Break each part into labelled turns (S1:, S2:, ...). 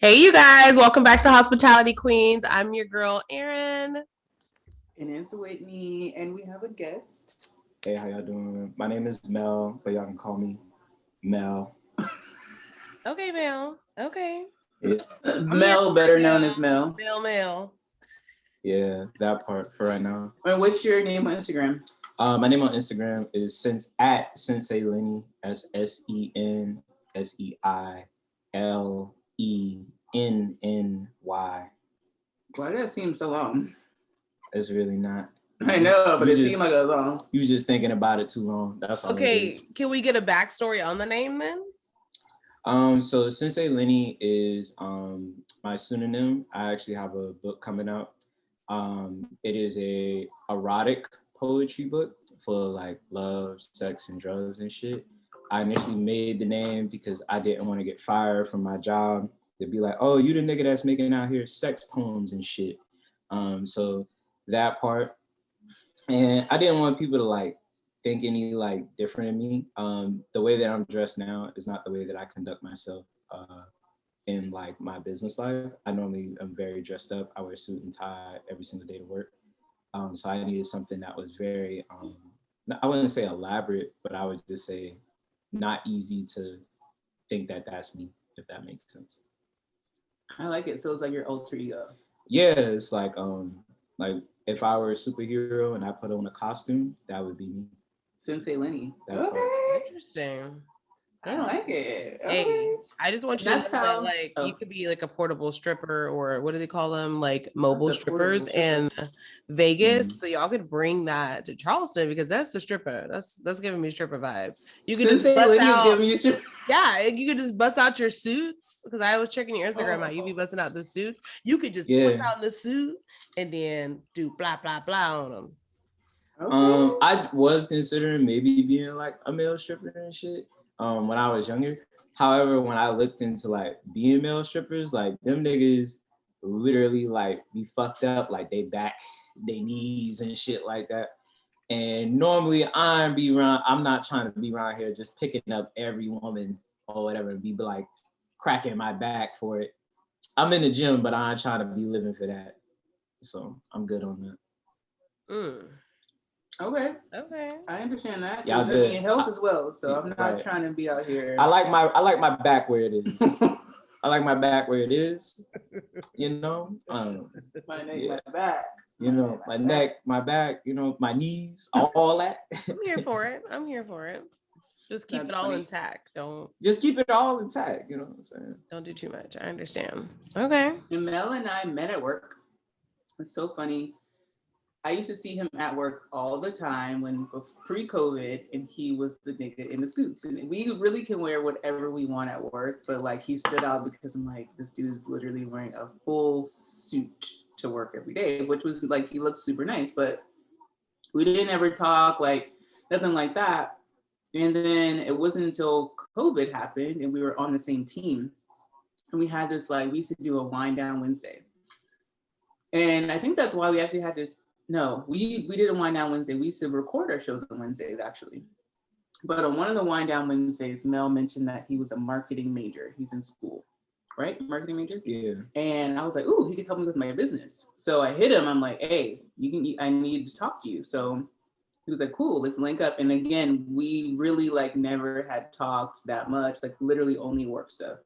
S1: Hey, you guys, welcome back to Hospitality Queens. I'm your girl, Erin.
S2: And it's Whitney, and we have a guest.
S3: Hey, how y'all doing? My name is Mel, but y'all can call me Mel.
S1: Okay, Mel. Okay.
S3: Yeah,
S2: Mel, better known as Mel.
S1: Mel.
S3: yeah, that part for right now.
S2: And what's your name on Instagram?
S3: My name on Instagram is at Sensei Lenny. That's SenSeiLenny.
S2: Why does that seem so long?
S3: It's really not.
S2: I know, but it seemed like it was long.
S3: You was just thinking about it too long. That's all.
S1: Okay, can we get a backstory on the name then?
S3: So Sensei Lenny is my pseudonym. I actually have a book coming out. It is a erotic poetry book for like love, sex, and drugs and shit. I initially made the name because I didn't want to get fired from my job. They'd be like, "Oh, you the nigga that's making out here sex poems and shit." So that part, and I didn't want people to like think any like different in me. The way that I'm dressed now is not the way that I conduct myself in like my business life. I normally am very dressed up. I wear a suit and tie every single day to work. So I needed something that was very, I wouldn't say elaborate, but I would just say not easy to think that that's me, if that makes sense.
S2: I like it. So it's like your alter ego.
S3: Yeah, it's like if I were a superhero and I put on a costume, that would be me.
S2: Sensei Lenny.
S1: Okay. Interesting.
S2: I like it.
S1: Hey,
S2: okay.
S1: I just want you to know that like you could be like a portable stripper, or what do they call them? Like mobile strippers in Vegas. Mm-hmm. So y'all could bring that to Charleston because that's a stripper. That's giving me stripper vibes. You could just bust out. Yeah, you could just bust out your suits because I was checking your Instagram out. You be busting out the suits. You could just bust out the suit and then do blah blah blah on them.
S3: Okay. I was considering maybe being like a male stripper and shit. When I was younger. However, when I looked into like being male strippers, like them niggas literally like be fucked up, like they back, they knees and shit like that. And normally I'm not trying to be around here just picking up every woman or whatever and be like cracking my back for it. I'm in the gym, but I ain't trying to be living for that. So I'm good on that.
S2: Okay. I understand that.
S3: Yeah,
S2: I mean health as well. So I'm not trying to be out here.
S3: I like my back where it is. I like my back where it is. You know?
S2: My neck, my back.
S3: You know, my neck, my back, you know, my knees, all that.
S1: I'm here for it. Just keep it all intact. Don't
S3: just keep it all intact, you know what I'm saying?
S1: Don't do too much. I understand. Okay.
S2: And Mel and I met at work. It's so funny. I used to see him at work all the time when pre-COVID, and he was the nigga in the suits. And we really can wear whatever we want at work, but like he stood out because I'm like, this dude is literally wearing a full suit to work every day, which was like, he looked super nice, but we didn't ever talk, like nothing like that. And then it wasn't until COVID happened and we were on the same team. And we had this, like, we used to do a wind down Wednesday. And I think that's why we actually had this. No, we did a wind down Wednesday. We used to record our shows on Wednesdays, actually. But on one of the wind down Wednesdays, Mel mentioned that he was a marketing major. He's in school, right? Marketing major?
S3: Yeah.
S2: And I was like, ooh, he could help me with my business. So I hit him. I'm like, hey, I need to talk to you. So he was like, cool, let's link up. And again, we really like never had talked that much, like literally only work stuff.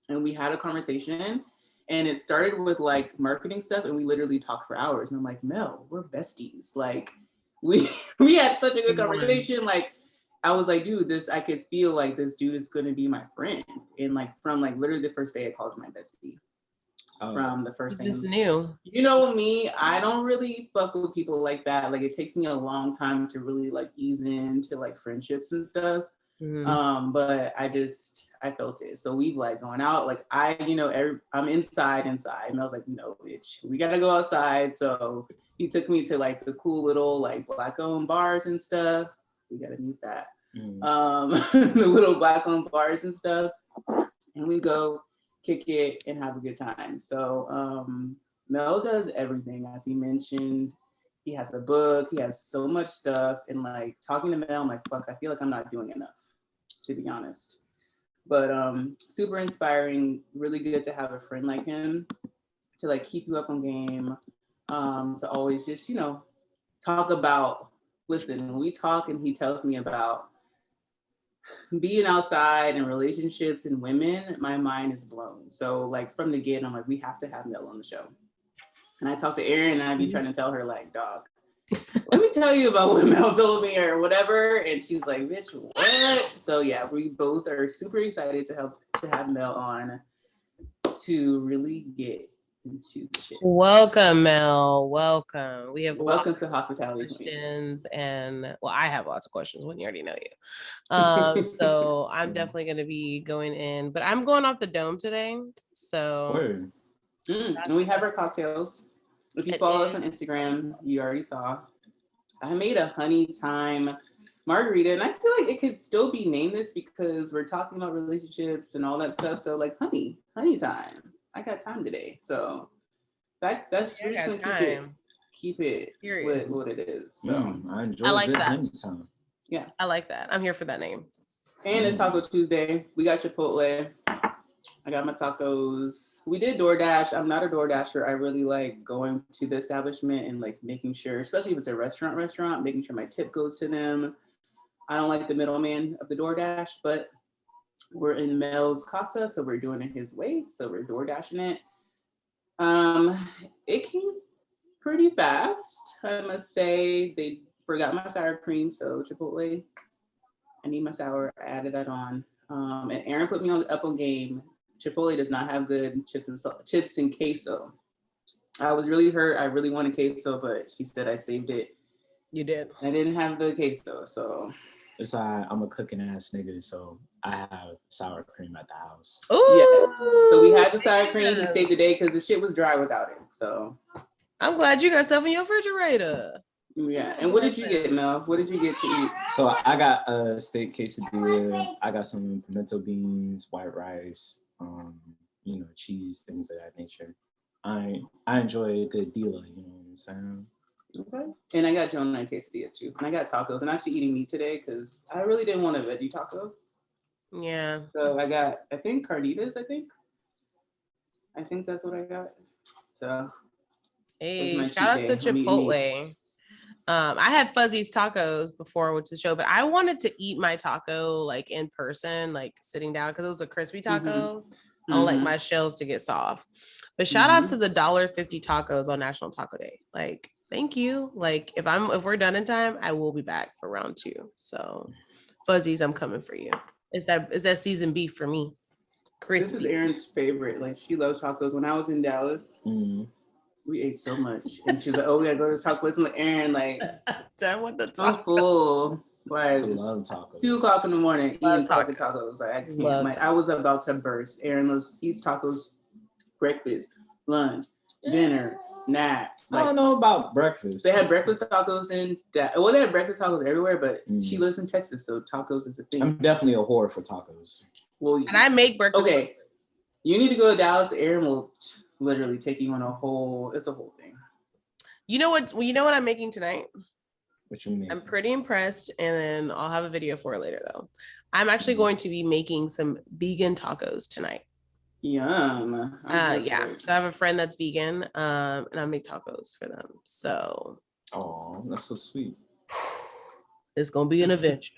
S2: And we had a conversation. And it started with like marketing stuff, and we literally talked for hours. And I'm like, Mel, we're besties. Like we had such a good conversation. Like I was like, dude, I could feel like this dude is gonna be my friend. And like from like literally the first day I called him my bestie. From the first thing.
S1: It's new.
S2: You know me, I don't really fuck with people like that. Like it takes me a long time to really like ease into like friendships and stuff. Mm-hmm. But I felt it. So we've like gone out, like I'm inside. And I was like, no, bitch, we gotta go outside. So he took me to like the cool little like Black owned bars and stuff. We gotta meet that. Mm. The little Black owned bars and stuff. And we go kick it and have a good time. So Mel does everything, as he mentioned. He has a book, he has so much stuff. And like talking to Mel, I'm like, fuck, I feel like I'm not doing enough, to be honest. But super inspiring, really good to have a friend like him to like keep you up on game, to always just, talk about, listen, when we talk and he tells me about being outside and relationships and women, my mind is blown. So like from the get, I'm like, we have to have Mel on the show. And I talked to Erin and I'd be trying to tell her like, dog, let me tell you about what Mel told me or whatever. And she's like, bitch, what? So yeah, we both are super excited to have Mel on to really get into the shit.
S1: Welcome, Mel. Welcome. We have
S2: welcome to Hospitality
S1: questions, and well, I have lots of questions when you already know you. So I'm definitely going to be going in, but I'm going off the dome today. So
S2: and we have our cocktails. If you follow us on Instagram, you already saw. I made a honey thyme margarita, and I feel like it could still be named this because we're talking about relationships and all that stuff. So like honey thyme. I got time today, so that's we're just gonna keep it what it is. So
S3: I
S1: like that.
S3: Honey time.
S1: Yeah, I like that. I'm here for that name.
S2: And it's Taco Tuesday. We got Chipotle. I got my tacos. We did DoorDash. I'm not a DoorDasher. I really like going to the establishment and like making sure, especially if it's a restaurant, making sure my tip goes to them. I don't like the middleman of the DoorDash, but we're in Mel's casa, so we're doing it his way. So we're DoorDashing it. It came pretty fast, I must say. They forgot my sour cream, so Chipotle. I need my sour. I added that on. And Erin put me up on game. Chipotle does not have good chips and queso. I was really hurt. I really wanted queso, but she said I saved it.
S1: You did.
S2: I didn't have the queso, so.
S3: It's I'm a cooking ass nigga, so I have sour cream at the house.
S1: Ooh,
S2: yes. So we had the sour cream. He saved the day because the shit was dry without it. So.
S1: I'm glad you got stuff in your refrigerator.
S2: Yeah. And what did you get, Mel? What did you get to eat?
S3: So I got a steak quesadilla. I got some pimento beans, white rice, cheese, things of that nature. I enjoy a good deal, you know what I'm saying?
S2: Okay. And I got Jonah and quesadilla too. And I got tacos. I'm actually eating meat today because I really didn't want a veggie taco.
S1: Yeah.
S2: So I got, I think carnitas, I think that's what I got. So.
S1: Hey, shout out to Chipotle. I had Fuzzy's Tacos before I went to the show, but I wanted to eat my taco like in person, like sitting down, because it was a crispy taco. I don't like my shells to get soft. But shout outs to the $1.50 tacos on National Taco Day. Like, thank you. Like, if we're done in time, I will be back for round 2. So Fuzzy's, I'm coming for you. Is that seasoned beef for me? Crispy.
S2: This is Erin's favorite. Like, she loves tacos. When I was in Dallas, we ate so much. And she was like, oh, we gotta go to Taco Bell. Like, Erin, like,
S1: done with the
S2: tacos. I'm full. Like,
S3: I love tacos.
S2: 2 o'clock in the morning, eating tacos. Like, I can't. Like, I was about to burst. Erin eats tacos, breakfast, lunch, dinner, snack. Like,
S3: I don't know about breakfast.
S2: They had breakfast tacos they had breakfast tacos everywhere, but she lives in Texas, so tacos is a thing.
S3: I'm definitely a whore for tacos.
S2: Well,
S1: and I make breakfast.
S2: Okay, you need to go to Dallas. Erin will literally take you on it's a whole thing.
S1: You know what? Well, you know what I'm making tonight?
S3: What you mean?
S1: I'm pretty impressed, and then I'll have a video for it later, though. I'm actually going to be making some vegan tacos tonight.
S2: Yum.
S1: Yeah. So I have a friend that's vegan, and I make tacos for them. So.
S3: Oh, that's so sweet.
S1: It's gonna be an adventure.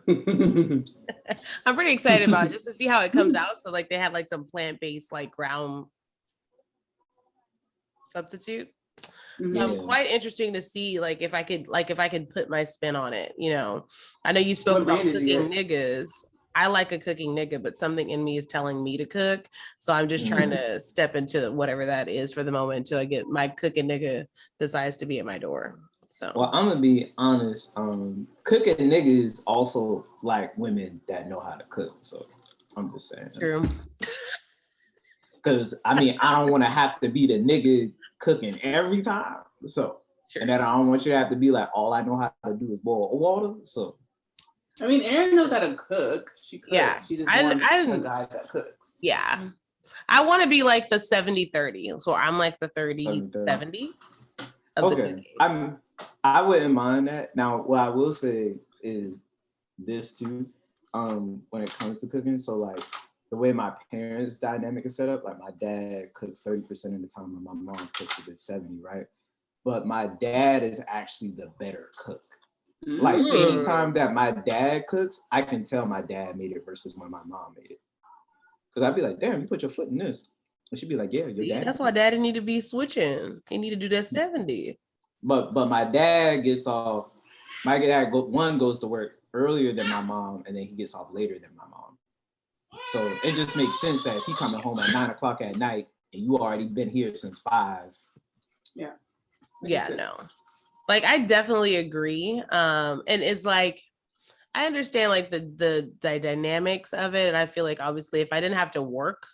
S1: I'm pretty excited about it, just to see how it comes out. So like they had like some plant-based like ground substitute. So I'm quite interesting to see like if I could put my spin on it. You know, I know you spoke about cooking niggas. I like a cooking nigga, but something in me is telling me to cook. So I'm just trying to step into whatever that is for the moment until I get my cooking nigga decides to be at my door. So
S3: well, I'm gonna be honest. Cooking niggas also like women that know how to cook. So I'm just saying.
S1: True.
S3: Because I mean, I don't want to have to be the nigga cooking every time. So and then I don't want you to have to be like, all I know how to do is boil water. So
S2: I mean, Erin knows how to cook. She cooks. Yeah. She just wants a guy that cooks.
S1: Yeah. I want to be like the 70-30. So I'm like the 30-70 of the cooking.
S3: I wouldn't mind that. Now, what I will say is this too. when it comes to cooking. So like the way my parents' dynamic is set up, like my dad cooks 30% of the time and my mom cooks a good 70, right? But my dad is actually the better cook. Like anytime that my dad cooks, I can tell my dad made it versus when my mom made it. Because I'd be like, damn, you put your foot in this. And she'd be like, yeah, your dad.
S1: That's why daddy need to be switching. He need to do that 70.
S3: But my dad gets off, my dad goes to work earlier than my mom, and then he gets off later than my mom. So it just makes sense that if he coming home at 9 o'clock at night and you already been here since 5.
S2: Yeah.
S1: Yeah, no. Like I definitely agree. And it's like I understand like the dynamics of it. And I feel like obviously if I didn't have to work,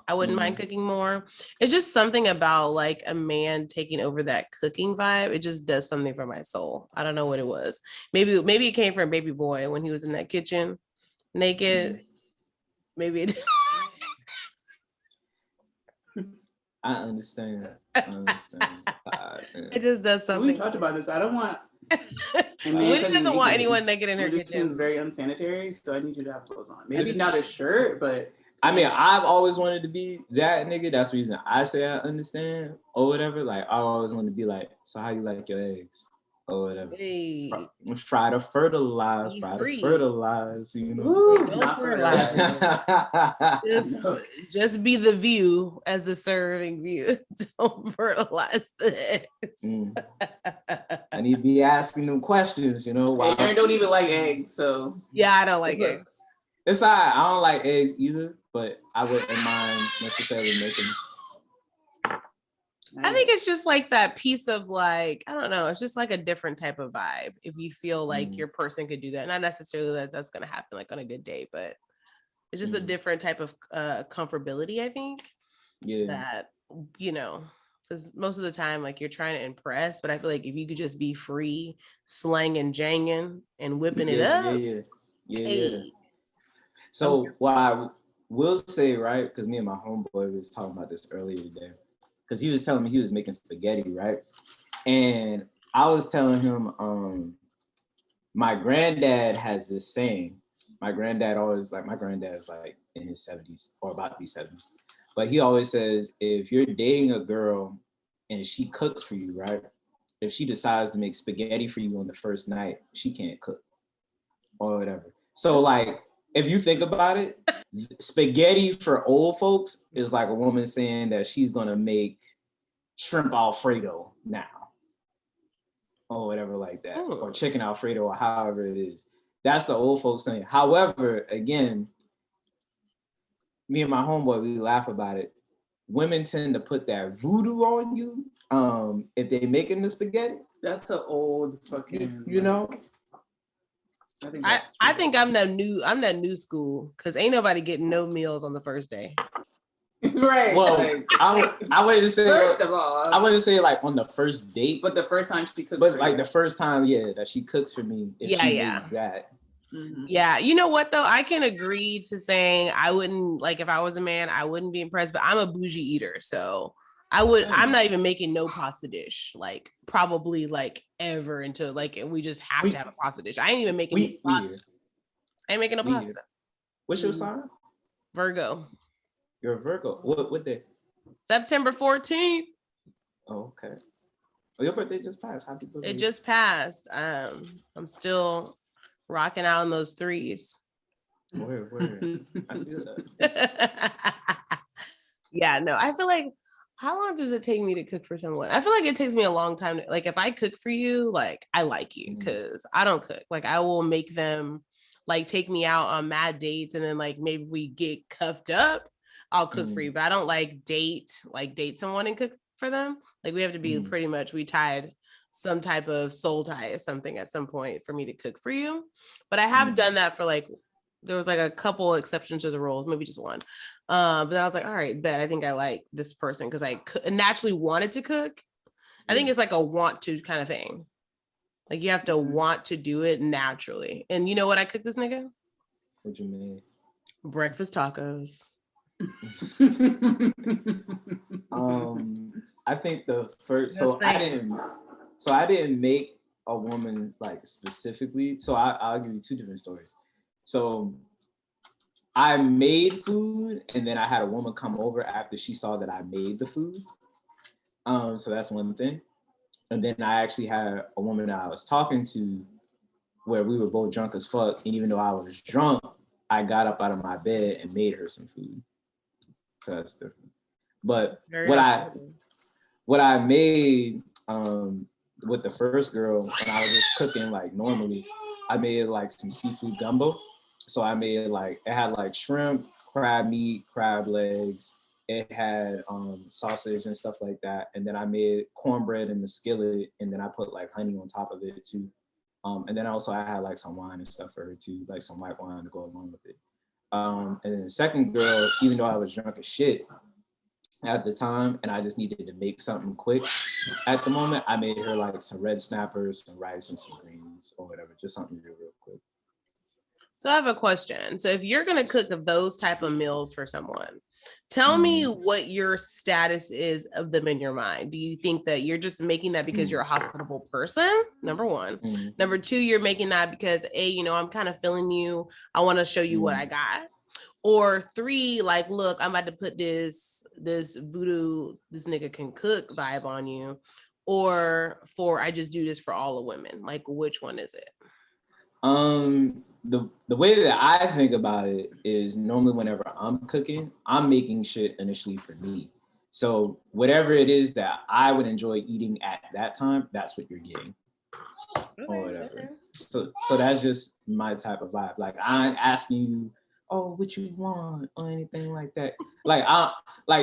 S1: I wouldn't mind cooking more. It's just something about like a man taking over that cooking vibe. It just does something for my soul. I don't know what it was. Maybe it came from Baby Boy when he was in that kitchen naked. Maybe it
S3: I understand.
S1: It just does something.
S2: We talked about this. I don't want.
S1: Whitney doesn't want anyone naked in her kitchen.
S2: It's very unsanitary, so I need you to have clothes on. Maybe not a shirt, but
S3: I mean, I've always wanted to be that nigga. That's the reason I say I understand or whatever. Like I always want to be like, so how you like your eggs or whatever?
S1: Hey.
S3: Try to fertilize, you know what I'm saying?
S1: Just be the view as the serving view. Don't fertilize the eggs.
S3: I need to be asking them questions, you know.
S2: Why Aaron don't even like eggs, so
S1: yeah, I don't like eggs.
S3: It's all right. I don't like eggs either, but I wouldn't mind necessarily making.
S1: I think it's just like that piece of like, I don't know, it's just like a different type of vibe. If you feel like your person could do that, not necessarily that that's going to happen like on a good day, but it's just a different type of comfortability, I think.
S3: Yeah.
S1: That, you know, because most of the time, like you're trying to impress, but I feel like if you could just be free, slanging, janging, and whipping it up.
S3: Yeah. So what I will say, right, because me and my homeboy was talking about this earlier today, because he was telling me he was making spaghetti, right? And I was telling him, my granddad has this saying. My granddad is like in his 70s or about to be 70. But he always says, if you're dating a girl and she cooks for you, right? If she decides to make spaghetti for you on the first night, she can't cook or whatever. So like, if you think about it, spaghetti for old folks is like a woman saying that she's gonna make shrimp Alfredo now or whatever like that, or chicken Alfredo or however it is. That's the old folks saying. However, again, me and my homeboy, we laugh about it. Women tend to put that voodoo on you if they're making the spaghetti.
S2: That's an old fucking,
S3: you know.
S1: I think I'm that new school because ain't nobody getting no meals on the first day.
S2: Right.
S3: Well, I wouldn't say
S2: first of all.
S3: I wouldn't say like on the first date.
S2: But the first time she cooks.
S3: But like the first time, that she cooks for me. If she makes that.
S1: Mm-hmm. Yeah, you know what though? I can agree to saying I wouldn't like if I was a man, I wouldn't be impressed. But I'm a bougie eater, so I'm not even making no pasta dish, like probably like ever until like, and we just have to have a pasta dish. I ain't even making pasta. I ain't making no pasta.
S3: What's your sign?
S1: Virgo.
S3: You're a Virgo. What day?
S1: September 14th.
S3: Oh, okay. Well, your birthday just passed. Happy birthday.
S1: It just passed. I'm still rocking out in those 3s.
S3: Word. I feel that.
S1: Yeah, no, I feel like, how long does it take me to cook for someone? I feel like it takes me a long time. Like if I cook for you, like I like you because I don't cook. Like I will make them like take me out on mad dates and then like maybe we get cuffed up. I'll cook for you, but I don't like date someone and cook for them. Like we have to be pretty much, we tied some type of soul tie or something at some point for me to cook for you. But I have done that for like, there was like a couple exceptions to the rules, maybe just one. But then I was like, all right, bet I think I like this person because I naturally wanted to cook. I think it's like a want to kind of thing. Like you have to want to do it naturally. And you know what I cooked this nigga?
S3: What you mean?
S1: Breakfast tacos.
S3: I think the first, I didn't make a woman like specifically. So I'll give you 2 different stories. So I made food, and then I had a woman come over after she saw that I made the food. So that's one thing. And then I actually had a woman that I was talking to where we were both drunk as fuck. And even though I was drunk, I got up out of my bed and made her some food. So that's different. But what I made with the first girl, when I was just cooking like normally, I made like some seafood gumbo. So I made like, it had like shrimp, crab meat, crab legs. It had sausage and stuff like that. And then I made cornbread in the skillet, and then I put like honey on top of it too. And then also I had like some wine and stuff for her too, like some white wine to go along with it. And then the second girl, even though I was drunk as shit at the time and I just needed to make something quick at the moment, I made her like some red snappers, some rice and some greens or whatever, just something real quick.
S1: So I have a question. So if you're going to cook those type of meals for someone, tell me what your status is of them in your mind. Do you think that you're just making that because you're a hospitable person? Number one. Number two, you're making that because I'm kind of feeling you. I want to show you what I got. Or three, like, look, I'm about to put this voodoo, this nigga can cook vibe on you. Or four, I just do this for all the women. Like, which one is it?
S3: The way that I think about it is normally whenever I'm cooking, I'm making shit initially for me. So whatever it is that I would enjoy eating at that time, that's what you're getting. Or whatever. So that's just my type of vibe. Like, I'm asking you, oh, what you want or anything like that.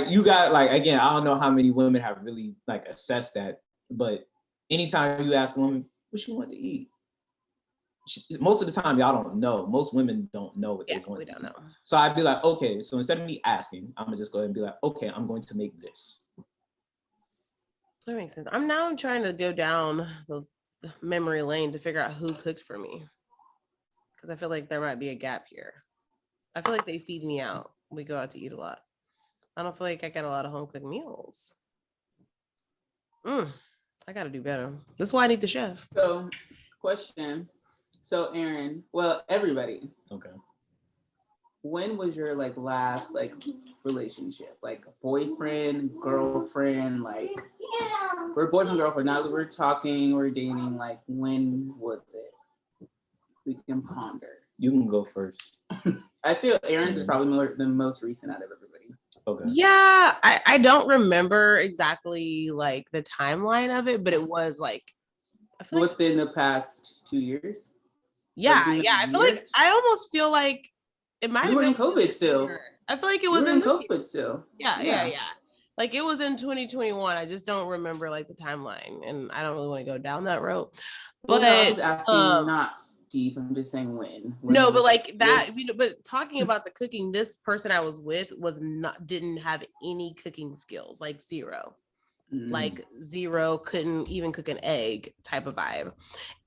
S3: You got, like, again, I don't know how many women have really like assessed that, but anytime you ask a woman, what you want to eat? Most of the time, y'all don't know. Most women don't know what they're going to do. We don't know. So I'd be like, okay, so instead of me asking, I'm gonna just go ahead and be like, okay, I'm going to make this.
S1: That makes sense. I'm trying to go down the memory lane to figure out who cooked for me. Because I feel like there might be a gap here. I feel like they feed me out. We go out to eat a lot. I don't feel like I get a lot of home cooked meals. I got to do better. That's why I need the chef.
S2: So, question. So, Aaron, well, everybody.
S3: Okay.
S2: When was your like last like relationship? Like boyfriend, girlfriend, like we're boyfriend, girlfriend. Now that we're talking, we're dating, like when was it? We can ponder.
S3: You can go first.
S2: I feel Aaron's is probably the most recent out of everybody.
S3: Okay.
S1: Yeah, I don't remember exactly like the timeline of it, but it was like
S2: I feel within the past 2 years.
S1: Yeah, like I feel like I almost feel like it might have been
S2: in COVID still.
S1: I feel like it was
S2: in COVID still.
S1: Yeah. Like it was in 2021. I just don't remember like the timeline, and I don't really want to go down that road. But
S2: I was asking, not deep. I'm just saying when
S1: no, but like that. But talking about the cooking, this person I was with didn't have any cooking skills, like zero. Like zero, couldn't even cook an egg type of vibe.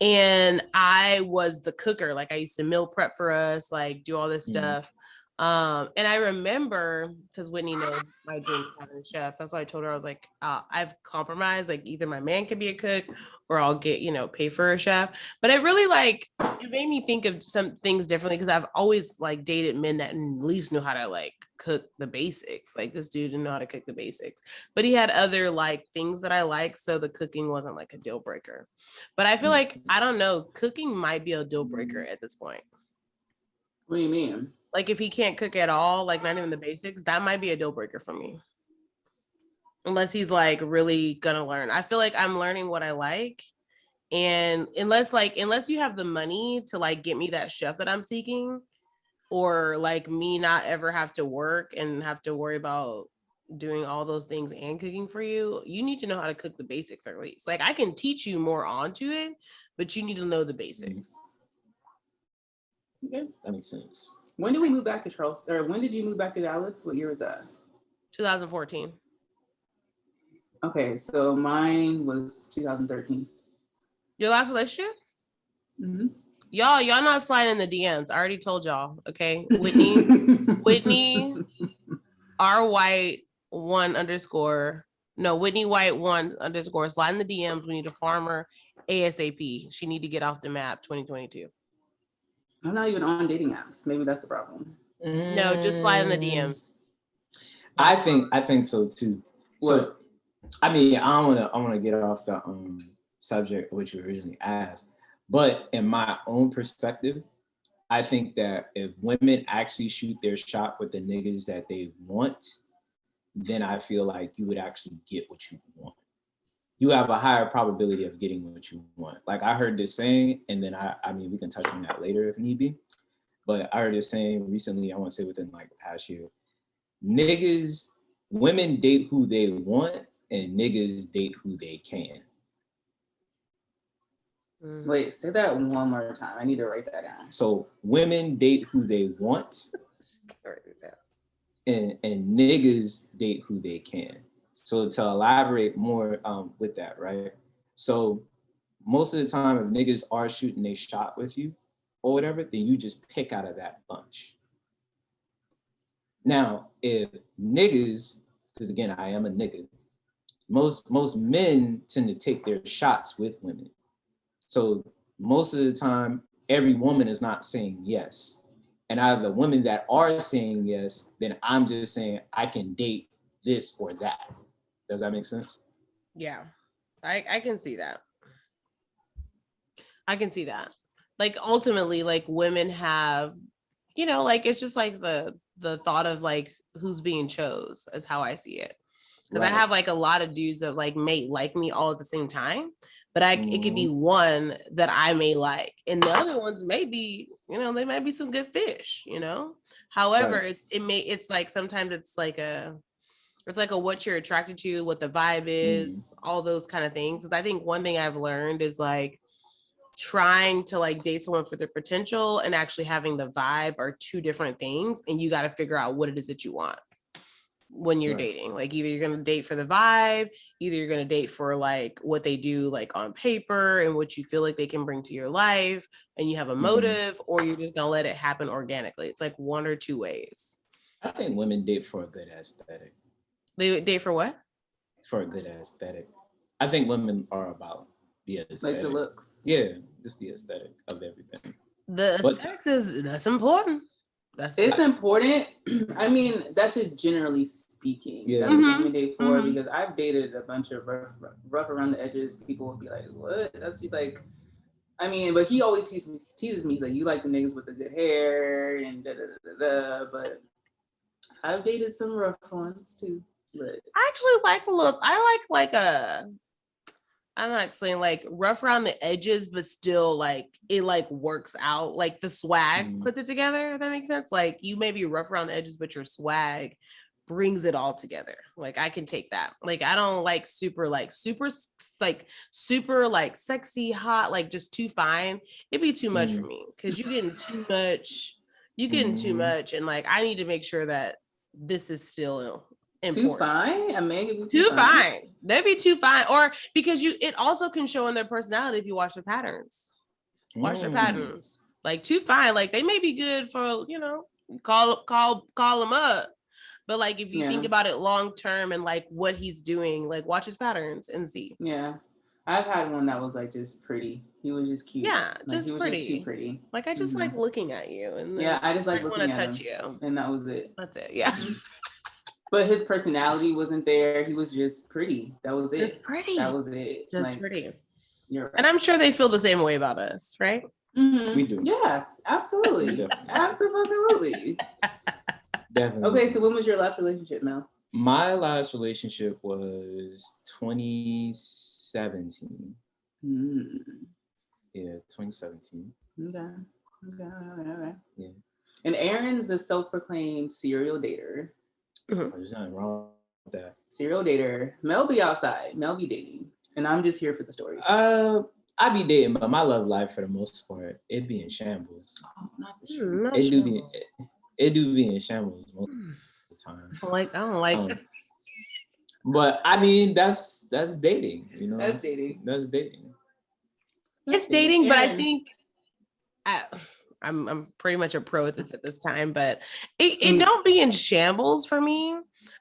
S1: And I was the cooker. Like I used to meal prep for us, like do all this stuff. And I remember, because Whitney knows my dream of having a chef. That's why I told her, I was like, I've compromised, like either my man can be a cook or I'll get, pay for a chef. But it really it made me think of some things differently, because I've always like dated men that at least knew how to like cook the basics. Like this dude didn't know how to cook the basics, but he had other like things that I like. So the cooking wasn't like a deal breaker. But I feel like, I don't know, cooking might be a deal breaker at this point.
S2: What do you mean?
S1: Like if he can't cook at all, like not even the basics, that might be a deal breaker for me. Unless he's like really gonna learn. I feel like I'm learning what I like. And unless you have the money to like get me that chef that I'm seeking, or like me not ever have to work and have to worry about doing all those things and cooking for you, you need to know how to cook the basics at least. Like I can teach you more onto it, but you need to know the basics.
S2: Okay.
S3: That makes sense.
S2: When did we move back to Charleston? Or when did you move back to Dallas? What year was that?
S1: 2014.
S2: Okay, so mine was 2013. Your
S1: last relationship?
S2: Mm-hmm.
S1: Y'all not sliding in the DMs. I already told y'all. Okay, Whitney R White Whitney White 1_ slide in the DMs. We need a farmer ASAP. She need to get off the map 2022.
S2: I'm not even on dating apps. Maybe that's the problem.
S1: No, just slide in the DMs.
S3: I think so too.
S2: What?
S3: So, I mean, I want to get off the subject which you originally asked, but in my own perspective, I think that if women actually shoot their shot with the niggas that they want, then I feel like you would actually get what you want. You have a higher probability of getting what you want. Like I heard this saying, and then I mean, we can touch on that later if need be. But I heard this saying recently, I want to say within like the past year, women date who they want and niggas date who they can.
S2: Wait, say that one more time. I need to write that down.
S3: So women date who they want and niggas date who they can. So to elaborate more with that, right? So most of the time, if niggas are shooting a shot with you or whatever, then you just pick out of that bunch. Now, if niggas, because again, I am a nigga, most men tend to take their shots with women. So most of the time, every woman is not saying yes. And out of the women that are saying yes, then I'm just saying I can date this or that. Does that make sense?
S1: Yeah, I can see that. I can see that. Like ultimately, like women have, you know, like it's just like the thought of like who's being chose is how I see it. Because I have like a lot of dudes that like may like me all at the same time, but it could be one that I may like, and the other ones may be, you know, they might be some good fish, you know. However, it's like sometimes it's like a what you're attracted to, what the vibe is, all those kind of things. Because I think one thing I've learned is like trying to like date someone for their potential and actually having the vibe are two different things, and you got to figure out what it is that you want when you're dating. Like either you're going to date for the vibe, either you're going to date for like what they do like on paper and what you feel like they can bring to your life and you have a motive, or you're just going to let it happen organically. It's like one or two ways.
S3: I think women date for a good aesthetic.
S1: They date for what?
S3: For a good aesthetic. I think women are about the aesthetic.
S2: Like the looks.
S3: Yeah, just the aesthetic of everything.
S1: The aesthetics that's important.
S2: It's important. I mean, that's just generally speaking. Yeah. That's what women date for, because I've dated a bunch of rough around the edges. People would be like, what? That's like, I mean, but he always teases me like, you like the niggas with the good hair and da da da da. But I've dated some rough ones too. But
S1: I actually like a look. I like I'm not saying like rough around the edges, but still like it like works out. Like the swag puts it together. If that makes sense. Like you may be rough around the edges, but your swag brings it all together. Like I can take that. Like I don't like super sexy, hot, like just too fine. It'd be too much for me because you're getting too much. You getting too much, and like I need to make sure that this is still important.
S2: Too fine? I mean, it be
S1: too fine. They'd be too fine. Or because it also can show in their personality if you watch their patterns. Watch their patterns. Like too fine. Like they may be good for, you know, call them up. But like if you think about it long term and like what he's doing, like watch his patterns and see.
S2: Yeah. I've had one that was like just pretty. He was just cute.
S1: Yeah,
S2: like,
S1: just
S2: he was
S1: pretty.
S2: Just too pretty.
S1: Like I just like looking at you, and
S2: I just like looking
S1: at
S2: touch
S1: you,
S2: and that was it.
S1: That's it. Yeah.
S2: But his personality wasn't there. He was just pretty. That was it.
S1: Just pretty.
S2: That was it.
S1: Just like, pretty.
S2: You're right.
S1: And I'm sure they feel the same way about us, right?
S3: We do.
S2: Yeah, absolutely. Absolutely.
S3: Definitely.
S2: Okay, so when was your last relationship, Mel?
S3: My last relationship was 2017. Yeah, 2017.
S2: Okay.
S3: Yeah.
S2: And Aaron's a self-proclaimed serial dater.
S3: There's nothing wrong with that.
S2: Serial dater. Mel be outside. Mel be dating. And I'm just here for the stories.
S3: I be dating, but my love life for the most part, it be in shambles.
S2: Oh, not the shambles.
S3: It do be in shambles most of the time.
S1: I don't like it.
S3: But I mean, that's dating, you know.
S2: That's dating.
S3: That's dating.
S1: It's dating, but I think I'm pretty much a pro at this time, but it don't be in shambles for me.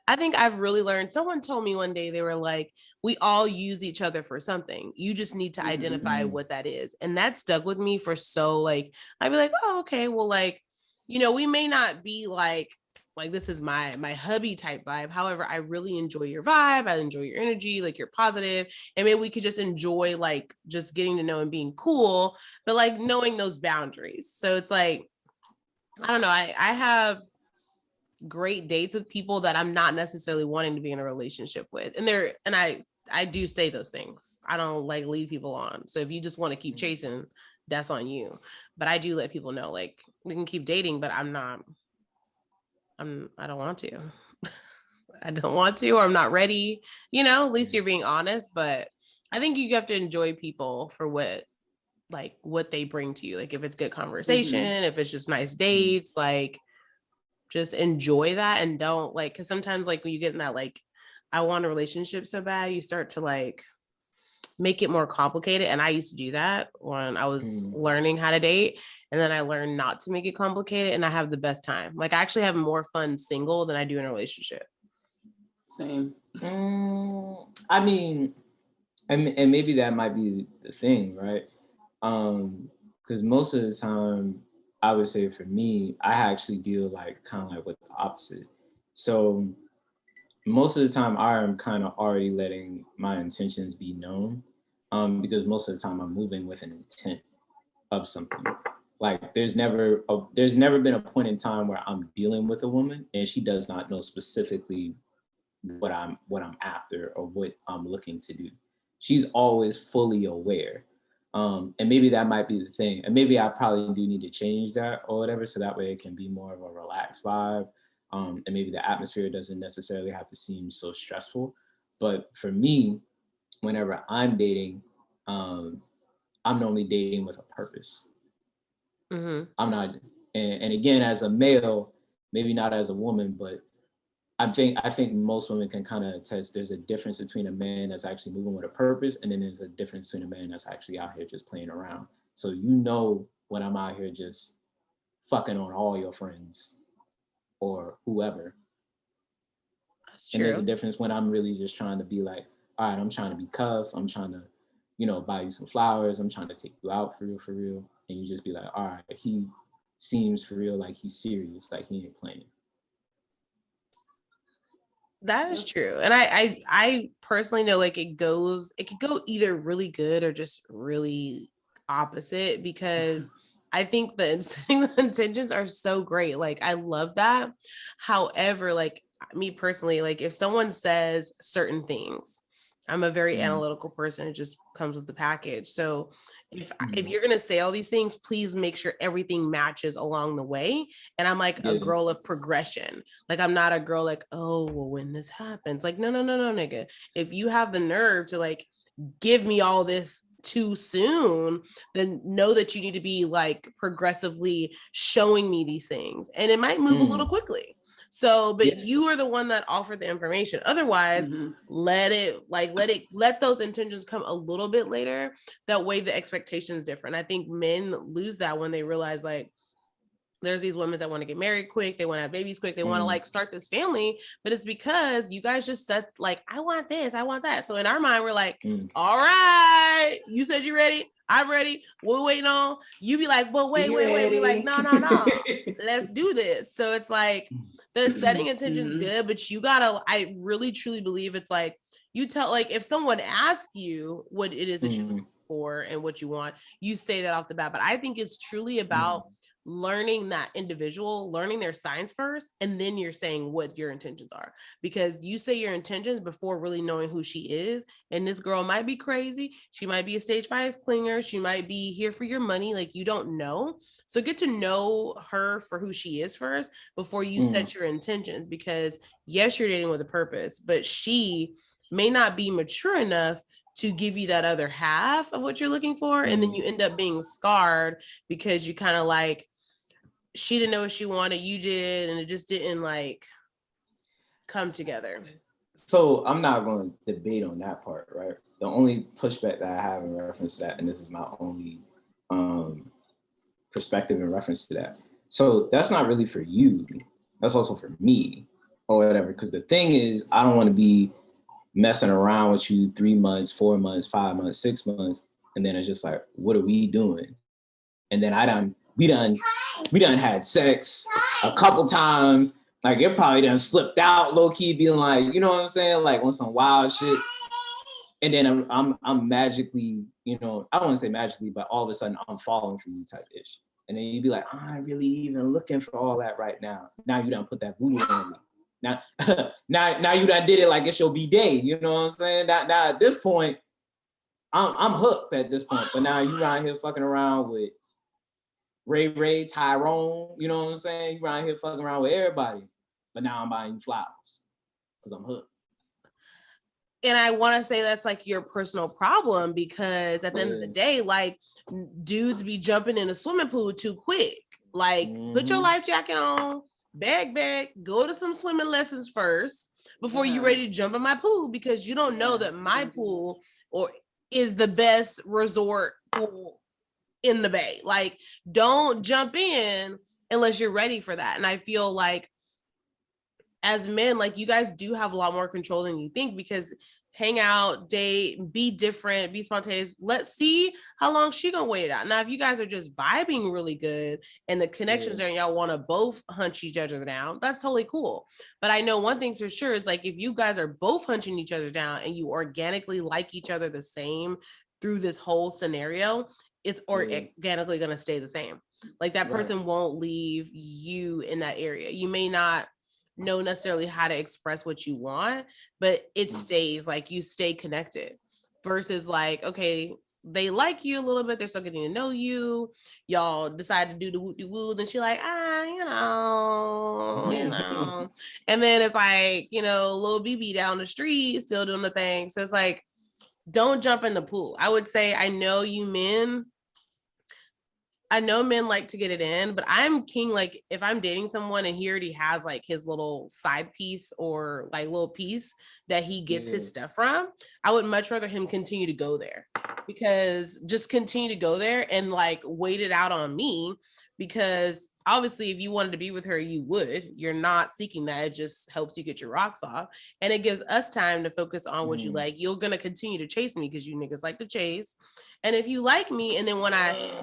S1: I think I've really learned. Someone told me one day, they were like, we all use each other for something. You just need to identify what that is. And that stuck with me for so like, I'd be like, oh, okay, well, like, we may not be like this is my hubby type vibe. However, I really enjoy your vibe. I enjoy your energy, like you're positive. And maybe we could just enjoy like just getting to know and being cool, but like knowing those boundaries. So it's like, I don't know. I have great dates with people that I'm not necessarily wanting to be in a relationship with. And I do say those things. I don't like lead people on. So if you just want to keep chasing, that's on you. But I do let people know, like, we can keep dating, but I don't want to. I don't want to, or I'm not ready. At least you're being honest. But I think you have to enjoy people for what they bring to you. Like if it's good conversation, if it's just nice dates, like just enjoy that and don't like, because sometimes like when you get in that like I want a relationship so bad, you start to like make it more complicated. And I used to do that when I was learning how to date, and then I learned not to make it complicated, and I have the best time. Like I actually have more fun single than I do in a relationship.
S2: Same.
S3: I mean, and maybe that might be the thing, right? Because most of the time, I would say for me, I actually deal like kind of like with the opposite. So most of the time, I am kind of already letting my intentions be known, because most of the time I'm moving with an intent of something. Like there's never been a point in time where I'm dealing with a woman and she does not know specifically what I'm after or what I'm looking to do. She's always fully aware. And maybe that might be the thing. And maybe I probably do need to change that or whatever, so that way it can be more of a relaxed vibe. And maybe the atmosphere doesn't necessarily have to seem so stressful. But for me, whenever I'm dating, I'm normally dating with a purpose. I'm not, and again, as a male, maybe not as a woman, but I think most women can kind of attest there's a difference between a man that's actually moving with a purpose, and then there's a difference between a man that's actually out here just playing around. So when I'm out here just fucking on all your friends or whoever.
S1: That's true.
S3: And there's a difference when I'm really just trying to be like, all right, I'm trying to be cuff, I'm trying to, buy you some flowers, I'm trying to take you out for real. And you just be like, all right, he seems for real, like he's serious, like he ain't playing.
S1: That is true. And I personally know like it could go either really good or just really opposite, because I think the intentions are so great. Like I love that. However, like me personally, like if someone says certain things, I'm a very analytical person. It just comes with the package. So if you're gonna say all these things, please make sure everything matches along the way. And I'm like a girl of progression. Like I'm not a girl like, oh, well, when this happens, like no, nigga. If you have the nerve to like give me all this too soon, then know that you need to be like progressively showing me these things, and it might move a little quickly. So, but you are the one that offered the information. Otherwise, let those intentions come a little bit later. That way the expectation is different. I think men lose that when they realize like there's these women that want to get married quick, they want to have babies quick, they want to like start this family, but it's because you guys just said like, I want this, I want that. So in our mind, we're like, all right, you said you ready, I'm ready, we're waiting on you. Be like, well, wait. We like, no, let's do this. So it's like the setting intention's good, but you gotta, I really truly believe it's like you tell, like if someone asks you what it is that you're looking for and what you want, you say that off the bat. But I think it's truly about learning that individual, learning their signs first, and then you're saying what your intentions are, because you say your intentions before really knowing who she is. And this girl might be crazy, she might be a stage 5 clinger, she might be here for your money, like you don't know. So get to know her for who she is first before you set your intentions, because yes, you're dating with a purpose, but she may not be mature enough to give you that other half of what you're looking for. And then you end up being scarred because you kind of like, she didn't know what she wanted, you did, and it just didn't like come together.
S3: So I'm not going to debate on that part, right? The only pushback that I have in reference to that, and this is my only perspective in reference to that. So that's not really for you. That's also for me. or whatever. Because the thing is, I don't want to be messing around with you 3 months, 4 months, 5 months, 6 months, and then it's just like, what are we doing? And then we done had sex a couple times. Like it probably done slipped out low key, being like, you know what I'm saying, like on some wild shit. And then I'm magically, you know, I don't want to say magically, but all of a sudden I'm falling for you type ish. And then you'd be like, I'm not really even looking for all that right now. Now you done put that voodoo on me. Now you done did it like it's your B-day. You know what I'm saying? Now at this point, I'm hooked at this point. But now you around here fucking around with Ray, Tyrone. You know what I'm saying? You around here fucking around with everybody. But now I'm buying you flowers because I'm hooked.
S1: And I want to say that's like your personal problem, because at the end of the day, like dudes be jumping in a swimming pool too quick. Like put your life jacket on, bag, go to some swimming lessons first before you're ready to jump in my pool, because you don't know that my pool is the best resort pool in the Bay. Like don't jump in unless you're ready for that. And I feel like as men, like you guys do have a lot more control than you think, because hang out, date, be different, be spontaneous. Let's see how long she gonna wait it out. Now, if you guys are just vibing really good and the connections there and y'all want to both hunch each other down, that's totally cool. But I know one thing's for sure is like if you guys are both hunching each other down and you organically like each other the same through this whole scenario, it's organically gonna stay the same. Like that person won't leave you in that area. You may not know necessarily how to express what you want, but it stays, like you stay connected, versus like, okay, they like you a little bit, they're still getting to know you, y'all decide to do the woo, then she like, you know, and then it's like, you know, little BB down the street still doing the thing. So it's like, don't jump in the pool. I would say, I know men like to get it in, but I'm king. Like if I'm dating someone and he already has like his little side piece or like little piece that he gets his stuff from, I would much rather him continue to go there, because just continue to go there and like wait it out on me. Because obviously if you wanted to be with her, you're not seeking that. It just helps you get your rocks off. And it gives us time to focus on what you like. You're going to continue to chase me because you niggas like to chase. And if you like me, and then when I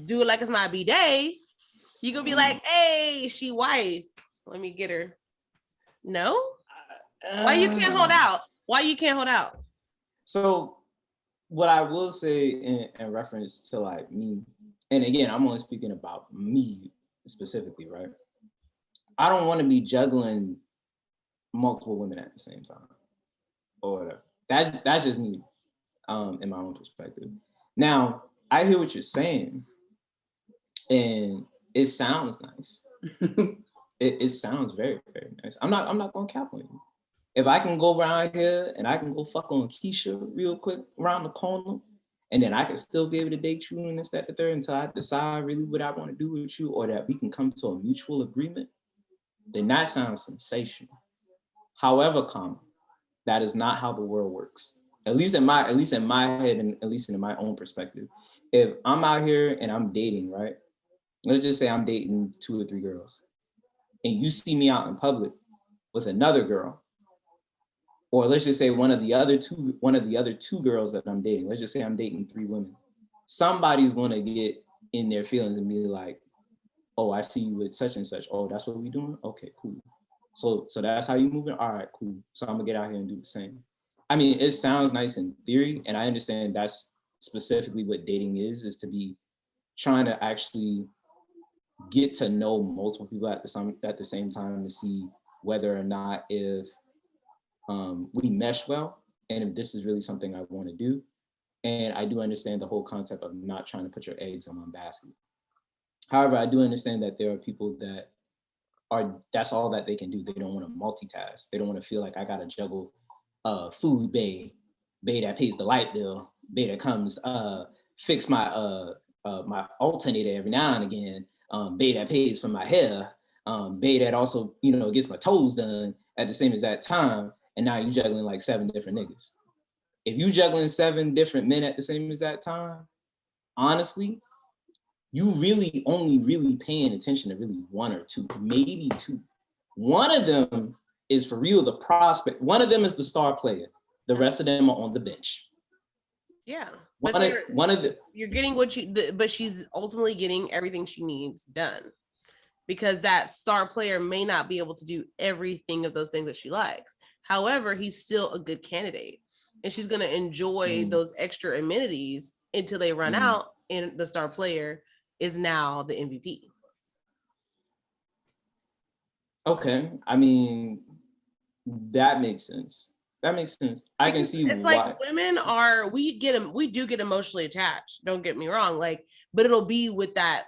S1: do it like it's my B-day, you gonna be like, hey, she wife, let me get her. No? Why you can't hold out? Why you can't hold out?
S3: So what I will say in reference to like me, and again, I'm only speaking about me specifically, right? I don't want to be juggling multiple women at the same time or whatever. That's just me. In my own perspective. Now, I hear what you're saying, and it sounds nice. it sounds very, very nice. I'm not gonna cap on you. If I can go around here and I can go fuck on Keisha real quick around the corner, and then I can still be able to date you and this, that, the third, until I decide really what I want to do with you, or that we can come to a mutual agreement, then that sounds sensational. However, that is not how the world works. At least in my head, and at least in my own perspective. If I'm out here and I'm dating, right? Let's just say I'm dating 2 or 3 girls, and you see me out in public with another girl, or let's just say one of the other two girls that I'm dating. Let's just say I'm dating 3 women. Somebody's gonna get in their feelings and be like, "Oh, I see you with such and such. Oh, that's what we doing? Okay, cool. So that's how you moving? All right, cool. So I'm gonna get out here and do the same." I mean, it sounds nice in theory, and I understand that's specifically what dating is to be trying to actually get to know multiple people at the same time to see whether or not if we mesh well, and if this is really something I want to do. And I do understand the whole concept of not trying to put your eggs in one basket. However, I do understand that there are people that that's all that they can do. They don't want to multitask. They don't want to feel like I gotta juggle food bay that pays the light bill, bay that comes fix my my alternator every now and again, bay that pays for my hair, bay that also, you know, gets my toes done at the same exact time, and now you juggling like 7 different niggas. If you juggling 7 different men at the same exact time, honestly, you really only really paying attention to really 1 or 2, maybe 2. One of them is for real the prospect. One of them is the star player. The rest of them are on the bench.
S1: Yeah.
S3: One of the
S1: you're getting what but she's ultimately getting everything she needs done, because that star player may not be able to do everything of those things that she likes. However, he's still a good candidate, and she's going to enjoy those extra amenities until they run out, and the star player is now the MVP.
S3: Okay, I mean, that makes sense. That makes sense. I can see
S1: it's
S3: why.
S1: like women are, we do get emotionally attached. Don't get me wrong. Like, but it'll be with that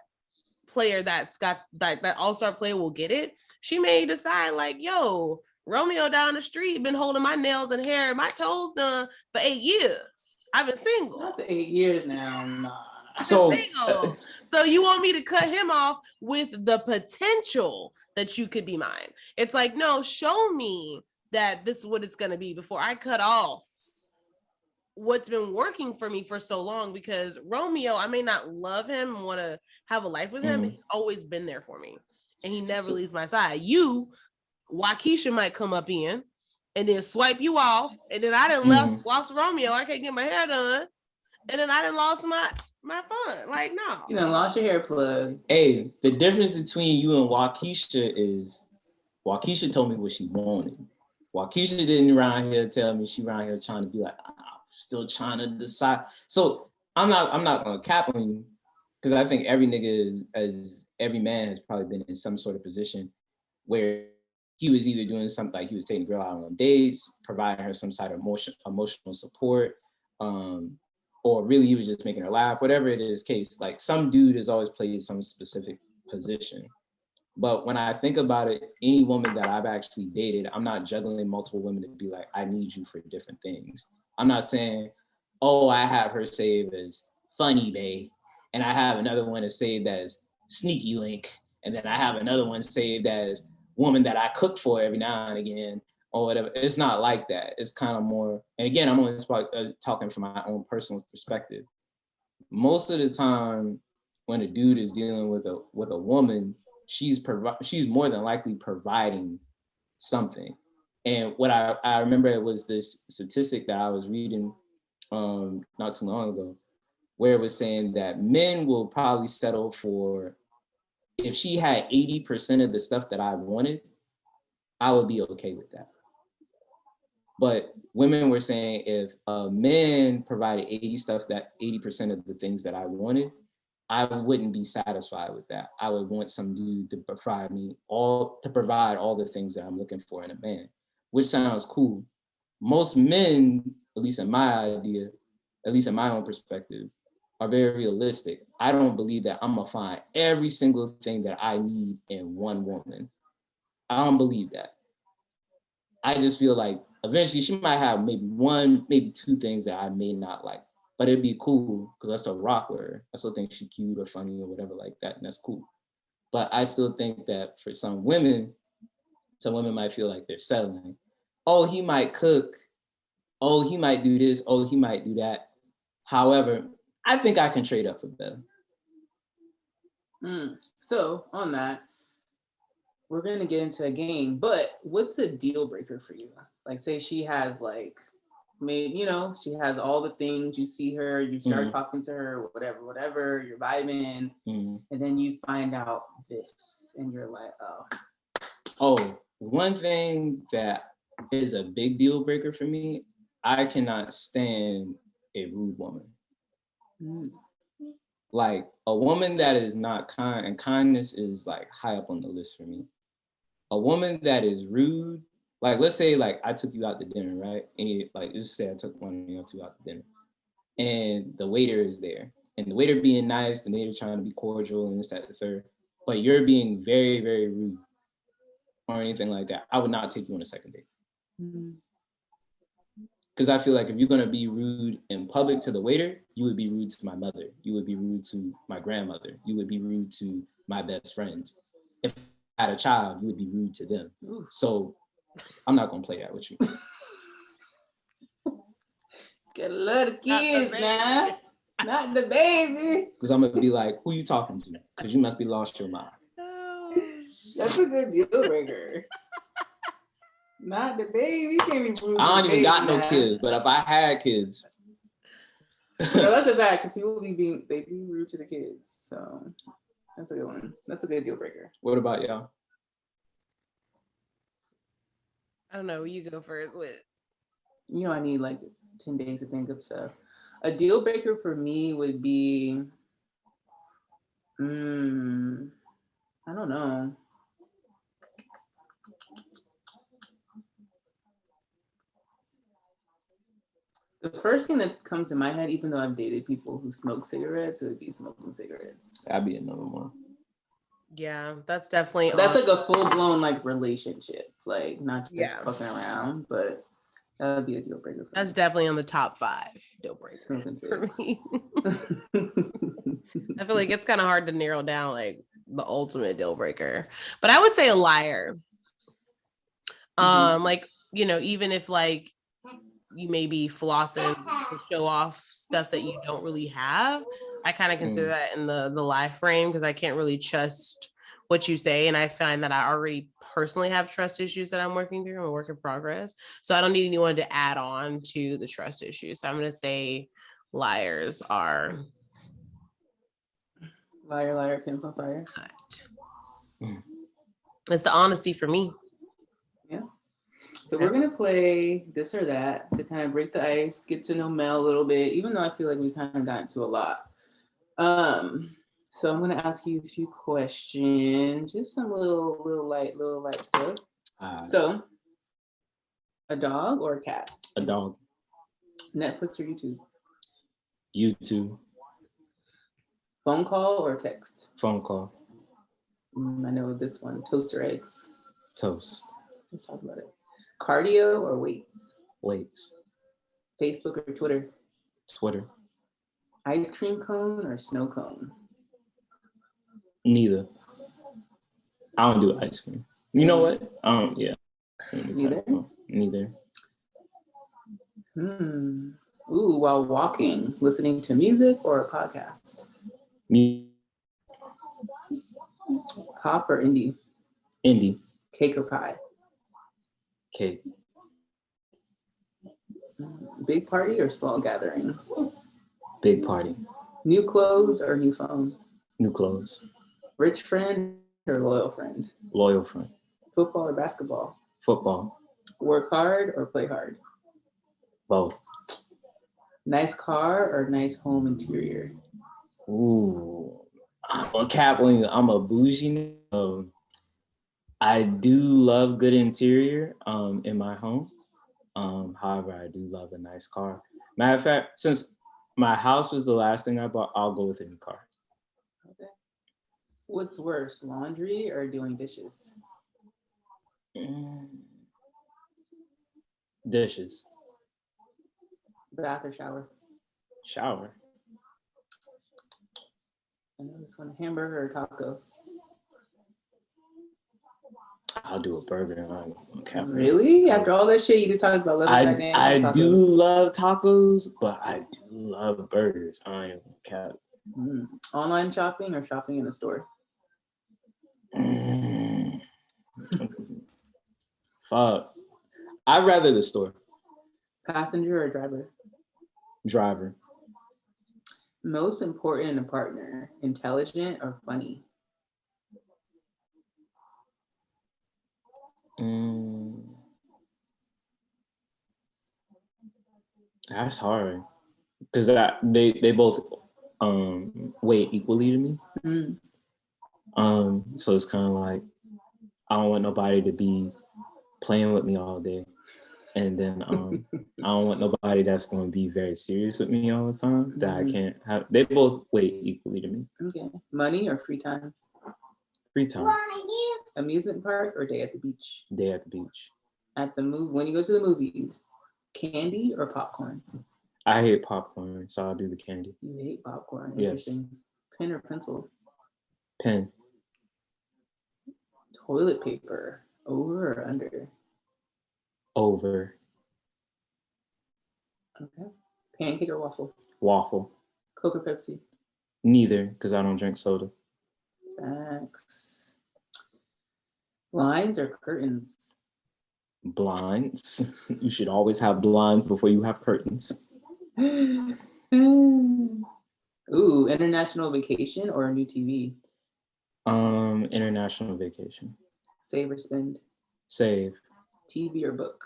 S1: player that's got that all-star player will get it. She may decide like, yo, Romeo down the street been holding my nails and hair and my toes done for 8 years. I've been single.
S2: Not the 8 years now. Nah.
S1: So you want me to cut him off with the potential that you could be mine? It's like, no, show me that this is what it's going to be before I cut off what's been working for me for so long. Because Romeo, I may not love him, want to have a life with him, but he's always been there for me, and he never leaves my side. You, Waukesha might come up in and then swipe you off, and then I done lost Romeo. I can't get my hair done, and then I done lost my fun. Like, no.
S2: You done lost your hair plug.
S3: Hey, the difference between you and Waukesha is Waukesha told me what she wanted. Waukesha didn't around here tell me she around here trying to be like, still trying to decide. So I'm not gonna cap on you, because I think every nigga every man has probably been in some sort of position where he was either doing something like he was taking a girl out on dates, providing her some sort of emotional support, or really he was just making her laugh, whatever it is case. Like, some dude has always played some specific position. But when I think about it, any woman that I've actually dated, I'm not juggling multiple women to be like, I need you for different things. I'm not saying, oh, I have her saved as Funny Bae, and I have another one saved as Sneaky Link, and then I have another one saved as woman that I cook for every now and again, or whatever. It's not like that. It's kind of more, and again, I'm only talking from my own personal perspective. Most of the time, when a dude is dealing with a woman, she's more than likely providing something. And what I remember, it was this statistic that I was reading not too long ago, where it was saying that men will probably settle for, if she had 80% of the stuff that I wanted, I would be okay with that. But women were saying, if a man provided 80% of the things that I wanted, I wouldn't be satisfied with that. I would want some dude to provide all the things that I'm looking for in a man, which sounds cool. Most men, at least in my own perspective, are very realistic. I don't believe that I'm gonna find every single thing that I need in one woman. I don't believe that. I just feel like eventually she might have maybe one, maybe two things that I may not like. But it'd be cool because I still rock with her. I still think she's cute or funny or whatever like that, and that's cool. But I still think that for some women might feel like they're settling. Oh, he might cook. Oh, he might do this. Oh, he might do that. However, I think I can trade up for better.
S2: So on that, we're gonna get into a game. But what's a deal breaker for you? Like, say she has like, maybe, she has all the things, you see her, you start talking to her, whatever, you're vibing, and then you find out this, and you're like,
S3: oh, one thing that is a big deal breaker for me, I cannot stand a rude woman. Like, a woman that is not kind, and kindness is like high up on the list for me. A woman that is rude, like, let's say, like, I took you out to dinner, right? And like, let's say I took one of you two out to dinner, and the waiter is there, and the waiter being nice, the waiter trying to be cordial and this, that, the third, but you're being very, very rude or anything like that. I would not take you on a second date. Because I feel like if you're gonna be rude in public to the waiter, you would be rude to my mother. You would be rude to my grandmother. You would be rude to my best friends. If I had a child, you would be rude to them. So I'm not gonna play that with you.
S2: Gotta love the kids, man. Not the baby.
S3: Because I'm gonna be like, who you talking to? Because you must be lost your mind.
S1: Oh
S2: That's a good deal breaker. Not the baby. You can't be rude.
S3: I don't even got no
S2: now.
S3: kids, but if I had kids.
S2: No, that's a bad because people they be rude to the kids. So that's a good one. That's a good deal breaker.
S3: What about y'all?
S1: I don't know. You go first with.
S2: You know, I need like 10 days to think of stuff. A deal breaker for me would be, I don't know. The first thing that comes to my head, even though I've dated people who smoke cigarettes, it would be smoking cigarettes.
S3: That'd be another one.
S1: Yeah, that's definitely.
S2: That's like a full blown like relationship, like not just
S1: Yeah.
S2: fucking around, but that would be a deal breaker.
S1: That's definitely on the top 5 deal breakers for me. I feel like it's kind of hard to narrow down like the ultimate deal breaker, but I would say a liar. Like, you know, even if like you may be flossing to show off stuff that you don't really have, I kind of consider that in the lie frame because I can't really trust what you say, and I find that I already personally have trust issues that I'm working through. I'm a work in progress, so I don't need anyone to add on to the trust issues. So I'm gonna say liars are
S2: liar, liar, pins on fire.
S1: Cut. It's the honesty for me.
S2: Yeah. So we're gonna play this or that to kind of break the ice, get to know Mel a little bit, even though I feel like we kind of got into a lot. So I'm gonna ask you a few questions, just some little light stuff. So, a dog or a cat?
S3: A dog.
S2: Netflix or YouTube?
S3: YouTube.
S2: Phone call or text?
S3: Phone call.
S2: I know this one. Toast or eggs?
S3: Toast.
S2: Let's talk about it. Cardio or weights?
S3: Weights.
S2: Facebook or Twitter?
S3: Twitter.
S2: Ice cream cone or snow cone?
S3: Neither. I don't do ice cream. You know what? Yeah.
S2: Neither?
S3: Neither.
S2: Ooh, while walking, listening to music or a podcast?
S3: Me.
S2: Pop or indie?
S3: Indie.
S2: Cake or pie?
S3: Cake.
S2: Big party or small gathering?
S3: Big party.
S2: New clothes or new phone?
S3: New clothes.
S2: Rich friend or loyal friend?
S3: Loyal friend.
S2: Football or basketball?
S3: Football.
S2: Work hard or play hard?
S3: Both.
S2: Nice car or nice home interior?
S3: Ooh. I'm a bougie. I do love good interior in my home. However, I do love a nice car. Matter of fact, since my house was the last thing I bought, I'll go with a new car.
S2: Okay. What's worse, laundry or doing dishes?
S3: Dishes.
S2: Bath or shower?
S3: Shower.
S2: I know this one. Hamburger or taco?
S3: I'll do a burger.
S2: Really? After all that shit you just talked about,
S3: I do love tacos, but I do love burgers. I am cat.
S2: Online shopping or shopping in a store?
S3: Fuck. I'd rather the store.
S2: Passenger or driver?
S3: Driver.
S2: Most important in a partner, intelligent or funny?
S3: That's hard because they both weigh equally to me. So it's kind of like I don't want nobody to be playing with me all day, and then I don't want nobody that's going to be very serious with me all the time that I can't have. They both weigh equally to me.
S2: Okay. Money or free time?
S3: Free time.
S2: Amusement park or day at the beach?
S3: Day at the beach.
S2: When you go to the movies, candy or popcorn?
S3: I hate popcorn, so I'll do the candy.
S2: You hate popcorn.
S3: Yes.
S2: Interesting. Pen or pencil?
S3: Pen.
S2: Toilet paper, over or under?
S3: Over.
S2: Okay. Pancake or waffle?
S3: Waffle.
S2: Coke or Pepsi?
S3: Neither, because I don't drink soda.
S2: Thanks. Blinds or curtains?
S3: Blinds. You should always have blinds before you have curtains.
S2: Ooh, international vacation or a new TV?
S3: International vacation.
S2: Save or spend?
S3: Save.
S2: TV or book?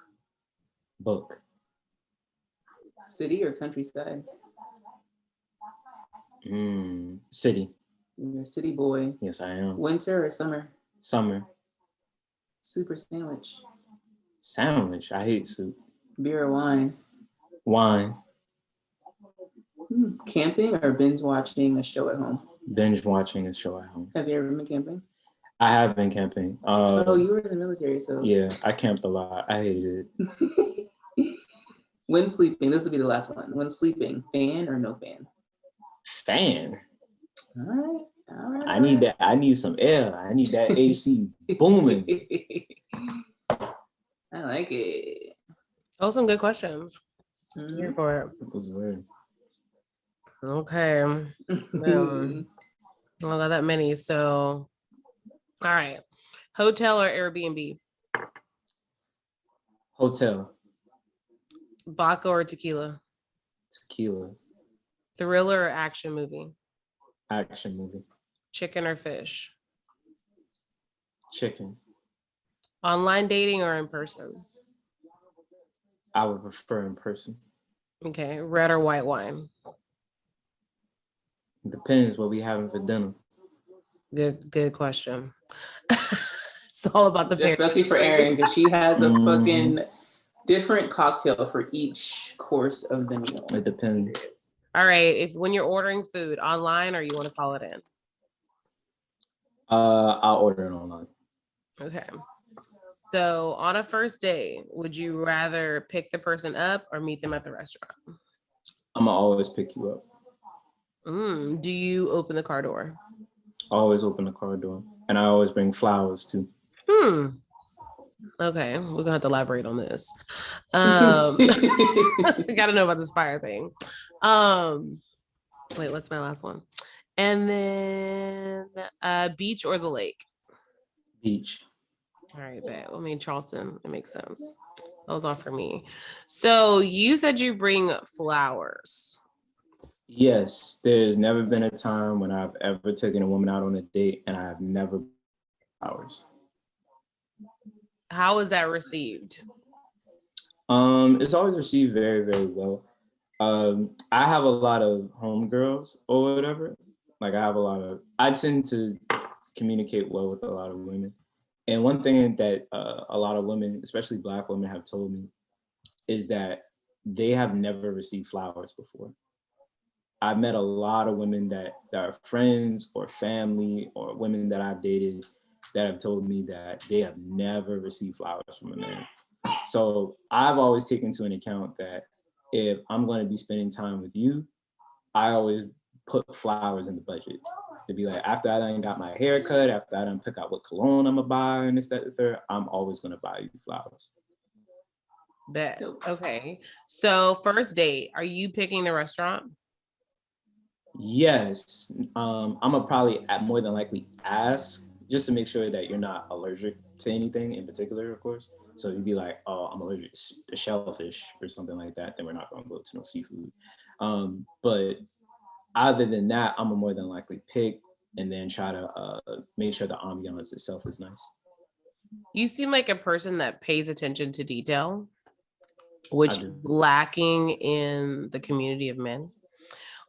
S3: Book.
S2: City or countryside?
S3: City.
S2: You're a city boy.
S3: Yes, I am.
S2: Winter or summer?
S3: Summer.
S2: Soup or sandwich?
S3: Sandwich. I hate soup.
S2: Beer or wine?
S3: Wine.
S2: Camping or binge watching a show at home?
S3: Binge watching a show at home.
S2: Have you ever been camping?
S3: I have been camping.
S2: Oh, you were in the military, so.
S3: Yeah, I camped a lot. I hated it.
S2: When sleeping, this will be the last one. When sleeping, fan or no fan?
S3: Fan.
S2: All right.
S3: I need that. I need some air. I need that AC booming.
S2: I like it.
S1: Oh, some good questions. Here for it.
S3: It was weird.
S1: Okay. I got that many. So, all right. Hotel or Airbnb?
S3: Hotel.
S1: Vodka or tequila?
S3: Tequila.
S1: Thriller or action movie?
S3: Action movie.
S1: Chicken or fish?
S3: Chicken.
S1: Online dating or in person?
S3: I would prefer in person.
S1: Okay. Red or white wine?
S3: It depends what we having for dinner.
S1: Good question. It's all about the
S2: especially for Erin, because she has a fucking different cocktail for each course of the meal.
S3: It depends.
S1: All right. When you're ordering food online or you want to call it in?
S3: I'll order it online.
S1: Okay. So on a first date, would you rather pick the person up or meet them at the restaurant?
S3: I'm gonna always pick you up.
S1: Do you open the car door?
S3: I always open the car door, and I always bring flowers too.
S1: Okay, we're gonna have to elaborate on this. Gotta know about this fire thing. Wait, what's my last one? And then beach or the lake?
S3: Beach.
S1: All right, bet. I mean, Charleston, it makes sense. That was all for me. So you said you bring flowers.
S3: Yes, there's never been a time when I've ever taken a woman out on a date and I've never flowers.
S1: How is that received?
S3: It's always received very, very well. I have a lot of homegirls or whatever. Like I tend to communicate well with a lot of women. And one thing that a lot of women, especially Black women, have told me is that they have never received flowers before. I've met a lot of women that are friends or family or women that I've dated that have told me that they have never received flowers from a man. So I've always taken into an account that if I'm going to be spending time with you, I always put flowers in the budget. To be like, after I done got my hair cut, after I done pick out what cologne I'm gonna buy and this, that, the third, I'm always gonna buy you flowers.
S1: Bet. Okay. So first date, are you picking the restaurant?
S3: Yes. I'm gonna probably more than likely ask just to make sure that you're not allergic to anything in particular, of course. So you'd be like, oh, I'm allergic to shellfish or something like that, then we're not gonna go to no seafood. But other than that, I'm gonna more than likely pick and then try to make sure the ambiance itself is nice.
S1: You seem like a person that pays attention to detail, which is lacking in the community of men.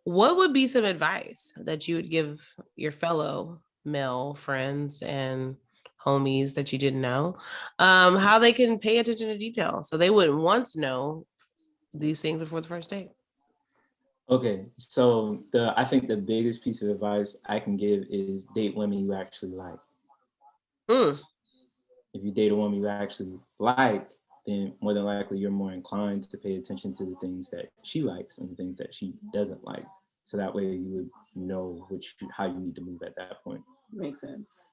S1: What would be some advice that you would give your fellow male friends and homies that you didn't know, how they can pay attention to detail so they wouldn't want to know these things before the first date?
S3: Okay, so I think the biggest piece of advice I can give is date women you actually like. If you date a woman you actually like, then more than likely you're more inclined to pay attention to the things that she likes and the things that she doesn't like. So that way you would know how you need to move at that point.
S2: Makes sense.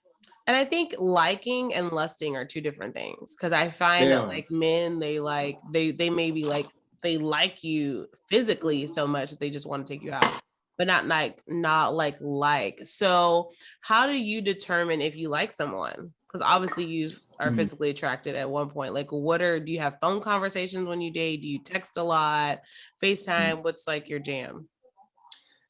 S1: And I think liking and lusting are two different things, because I find that like men, they may be like, they like you physically so much that they just want to take you out, but not like. So how do you determine if you like someone? Because obviously you are physically attracted at one point. Like, do you have phone conversations when you date? Do you text a lot? FaceTime? What's like your jam?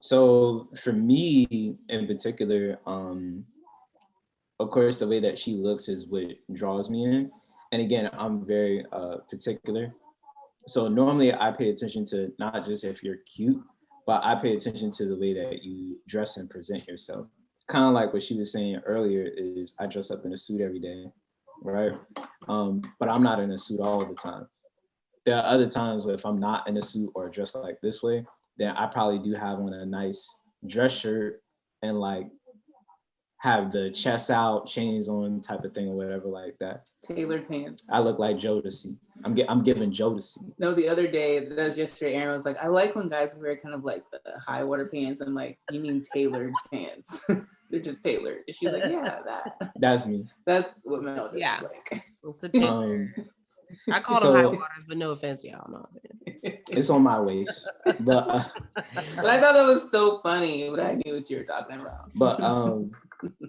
S3: So for me in particular, of course, the way that she looks is what draws me in. And again, I'm very particular. So normally I pay attention to not just if you're cute, but I pay attention to the way that you dress and present yourself. Kind of like what she was saying earlier is I dress up in a suit every day, right? But I'm not in a suit all the time. There are other times where if I'm not in a suit or dressed like this way, then I probably do have on a nice dress shirt and like have the chest out, chains on type of thing or whatever like that.
S2: Tailored pants.
S3: I look like Jodeci. I'm giving Jodeci.
S2: No, the other day, that was yesterday, Aaron was like, I like when guys wear kind of like the high water pants. I'm like, you mean tailored pants? They're just tailored. And she's like, yeah, that.
S3: That's me.
S2: That's what Mel does.
S1: Yeah.
S2: Like.
S1: I call them high waters, but no offense, y'all. No offense.
S3: It's on my waist. But
S2: I thought that was so funny, but I knew what you were talking about.
S3: But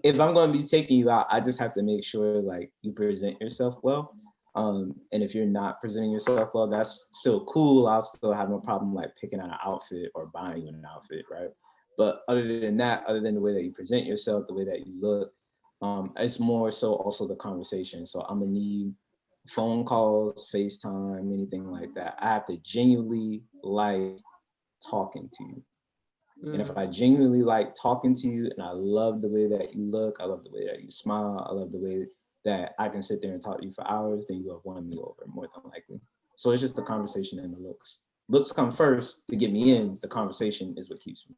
S3: if I'm going to be taking you out, I just have to make sure like you present yourself well. And if you're not presenting yourself well, that's still cool. I'll still have no problem like picking out an outfit or buying you an outfit, right? But other than that, other than the way that you present yourself, the way that you look, it's more so also the conversation. So I'm gonna need phone calls, FaceTime, anything like that. I have to genuinely like talking to you. And if I genuinely like talking to you and I love the way that you look, I love the way that you smile, I love the way that I can sit there and talk to you for hours, then you have won me over more than likely. So it's just the conversation and the looks. Looks come first to get me in. The conversation is what keeps me.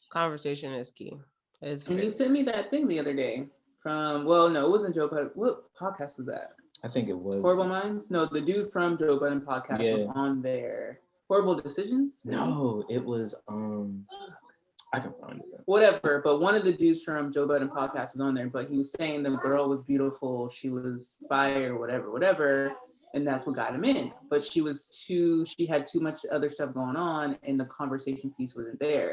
S1: Conversation is key.
S2: And you sent me that thing the other day from, well, no, it wasn't Joe Budden. What podcast was that?
S3: I think it was.
S2: Horrible Minds? No, the dude from Joe Budden podcast was on there. Horrible Decisions?
S3: No, it was, I can find it.
S2: Whatever, but one of the dudes from Joe Budden podcast was on there, but he was saying the girl was beautiful, she was fire, whatever, and that's what got him in. But she had too much other stuff going on, and the conversation piece wasn't there.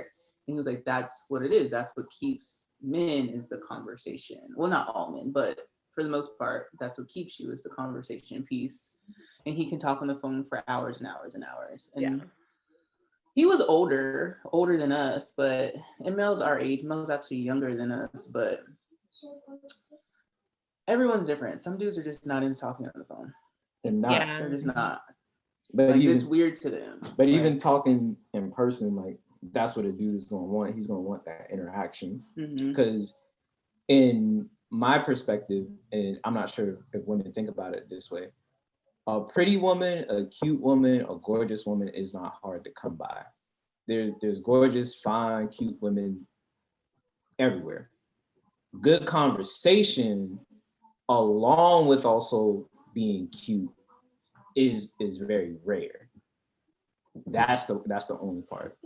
S2: And he was like, that's what it is. That's what keeps men is the conversation. Well, not all men, but for the most part, that's what keeps you is the conversation piece. And he can talk on the phone for hours and hours and hours. And he was older than us, and Mel's our age. Mel's actually younger than us, but everyone's different. Some dudes are just not into talking on the phone.
S3: They're not.
S2: Yeah. They're just not.
S3: But
S2: like, it's weird to them.
S3: But even talking in person, like, that's what a dude is going to want. He's going to want that interaction. Because in my perspective, and I'm not sure if women think about it this way, a pretty woman, a cute woman, a gorgeous woman is not hard to come by. There's gorgeous, fine, cute women everywhere. Good conversation, along with also being cute, is very rare. That's the only part.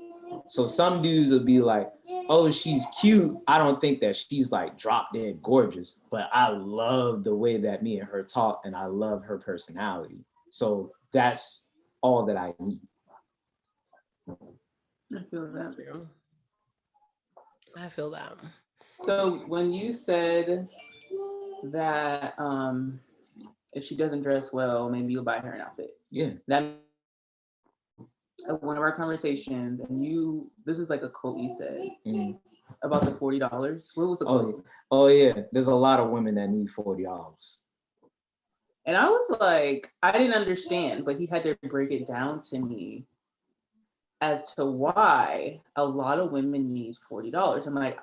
S3: So some dudes will be like, oh, she's cute. I don't think that she's like drop dead gorgeous, but I love the way that me and her talk and I love her personality. So that's all that I need.
S2: I feel that.
S1: I feel that.
S2: So when you said that if she doesn't dress well, maybe you'll buy her an outfit.
S3: Yeah.
S2: That one of our conversations, and this is like a quote you said about the $40. What was the quote?
S3: Oh yeah, there's a lot of women that need $40.
S2: And I was like, I didn't understand, but he had to break it down to me as to why a lot of women need $40. I'm like,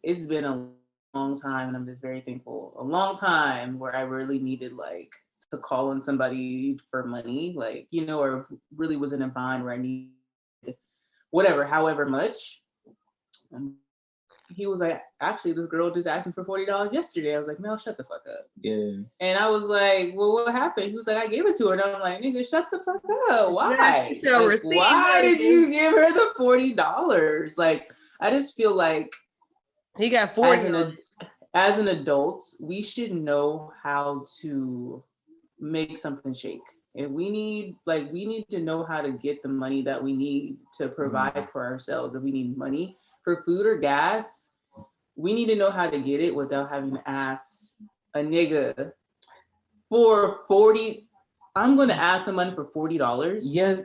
S2: it's been a long time, and I'm just very thankful. A long time where I really needed like to call on somebody for money, like, or really was in a bind where I needed whatever, however much. And he was like, actually, this girl just asked me for $40 yesterday. I was like, Mel, shut the fuck up.
S3: Yeah.
S2: And I was like, well, what happened? He was like, I gave it to her. And I'm like, nigga, shut the fuck up. Why? Why did you give her the $40? Like, I just feel like
S1: he got 40.
S2: As an adult, we should know how to make something shake. And we need to know how to get the money that we need to provide for ourselves. If we need money for food or gas, we need to know how to get it without having to ask a nigga for 40. I'm gonna ask someone for $40.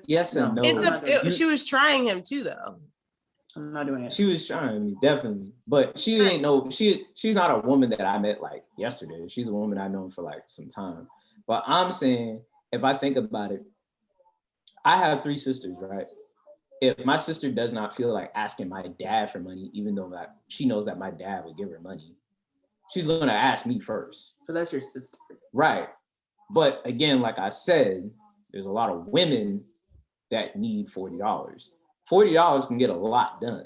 S3: Yes and no.
S1: She was trying him too, though.
S2: I'm not doing it.
S3: She was trying me, definitely. But she ain't no, she's not a woman that I met like yesterday. She's a woman I've known for like some time. But I'm saying, if I think about it, I have 3 sisters, right? If my sister does not feel like asking my dad for money, even though that she knows that my dad would give her money, she's gonna ask me first.
S2: So that's your sister.
S3: Right. But again, like I said, there's a lot of women that need $40. $40 can get a lot done.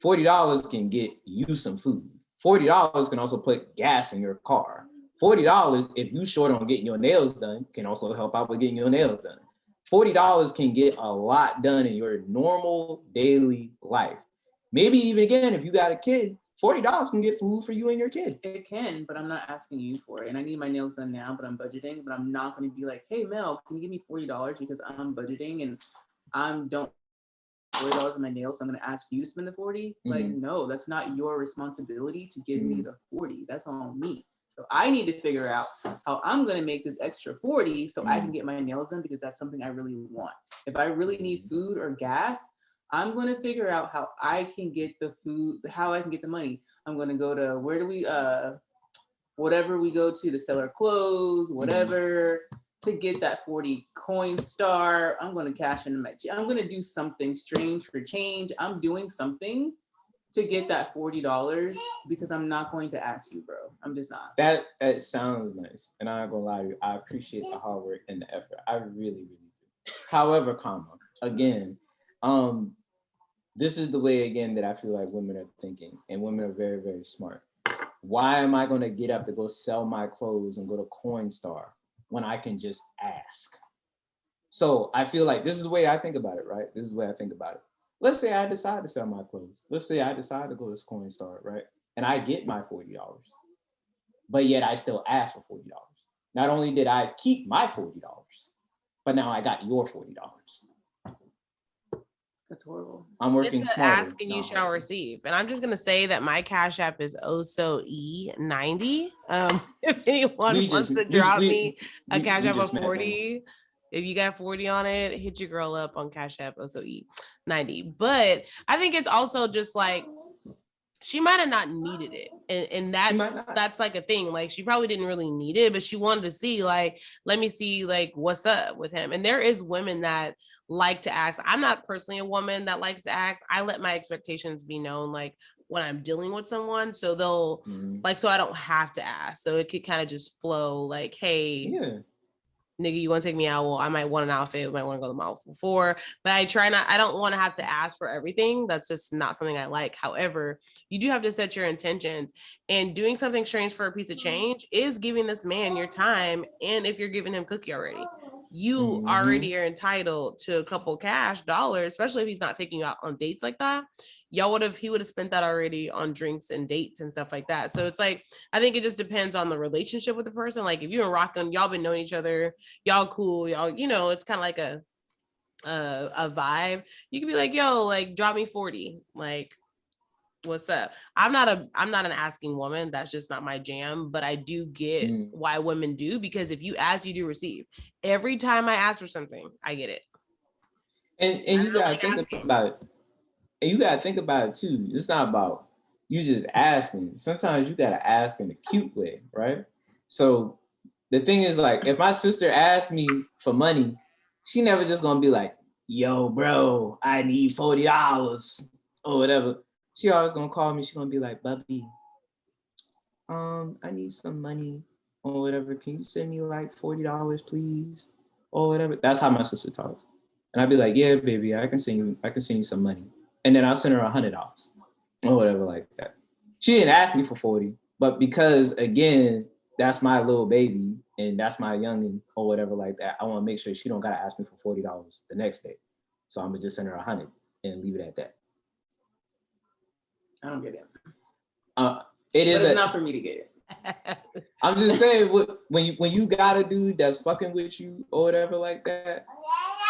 S3: $40 can get you some food. $40 can also put gas in your car. $40, if you short on getting your nails done, can also help out with getting your nails done. $40 can get a lot done in your normal daily life. Maybe even again, if you got a kid, $40 can get food for you and your kid.
S2: It can, but I'm not asking you for it. And I need my nails done now, but I'm budgeting. But I'm not going to be like, hey, Mel, can you give me $40 because I'm budgeting and I'm don't $40 on my nails, so I'm going to ask you to spend the 40. Like, no, that's not your responsibility to give me the 40. That's on me. So I need to figure out how I'm going to make this extra 40 so I can get my nails done because that's something I really want. If I really need food or gas, I'm going to figure out how I can get the food, how I can get the money. I'm going to go to whatever we go to sell our clothes, whatever, to get that 40 Coinstar. I'm going to cash in I'm going to do something strange for change. I'm doing something to get that $40 because I'm not going to ask you, bro. I'm just not.
S3: That sounds nice. And I'm not going to lie to you, I appreciate the hard work and the effort. I really, really do. However, again, this is the way, again, that I feel like women are thinking, and women are very, very smart. Why am I going to get up to go sell my clothes and go to Coinstar when I can just ask? So I feel like this is the way I think about it, right? This is the way I think about it. Let's say I decide to sell my clothes. Let's say I decide to go to Coinstar, right? And I get my $40, but yet I still ask for $40. Not only did I keep my $40, but now I got your $40.
S2: That's horrible.
S3: I'm working
S1: smarter. Ask and you shall receive. And I'm just gonna say that my Cash App is OSOE90. If anyone wants to drop me a Cash App of 40, if you got 40 on it, hit your girl up on Cash App OSOE90. But I think it's also just like she might have not needed it, and that's like a thing. Like she probably didn't really need it, but she wanted to see, like, let me see, like, what's up with him. And there is women that like to ask. I'm not personally a woman that likes to ask. I let my expectations be known, like when I'm dealing with someone, so they'll like, so I don't have to ask. So it could kind of just flow, like, hey, nigga, you want to take me out? Well, I might want an outfit. I might want to go to the mall for, but I don't want to have to ask for everything. That's just not something I like. However, you do have to set your intentions, and doing something strange for a piece of change is giving this man your time. And if you're giving him cookie already, you already are entitled to a couple cash dollars, especially if he's not taking you out on dates like that. He would have spent that already on drinks and dates and stuff like that. So it's like, I think it just depends on the relationship with the person. Like if you're rocking, y'all been knowing each other, y'all cool, y'all, you know, it's kind of like a vibe. You can be like, yo, like drop me 40. Like, what's up? I'm not an asking woman. That's just not my jam, but I do get why women do, because if you ask, you do receive. Every time I ask for something, I get it.
S3: And you gotta think about it. And you gotta think about it too. It's not about you just asking. Sometimes you gotta ask in a cute way, right? So the thing is, like, if my sister asks me for money, she never just gonna be like, yo, bro, I need $40 or whatever. She always gonna call me. She gonna be like, Bubby, I need some money or whatever. Can you send me like $40, please? Or whatever. That's how my sister talks. And I'd be like, yeah, baby, I can send you some money. And then I'll send her $100 or whatever like that. She didn't ask me for 40, but because again, that's my little baby and that's my youngin or whatever like that, I want to make sure she don't gotta ask me for $40 the next day. So I'm gonna just send her 100 and leave it at that.
S2: I don't get it.
S3: It's
S2: not for me to get it.
S3: I'm just saying, when you got a dude that's fucking with you or whatever like that,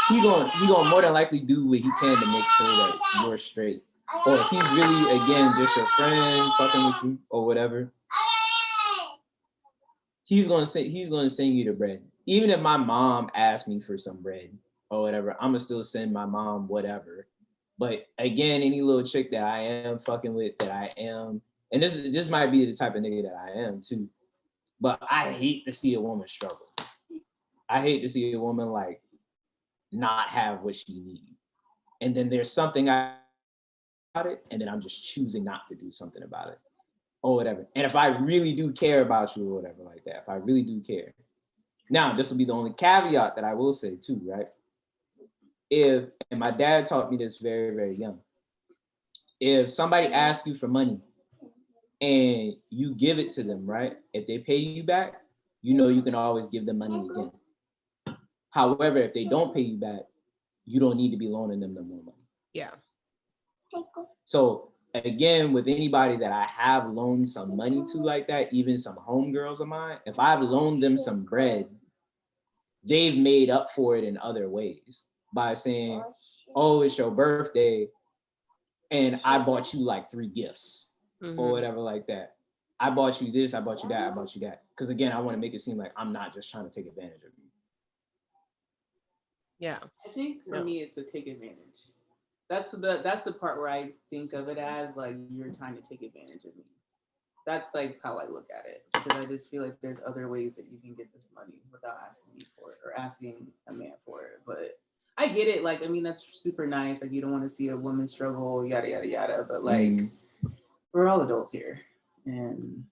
S3: he gonna more than likely do what he can to make sure that you're straight. Or if he's really, again, just your friend fucking with you or whatever, he's gonna send you the bread. Even if my mom asked me for some bread or whatever, I'm gonna still send my mom whatever. But again, any little chick that I am fucking with, that I am, and this might be the type of nigga that I am too. But I hate to see a woman struggle. I hate to see a woman like not have what she needs. And then there's something about it, and then I'm just choosing not to do something about it or whatever. And if I really do care about you or whatever like that, if I really do care. Now, this will be the only caveat that I will say too, right? And my dad taught me this very, very young. If somebody asks you for money and you give it to them, right? If they pay you back, you know you can always give them money again. However, if they don't pay you back, you don't need to be loaning them no more money.
S1: Yeah.
S3: So again, with anybody that I have loaned some money to like that, even some homegirls of mine, if I've loaned them some bread, they've made up for it in other ways by saying, oh, it's your birthday and I bought you like 3 gifts or whatever like that. I bought you this, I bought you that, I bought you that. Because again, I want to make it seem like I'm not just trying to take advantage of you.
S1: Yeah.
S2: I think for me, it's to take advantage. That's the part where I think of it as like you're trying to take advantage of me. That's like how I look at it, because I just feel like there's other ways that you can get this money without asking me for it or asking a man for it. But I get it. Like, I mean, that's super nice. Like, you don't want to see a woman struggle, yada, yada, yada. But like, we're all adults here. And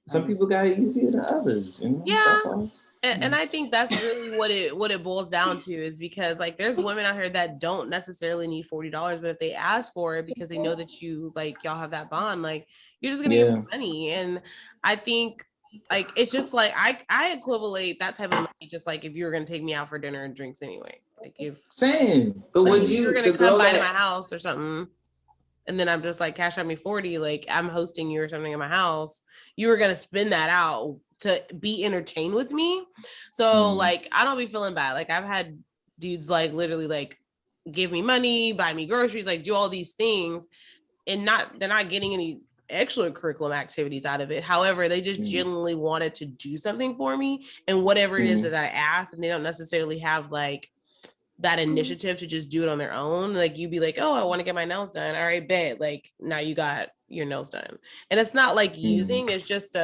S3: some people got it easier than others. You know?
S1: Yeah.
S3: That's all.
S1: And I think that's really what it boils down to, is because like there's women out here that don't necessarily need $40, but if they ask for it because they know that you like y'all have that bond, like you're just gonna give them money. And I think like it's just like I equivalate that type of money just like if you were gonna take me out for dinner and drinks anyway. Like if
S2: but would
S1: you're gonna come by to my house or something, and then I'm just like, cash out me 40, like I'm hosting you or something in my house, you were gonna spend that out to be entertained with me. So like I don't be feeling bad. Like I've had dudes like literally like give me money, buy me groceries, like do all these things, and they're not getting any extracurricular activities out of it. However, they just genuinely wanted to do something for me, and whatever it is that I asked, and they don't necessarily have like that initiative to just do it on their own. Like you'd be like, oh, I want to get my nails done. All right, bet. Like now you got your nails done. And it's not like using, it's just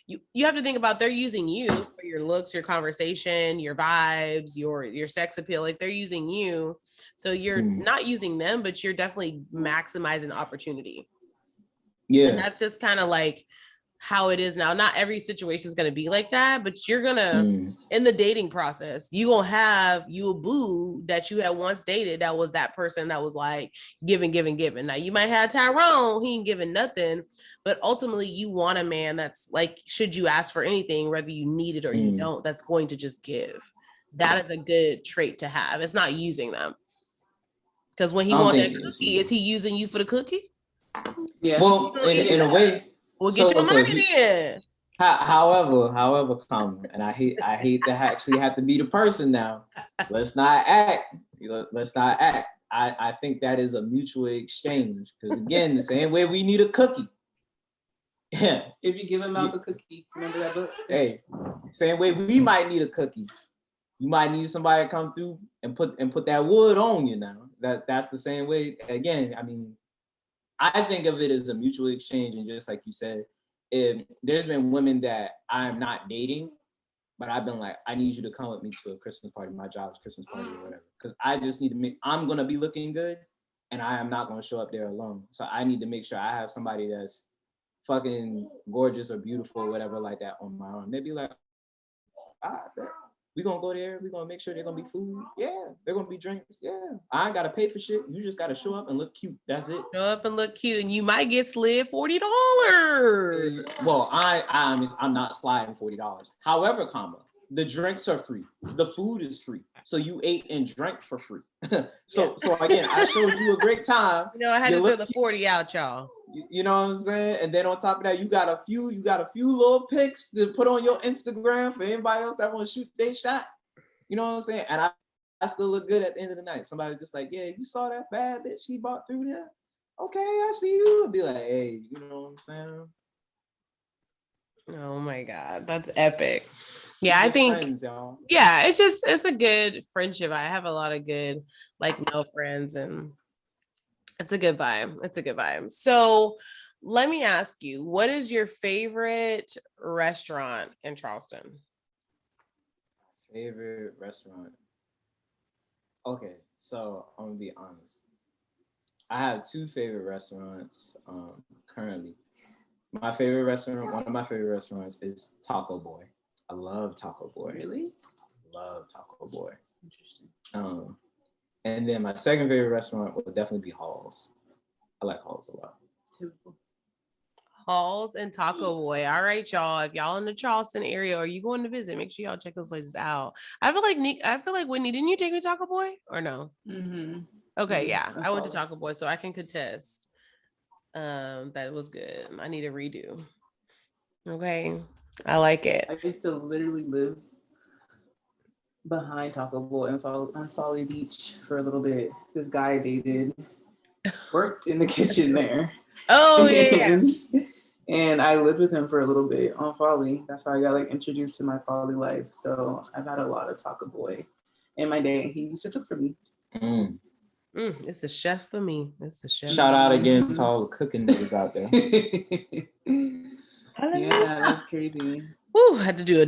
S1: you have to think about, they're using you for your looks, your conversation, your vibes, your sex appeal. Like they're using you. So you're not using them, but you're definitely maximizing opportunity. Yeah. And that's just kind of like how it is now. Not every situation is going to be like that, but you're gonna in the dating process, you gonna have you a boo that you had once dated that was that person that was like giving. Now you might have Tyrone, he ain't giving nothing, but ultimately you want a man that's like, should you ask for anything, whether you need it or you don't, that's going to just give. That is a good trait to have. It's not using them, because when he wants that cookie, is he using you for the cookie?
S2: Yeah.
S3: Well, in a way.
S1: We'll get your money then.
S3: However, and I hate to actually have to be the person now. Let's not act. I think that is a mutual exchange, because again, the same way we need a cookie. Yeah.
S2: If you give a mouse a cookie, remember that book?
S3: Hey, same way we might need a cookie. You might need somebody to come through and put that wood on you now. That's the same way. Again, I mean, I think of it as a mutual exchange, and just like you said, if there's been women that I'm not dating, but I've been like, I need you to come with me to a Christmas party. My job's Christmas party or whatever, because I just need to I'm gonna be looking good, and I am not gonna show up there alone. So I need to make sure I have somebody that's fucking gorgeous or beautiful or whatever like that on my arm. They'd be like, we're gonna go there, we're gonna make sure they're gonna be food. Yeah, they're gonna be drinks. Yeah. I ain't gotta pay for shit. You just gotta show up and look cute. That's it.
S1: Show up and look cute, and you might get slid $40.
S3: Well, I'm not sliding $40. However, the drinks are free. The food is free. So you ate and drank for free. So again, I showed you a great time.
S1: You know, I had to throw the 40 out, y'all.
S3: You know what I'm saying? And then on top of that, you got a few little pics to put on your Instagram for anybody else that want to shoot their shot. You know what I'm saying? And I still look good at the end of the night. Somebody just like, yeah, you saw that bad bitch he bought through there? Okay, I see you. I'd be like, hey, you know what I'm saying?
S1: Oh my God, that's epic. Yeah, I
S3: Just
S1: think
S3: friends, y'all.
S1: yeah, it's a good friendship. I have a lot of good like male friends, and it's a good vibe. It's a good vibe. So let me ask you, what is your favorite restaurant in Charleston?
S3: Favorite restaurant. Okay, so I'm gonna be honest. I have two favorite restaurants currently. My favorite restaurant, one of my favorite restaurants is Taco Boy. I love Taco Boy.
S2: Really?
S3: Love Taco Boy.
S2: Interesting.
S3: And then my second favorite restaurant would definitely be Halls. I like Halls a lot.
S2: Typical.
S1: Halls and Taco Boy. All right, y'all. If y'all in the Charleston area or you going to visit, make sure y'all check those places out. I feel like Whitney, didn't you take me to Taco Boy or no?
S2: Mm-hmm.
S1: Okay, yeah. I went to Taco Boy, so I can contest. That was good. I need a redo. Okay. I like it.
S2: I used to literally live behind Taco Boy on Folly Beach for a little bit. This guy I dated worked in the kitchen there.
S1: Oh yeah.
S2: And I lived with him for a little bit on Folly. That's how I got like introduced to my Folly life. So I've had a lot of Taco Boy in my day. He used to cook for me.
S1: It's a chef for me. It's a chef.
S3: Shout out again to all the cooking niggas out there.
S2: Yeah, that's crazy.
S1: Woo, had to do a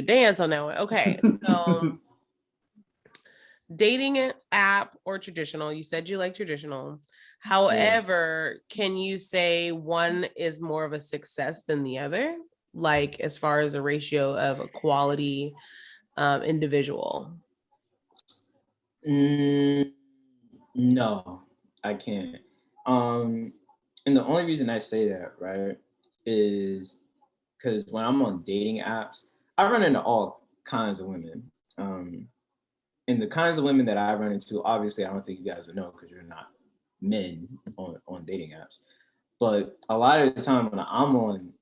S1: dance on that one. Okay, so dating app or traditional? You said you like traditional. However, can you say one is more of a success than the other? Like as far as a ratio of a quality individual?
S3: No, I can't. And the only reason I say that, right, is because when I'm on dating apps, I run into all kinds of women. And the kinds of women that I run into, obviously, I don't think you guys would know because you're not men on dating apps. But a lot of the time when I'm on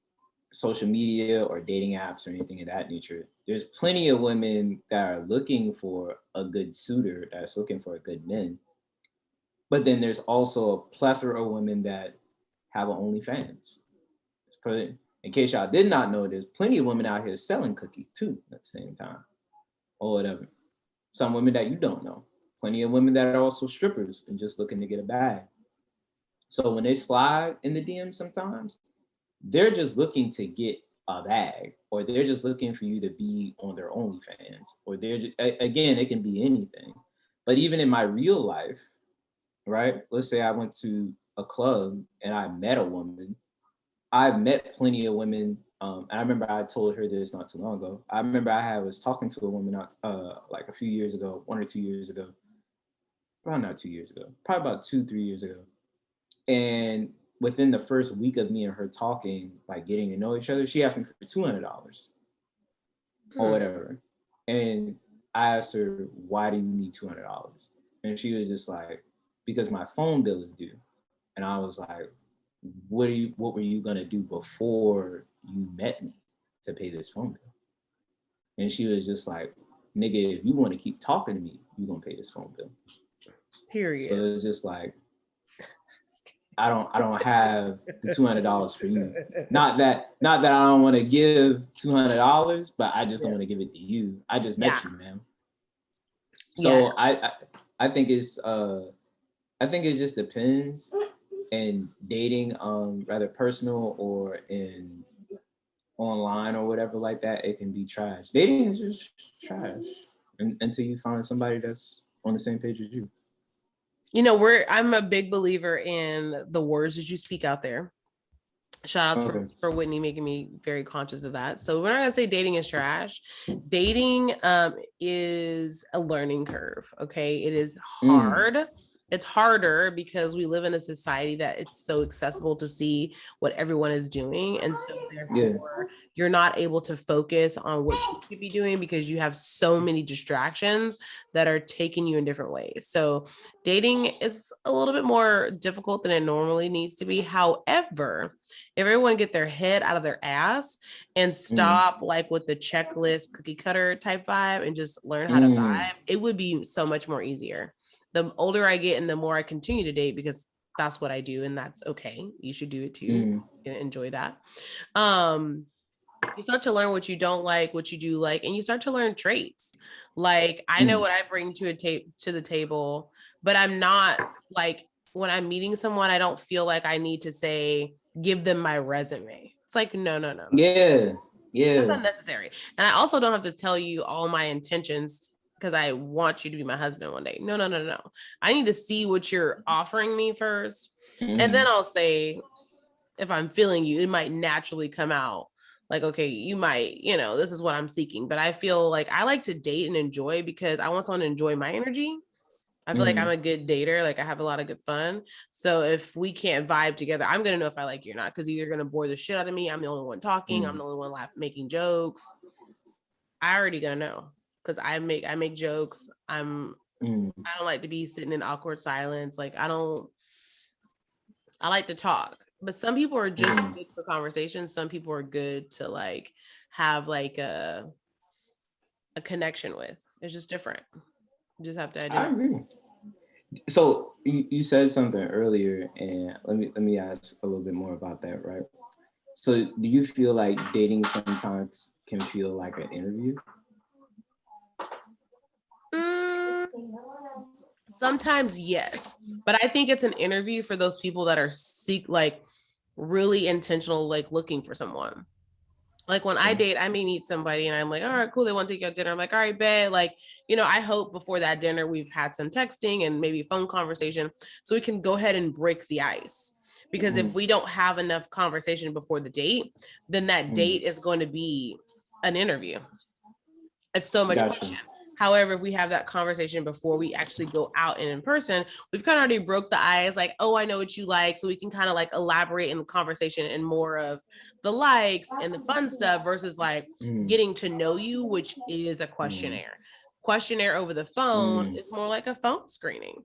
S3: social media or dating apps or anything of that nature, there's plenty of women that are looking for a good suitor, that's looking for a good man. But then there's also a plethora of women that have an OnlyFans. In case y'all did not know, there's plenty of women out here selling cookies too at the same time, or whatever. Some women that you don't know. Plenty of women that are also strippers and just looking to get a bag. So when they slide in the DM sometimes, they're just looking to get a bag, or they're just looking for you to be on their OnlyFans, or they're just, again, it can be anything. But even in my real life, right? Let's say I went to a club and I met a woman. I've met plenty of women. And I remember I told her this not too long ago. I remember I was talking to a woman like a few years ago, 1 or 2 years ago. Well, not 2 years ago, probably about 2-3 years ago. And within the first week of me and her talking, like getting to know each other, she asked me for $200 or whatever. And I asked her, why do you need $200? And she was just like, because my phone bill is due. And I was like, what were you gonna do before you met me to pay this phone bill? And she was just like, nigga, if you want to keep talking to me, you gonna pay this phone bill.
S1: Period.
S3: So it was just like, I don't have the $200 for you. Not that I don't want to give $200, but I just don't want to give it to you. I just met you, man. So I think it just depends. And dating, rather personal or in online or whatever like that, it can be trash. Dating is just trash until you find somebody that's on the same page as you.
S1: You know, I'm a big believer in the words that you speak out there. Shout out for Whitney making me very conscious of that. So we're not gonna say dating is trash. Dating is a learning curve. Okay, it is hard. It's harder because we live in a society that it's so accessible to see what everyone is doing. And so therefore you're not able to focus on what you could be doing because you have so many distractions that are taking you in different ways. So dating is a little bit more difficult than it normally needs to be. However, if everyone get their head out of their ass and stop like with the checklist cookie cutter type vibe and just learn how to vibe, it would be so much more easier. The older I get and the more I continue to date, because that's what I do, and that's okay. You should do it too. So you can enjoy that. You start to learn what you don't like, what you do like, and you start to learn traits. Like I know what I bring to the table, but I'm not like, when I'm meeting someone, I don't feel like I need to say, give them my resume. It's like, no.
S3: Yeah.
S1: That's unnecessary. And I also don't have to tell you all my intentions because I want you to be my husband one day. No. I need to see what you're offering me first. And then I'll say, if I'm feeling you, it might naturally come out like, okay, you might, this is what I'm seeking. But I feel like I like to date and enjoy because I want someone to enjoy my energy. I feel like I'm a good dater. Like I have a lot of good fun. So if we can't vibe together, I'm going to know if I like you or not, because you're going to bore the shit out of me. I'm the only one talking. I'm the only one making jokes. I already going to know because I make jokes. I don't like to be sitting in awkward silence. Like I like to talk, but some people are just good for conversation. Some people are good to like have like a connection with. It's just different. You just have to identify.
S3: I agree. So you said something earlier, and let me ask a little bit more about that, right? So do you feel like dating sometimes can feel like an interview?
S1: Sometimes yes, but I think it's an interview for those people that are really intentional, like looking for someone. Like when I date, I may meet somebody and I'm like, all right, cool, they want to take you out dinner. I'm like, all right, bet. Like, I hope before that dinner we've had some texting and maybe phone conversation so we can go ahead and break the ice. Because if we don't have enough conversation before the date, then that date is going to be an interview. It's so much question. However, if we have that conversation before we actually go out and in person, we've kind of already broke the ice, like, oh, I know what you like. So we can kind of like elaborate in the conversation and more of the likes and the fun stuff versus like getting to know you, which is a questionnaire. Questionnaire over the phone is more like a phone screening.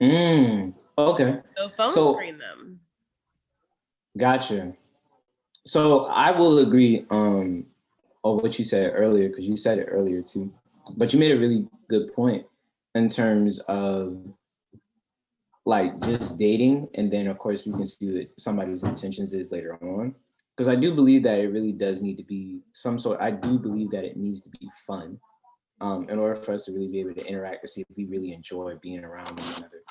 S3: Okay.
S1: So phone screen them.
S3: Gotcha. So I will agree on what you said earlier, because you said it earlier too, but you made a really good point in terms of like just dating, and then of course we can see what somebody's intentions is later on, because I do believe that it really does need to be I do believe that it needs to be fun in order for us to really be able to interact and see if we really enjoy being around one another.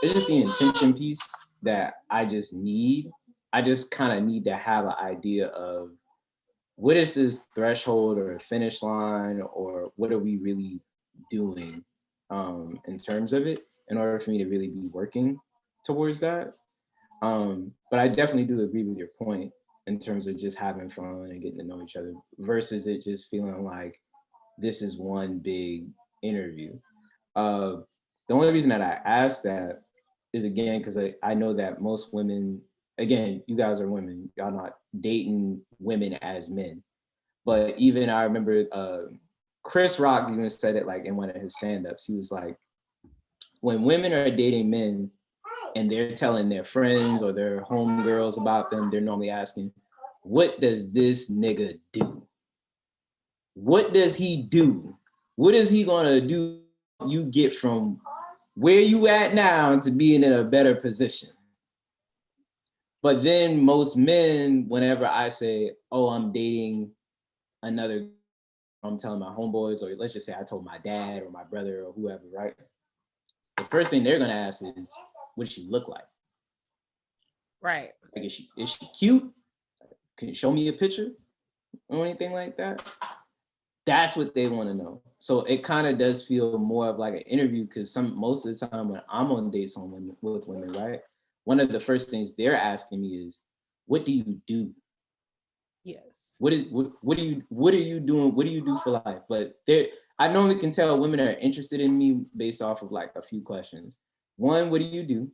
S3: It's just the intention piece that I just kind of need to have an idea of what is this threshold or finish line, or what are we really doing in terms of it, in order for me to really be working towards that. But I definitely do agree with your point in terms of just having fun and getting to know each other versus it just feeling like this is one big interview. The only reason that I asked that is, again, because I know that most women, again, you guys are women, y'all not dating women as men. But even I remember Chris Rock even said it like in one of his stand-ups. He was like, when women are dating men and they're telling their friends or their homegirls about them, they're normally asking, what does this nigga do? What does he do? What is he gonna do you get from where you at now to being in a better position? But then most men, whenever I say, oh, I'm dating another, I'm telling my homeboys, or let's just say I told my dad or my brother or whoever, right? The first thing they're gonna ask is, what does she look like?
S1: Right.
S3: Like, is she cute? Can you show me a picture or anything like that? That's what they want to know. So it kind of does feel more of like an interview, because most of the time when I'm on dates with women, right? One of the first things they're asking me is, what do you do?
S1: Yes.
S3: What are you doing? What do you do for life? But I normally can tell women are interested in me based off of like a few questions. One, what do you do?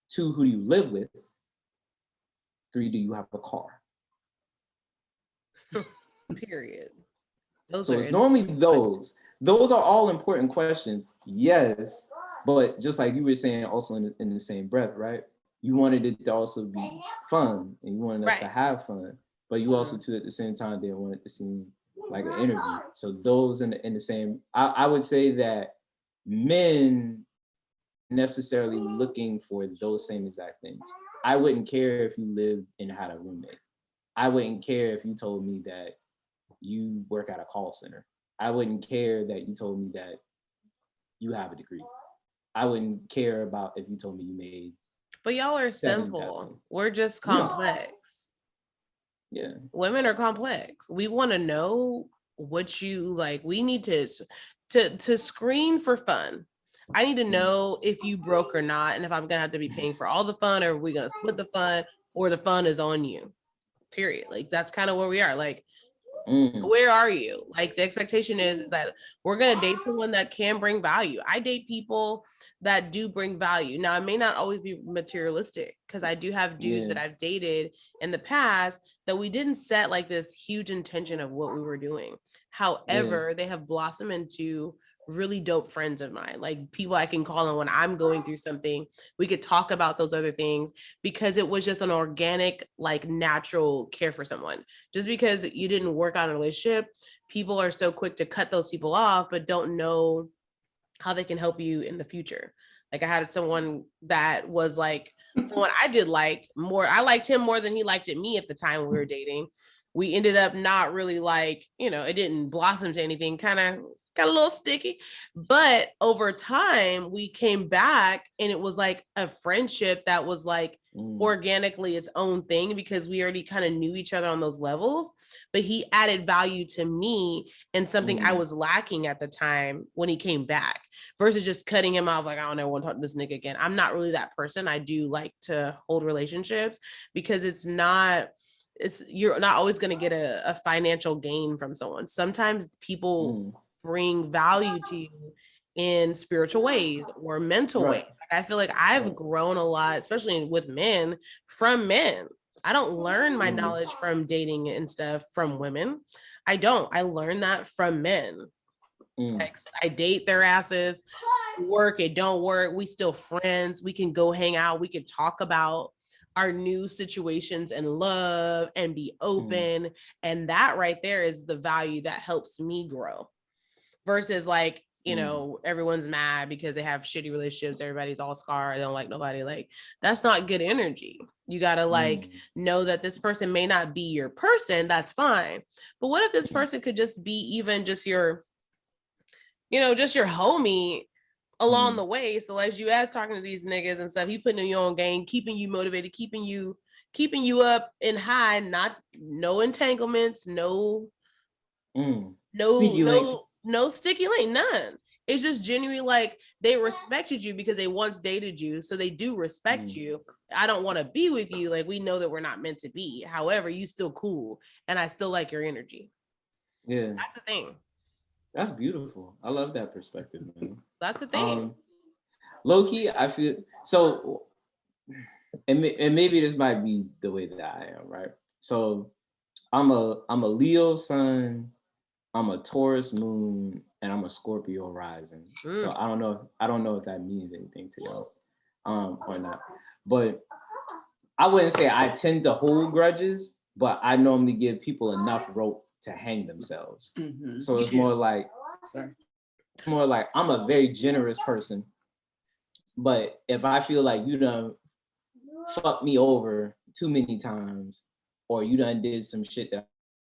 S3: Two, who do you live with? Three, do you have a car?
S1: Period.
S3: So it's normally those. Those are all important questions, yes. But just like you were saying, also in the same breath, right? You wanted it to also be fun, and you wanted us to have fun, but you also too at the same time didn't want it to seem like an interview. So those in the same, I would say that men necessarily looking for those same exact things. I wouldn't care if you lived and had a roommate. I wouldn't care if you told me that you work at a call center. I wouldn't care that you told me that you have a degree. I wouldn't care about if you told me you made.
S1: But y'all are
S3: 7,000.
S1: simple. We're just complex.
S3: Yeah.
S1: Women are complex. We want to know what you like. We need to screen for fun. I need to know if you broke or not, and if I'm gonna have to be paying for all the fun, or we're gonna split the fun, or the fun is on you. Period. Like that's kind of where we are. Like, where are you? Like the expectation is that we're gonna date someone that can bring value. I date people that do bring value. Now, it may not always be materialistic, because I do have dudes that I've dated in the past that we didn't set like this huge intention of what we were doing. However, they have blossomed into really dope friends of mine, like people I can call on when I'm going through something. We could talk about those other things because it was just an organic, like natural care for someone. Just because you didn't work on a relationship, people are so quick to cut those people off, but don't know how they can help you in the future. Like I had someone that was like someone I did like more. I liked him more than he liked me at the time we were dating. We ended up not really like, it didn't blossom to anything, kind of got a little sticky, but over time we came back and it was like a friendship that was like organically its own thing, because we already kind of knew each other on those levels. But he added value to me and something I was lacking at the time when he came back, versus just cutting him off. Like, I don't ever want to talk to this nigga again. I'm not really that person. I do like to hold relationships because you're not always going to get a financial gain from someone. Sometimes people bring value to you in spiritual ways or mental ways. Like, I feel like I've grown a lot, especially with men, from men. I don't learn my knowledge from dating and stuff from women. I don't. I learn that from men. Like, I date their asses, work, it don't work. We still friends. We can go hang out. We can talk about our new situations and love and be open. And that right there is the value that helps me grow. Versus like, everyone's mad because they have shitty relationships. Everybody's all scarred. They don't like nobody. Like, that's not good energy. You got to know that this person may not be your person. That's fine. But what if this person could just be even just your, just your homie along the way? So as you talking to these niggas and stuff, he putting you on game, keeping you motivated, keeping you up and high, no entanglements, no sticky link, none. It's just genuinely like they respected you because they once dated you, so they do respect you. I don't want to be with you. Like, we know that we're not meant to be. However, you still cool, and I still like your energy.
S3: Yeah,
S1: that's the thing.
S3: That's beautiful. I love that perspective, man.
S1: That's the thing.
S3: Low key, I feel so, and maybe this might be the way that I am, right? So I'm a Leo sun, I'm a Taurus moon, and I'm a Scorpio rising. So I don't know if that means anything to y'all, or not. But I wouldn't say I tend to hold grudges, but I normally give people enough rope to hang themselves. So it's more like I'm a very generous person. But if I feel like you done fucked me over too many times, or you done did some shit that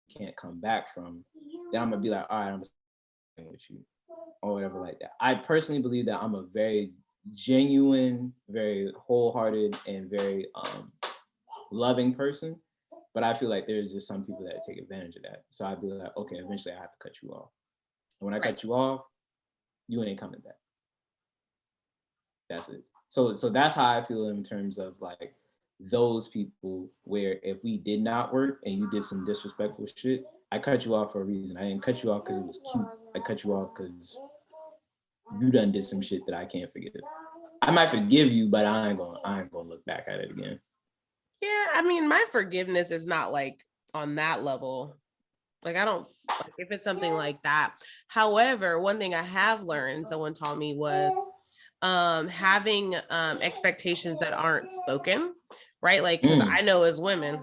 S3: I can't come back from, then I'm gonna be like, all right, I'm with you, or whatever like that. I personally believe that I'm a very genuine, very wholehearted, and very loving person. But I feel like there's just some people that take advantage of that. So I'd be like, okay, eventually I have to cut you off. And when I cut you off, you ain't coming back. That's it. So that's how I feel in terms of like those people, where if we did not work and you did some disrespectful shit, I cut you off for a reason. I didn't cut you off because it was cute. I cut you off because you done did some shit that I can't forgive. I might forgive you, but I ain't gonna look back at it again.
S1: Yeah, I mean, my forgiveness is not like on that level. Like, I don't, like, if it's something like that. However, one thing I have learned, someone taught me, was having expectations that aren't spoken, right? Like, because I know as women,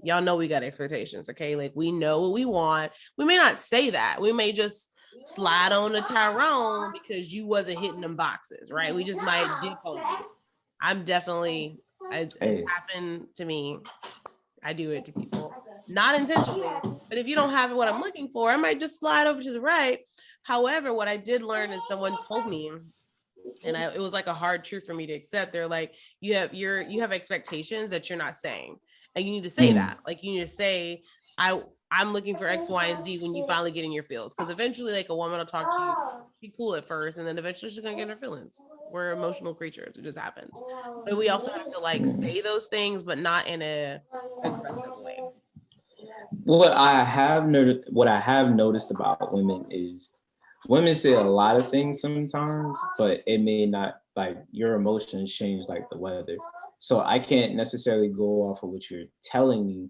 S1: y'all know we got expectations, okay? Like, we know what we want. We may not say that. We may just slide on to Tyrone because you wasn't hitting them boxes, right? We just might dip on you. I'm definitely, it's happened to me. I do it to people, not intentionally, but if you don't have what I'm looking for, I might just slide over to the right. However, what I did learn is someone told me, and it was like a hard truth for me to accept. They're like, you have expectations that you're not saying, and you need to say that. Like, you need to say, I'm looking for X, Y, and Z when you finally get in your feels. Because eventually, like, a woman will talk to you, she cool at first, and then eventually she's gonna get in her feelings. We're emotional creatures. It just happens. But we also have to like say those things, but not in a aggressive way.
S3: What I have noticed about women is women say a lot of things sometimes, but it may not, like, your emotions change like the weather. So I can't necessarily go off of what you're telling me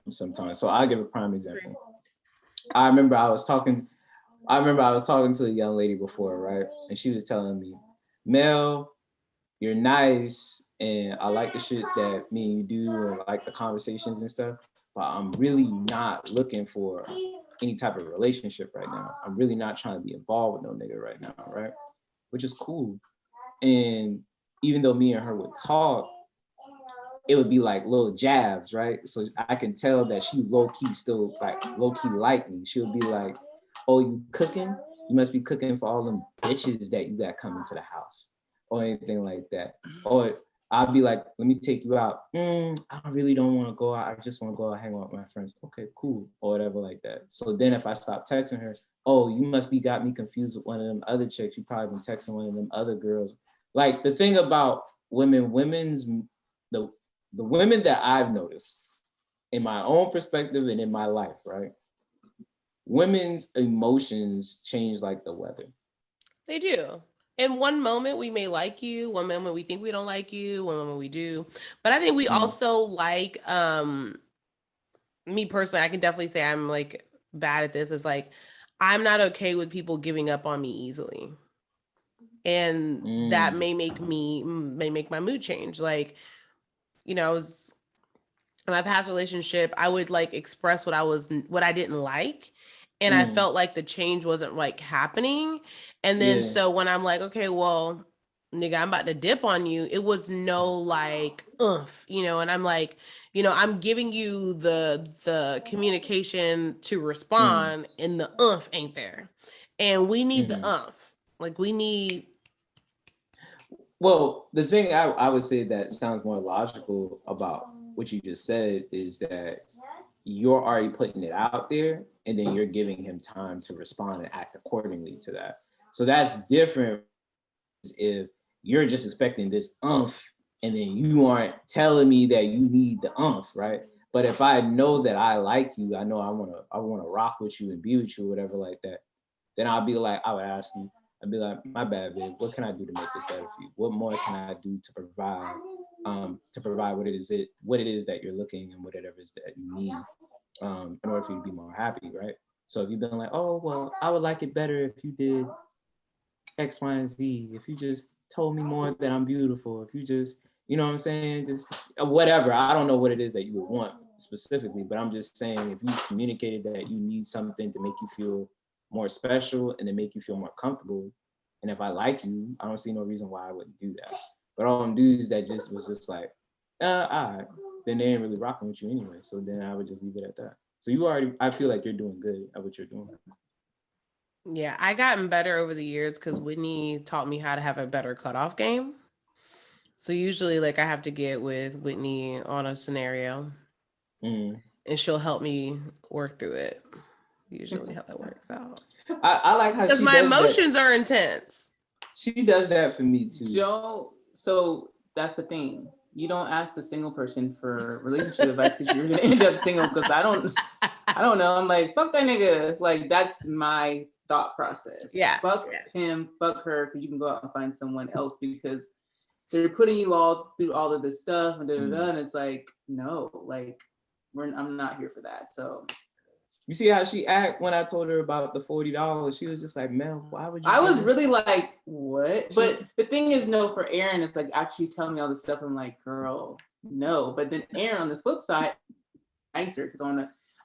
S3: sometimes. So I'll give a prime example. I remember I was talking to a young lady before, right? And she was telling me, Mel, you're nice and I like the shit that me and you do and like the conversations and stuff, but I'm really not looking for any type of relationship right now. I'm really not trying to be involved with no nigga right now, right? Which is cool. And even though me and her would talk, it would be like little jabs, right? So I can tell that she low-key still low-key like me. She'll be like, oh, you cooking? You must be cooking for all them bitches that you got coming to the house or anything like that. Or I'll be like, let me take you out. I really don't want to go out. I just want to go out and hang out with my friends. Okay, cool. Or whatever like that. So then if I stop texting her, oh, you must be got me confused with one of them other chicks. You probably been texting one of them other girls. Like, the thing about the women that I've noticed in my own perspective and in my life, right? Women's emotions change like the weather.
S1: They do. In one moment, we may like you. One moment, we think we don't like you. One moment, we do. But I think we also like, me personally, I can definitely say I'm like bad at this. It's like, I'm not okay with people giving up on me easily. And that may make my mood change. Like, you know, in my past relationship, I would like express what I didn't like. And I felt like the change wasn't like happening. And then so when I'm like, okay, well, nigga, I'm about to dip on you, it was no like, you know, and I'm like, you know, I'm giving you the communication to respond and the ain't there. And we need the like we need.
S3: Well, the thing I would say that sounds more logical about what you just said is that you're already putting it out there and then you're giving him time to respond and act accordingly to that. So that's different if you're just expecting this and then you aren't telling me that you need the right? But if I know that I like you, I know I wanna rock with you and be with you or whatever like that, then I would ask you, I'd be like, my bad, babe, what can I do to make this better for you? What more can I do to provide what it is that you're looking and whatever it is that you need in order for you to be more happy, right? So if you've been like, oh, well, I would like it better if you did X, Y, and Z, if you just told me more that I'm beautiful, if you just, you know what I'm saying, just whatever. I don't know what it is that you would want specifically, but I'm just saying if you communicated that you need something to make you feel more special and to make you feel more comfortable, and if I like you, I don't see no reason why I wouldn't do that. But all them dudes that just was just like, all right, then they ain't really rocking with you anyway. So then I would just leave it at that. So I feel like you're doing good at what you're doing.
S1: Yeah, I gotten better over the years because Whitney taught me how to have a better cutoff game. So usually, like, I have to get with Whitney on a scenario, and she'll help me work through it. Usually, how that works out.
S3: I like how
S1: because my emotions are intense.
S3: She does that for me too.
S2: So that's the thing. You don't ask the single person for relationship advice because you're gonna end up single. Because I don't know. I'm like, fuck that nigga. Like, that's my thought process.
S1: Yeah.
S2: Fuck him, fuck her, because you can go out and find someone else because they're putting you all through all of this stuff and and it's like, no, like I'm not here for that. So
S3: you see how she act when I told her about the $40? She was just like, Mel, why would you?
S2: I was really like, what? But the thing is, no, for Aaron, it's like actually telling me all this stuff. I'm like, girl, no. But then Aaron on the flip side, nicer because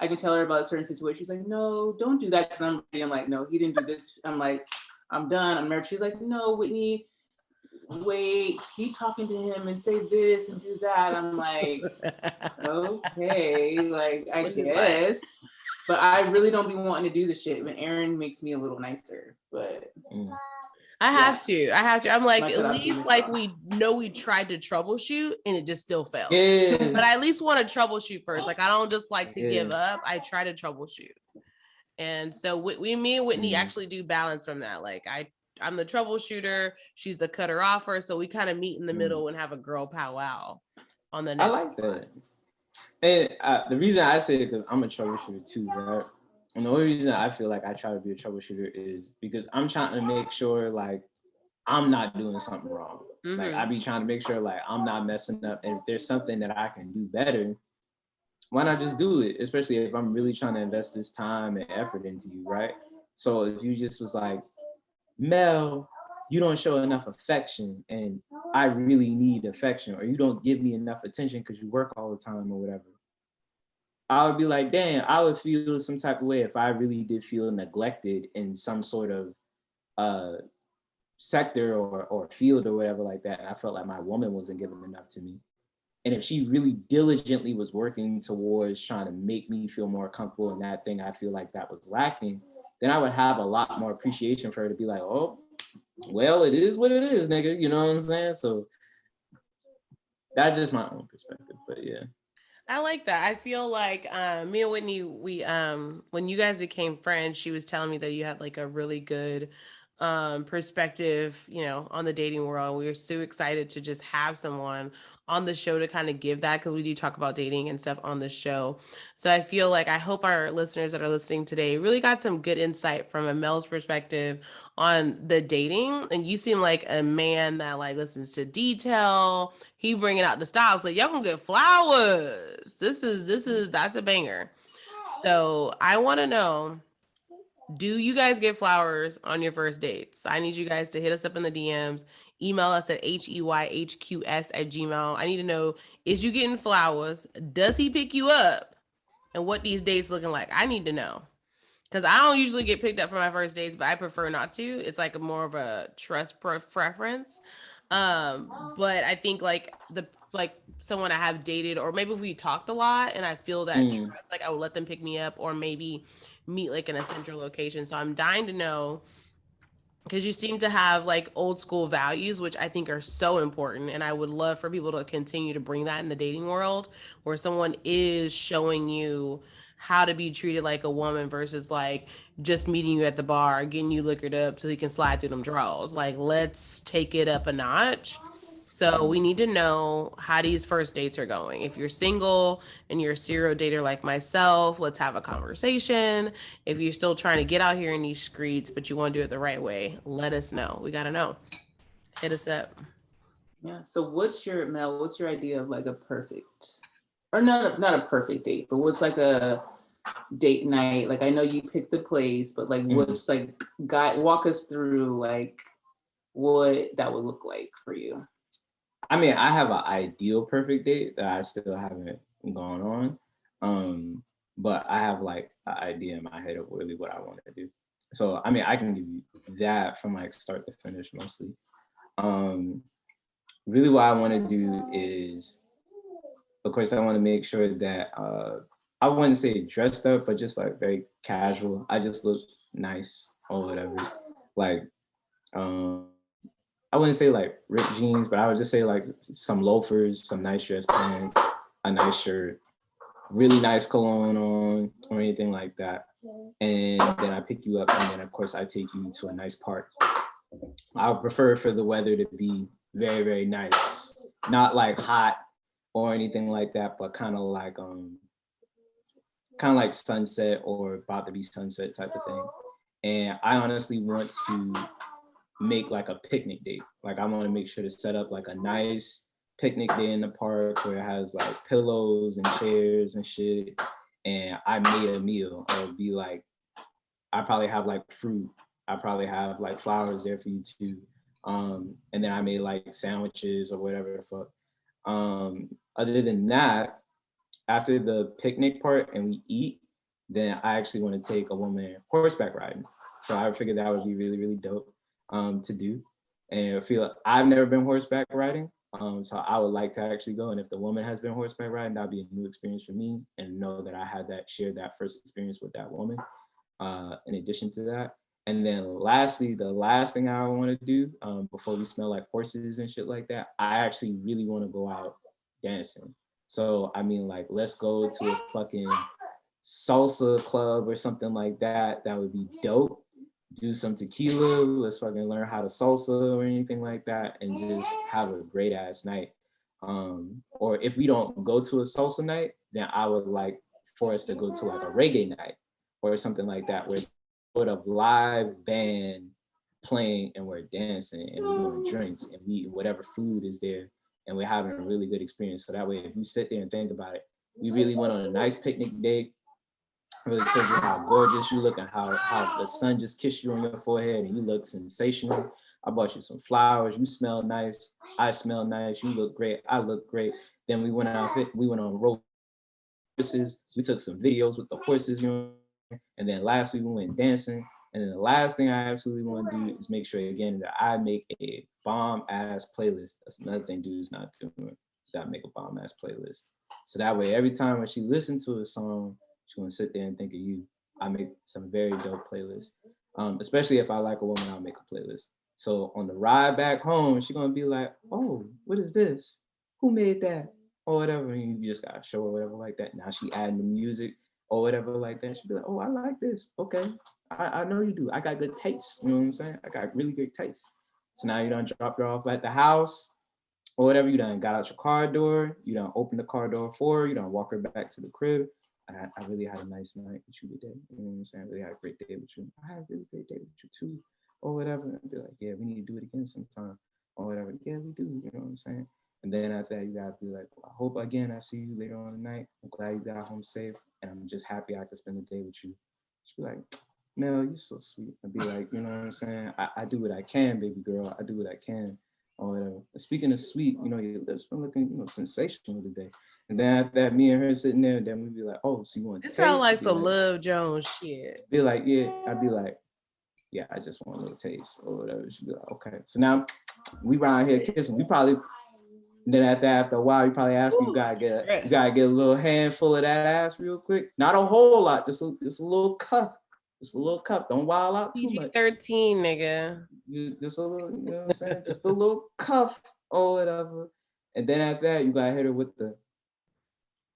S2: I can tell her about a certain situation. She's like, no, don't do that. Cause I'm like, no, he didn't do this. I'm like, I'm done. I'm nervous. She's like, no, Whitney, wait, keep talking to him and say this and do that. I'm like, okay, like, I guess. But I really don't be wanting to do the shit. When Aaron makes me a little nicer, but
S1: I have to. I'm like,
S2: Might
S1: at
S2: cut out
S1: least
S2: the
S1: like
S2: sauce.
S1: we know we tried to troubleshoot and it just still failed.
S3: Yeah.
S1: But I at least want to troubleshoot first. Like I don't just like to give up. I try to troubleshoot. And so me and Whitney actually do balance from that. Like I'm the troubleshooter, she's the cutter offer. So we kind of meet in the middle and have a girl powwow on the
S3: I
S1: next
S3: like that. And the reason I say it because I'm a troubleshooter too, right? And the only reason I feel like I try to be a troubleshooter is because I'm trying to make sure like I'm not doing something wrong. Like I be trying to make sure like I'm not messing up. And if there's something that I can do better, why not just do it? Especially if I'm really trying to invest this time and effort into you, right? So if you just was like, Mel, you don't show enough affection and I really need affection, or you don't give me enough attention because you work all the time or whatever, I would be like, damn, I would feel some type of way if I really did feel neglected in some sort of sector or field or whatever like that. And I felt like my woman wasn't giving enough to me. And if she really diligently was working towards trying to make me feel more comfortable in that thing, I feel like that was lacking, then I would have a lot more appreciation for her to be like, oh, well, it is what it is, nigga. You know what I'm saying? So that's just my own perspective, but yeah.
S1: I like that. I feel like me and Whitney, we when you guys became friends, she was telling me that you had like a really good perspective, you know, on the dating world. We were so excited to just have someone on the show to kind of give that, because we do talk about dating and stuff on the show. So I feel like I hope our listeners that are listening today really got some good insight from a Mel's perspective on the dating. And you seem like a man that like listens to detail. He bringing out the stops. Like, y'all gonna get flowers. That's a banger. So I want to know, do you guys get flowers on your first dates? I need you guys to hit us up in the DMs. Email us at heyhqs@gmail. I need to know, is you getting flowers? Does he pick you up? And what these dates looking like? I need to know. Because I don't usually get picked up for my first dates, but I prefer not to. It's like more of a trust preference. But I think like someone I have dated, or maybe if we talked a lot and I feel that trust, like I would let them pick me up, or maybe meet like in a central location. So I'm dying to know, because you seem to have like old school values, which I think are so important. And I would love for people to continue to bring that in the dating world, where someone is showing you how to be treated like a woman versus like just meeting you at the bar, getting you liquored up so you can slide through them draws. Like, let's take it up a notch. So we need to know how these first dates are going. If you're single and you're a serial dater like myself, let's have a conversation. If you're still trying to get out here in these streets, but you want to do it the right way, let us know. We got to know. Hit us up.
S2: Yeah. So what's your idea of like a perfect, or not a perfect date, but what's like a date night? Like, I know you picked the place, but like what's like, walk us through like what that would look like for you.
S3: I mean, I have an ideal perfect date that I still haven't gone on. But I have like an idea in my head of really what I want to do. So, I mean, I can give you that from like start to finish mostly. Really what I want to do is, of course, I want to make sure that I wouldn't say dressed up, but just like very casual. I just look nice or whatever. Like, I wouldn't say like ripped jeans, but I would just say like some loafers, some nice dress pants, a nice shirt, really nice cologne on, or anything like that. And then I pick you up, and then of course I take you to a nice park. I would prefer for the weather to be very, very nice, not like hot or anything like that, but kind of like sunset or about to be sunset type of thing. And I honestly want to make like a picnic date. Like, I want to make sure to set up like a nice picnic day in the park where it has like pillows and chairs and shit. And I made a meal. It'll be like, I probably have like fruit. I probably have like flowers there for you too. And then I made like sandwiches or whatever the fuck. Other than that, after the picnic part and we eat, then I actually want to take a woman horseback riding. So I figured that would be really, really dope to do. And I feel I've never been horseback riding. So I would like to actually go. And if the woman has been horseback riding, that'd be a new experience for me, and know that I had shared that first experience with that woman. In addition to that. And then lastly, the last thing I want to do before we smell like horses and shit like that, I actually really want to go out dancing. So, I mean, like, let's go to a fucking salsa club or something like that. That would be dope. Do some tequila, let's fucking learn how to salsa or anything like that, and just have a great ass night. Or if we don't go to a salsa night, then I would like for us to go to like a reggae night or something like that, where sort of live band playing and we're dancing and we're doing drinks and we eat whatever food is there, and we're having a really good experience. So that way, if you sit there and think about it, we really went on a nice picnic date. Really told you how gorgeous you look and how the sun just kissed you on your forehead and you look sensational. I bought you some flowers. You smell nice. I smell nice. You look great. I look great. Then we went on road horses. We took some videos with the horses, you know. And then lastly, we went dancing. And then the last thing I absolutely want to do is make sure again that I make a bomb ass playlist. That's another thing dudes not doing. You gotta make a bomb ass playlist. So that way, every time when she listens to a song, she's gonna sit there and think of you. I make some very dope playlists. Especially if I like a woman, I'll make a playlist. So on the ride back home, she's gonna be like, "Oh, what is this? Who made that?" Or whatever. And you just gotta show her whatever like that. Now she adding the music or whatever like that. She'll be like, "Oh, I like this. Okay, I know you do. I got good taste." You know what I'm saying? I got really good taste. So now you done dropped her off at the house or whatever. You done got out your car door. You done opened the car door for her. You done walk her back to the crib. I really had a nice night with you today. You know what I'm saying? I really had a great day with you. I had a really great day with you too, or whatever. And be like, yeah, we need to do it again sometime, or whatever. Yeah, we do. You know what I'm saying? And then after that, you gotta be like, well, I hope again I see you later on tonight. I'm glad you got home safe, and I'm just happy I could spend the day with you. She'd be like, Mel, you're so sweet. I'd be like, you know what I'm saying? I do what I can, baby girl. I do what I can. Or whatever. Speaking of sweet, you know, your lips been looking, you know, sensational today. And then after that, me and her sitting there, then we'd be like, oh, so you want to
S1: It
S3: taste?
S1: sounds like some Love Jones shit.
S3: Be like, yeah. I'd be like, yeah, I just want a little taste or whatever. She'd be like, okay. So now we around here kissing. We probably, then after a while, you probably ask me, you gotta get a little handful of that ass real quick. Not a whole lot, just a little cup. Just a little cup. Don't wild out too much.
S1: 13, nigga.
S3: Just a little, you know what I'm saying? Just a little cuff or whatever. And then after that, you gotta hit her with the,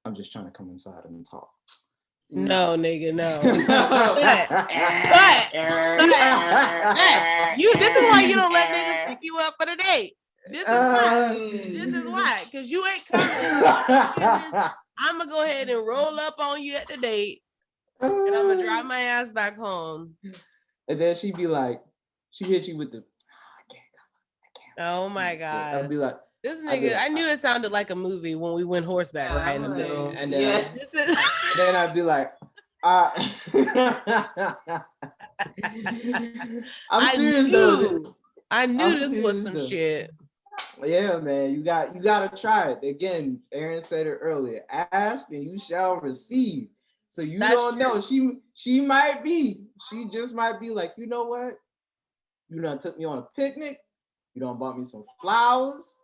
S3: I'm just trying to come inside and talk.
S1: No, nigga, no. This is why you don't let niggas pick you up for the date. This is why. Because you ain't coming. I'm gonna go ahead and roll up on you at the date. And I'm gonna drive my ass back home.
S3: And then she'd be like, she hit you with the, I can't.
S1: Oh my God.
S3: I'd be like,
S1: this nigga, I knew it sounded like a movie when we went horseback riding. So,
S3: and then, then I'd be like, I'm serious though.
S1: I knew this was some shit.
S3: Yeah, man, you gotta try it. Again, Aaron said it earlier. Ask and you shall receive. So you don't know. She might be. She just might be like, you know what? You done took me on a picnic. You done bought me some flowers.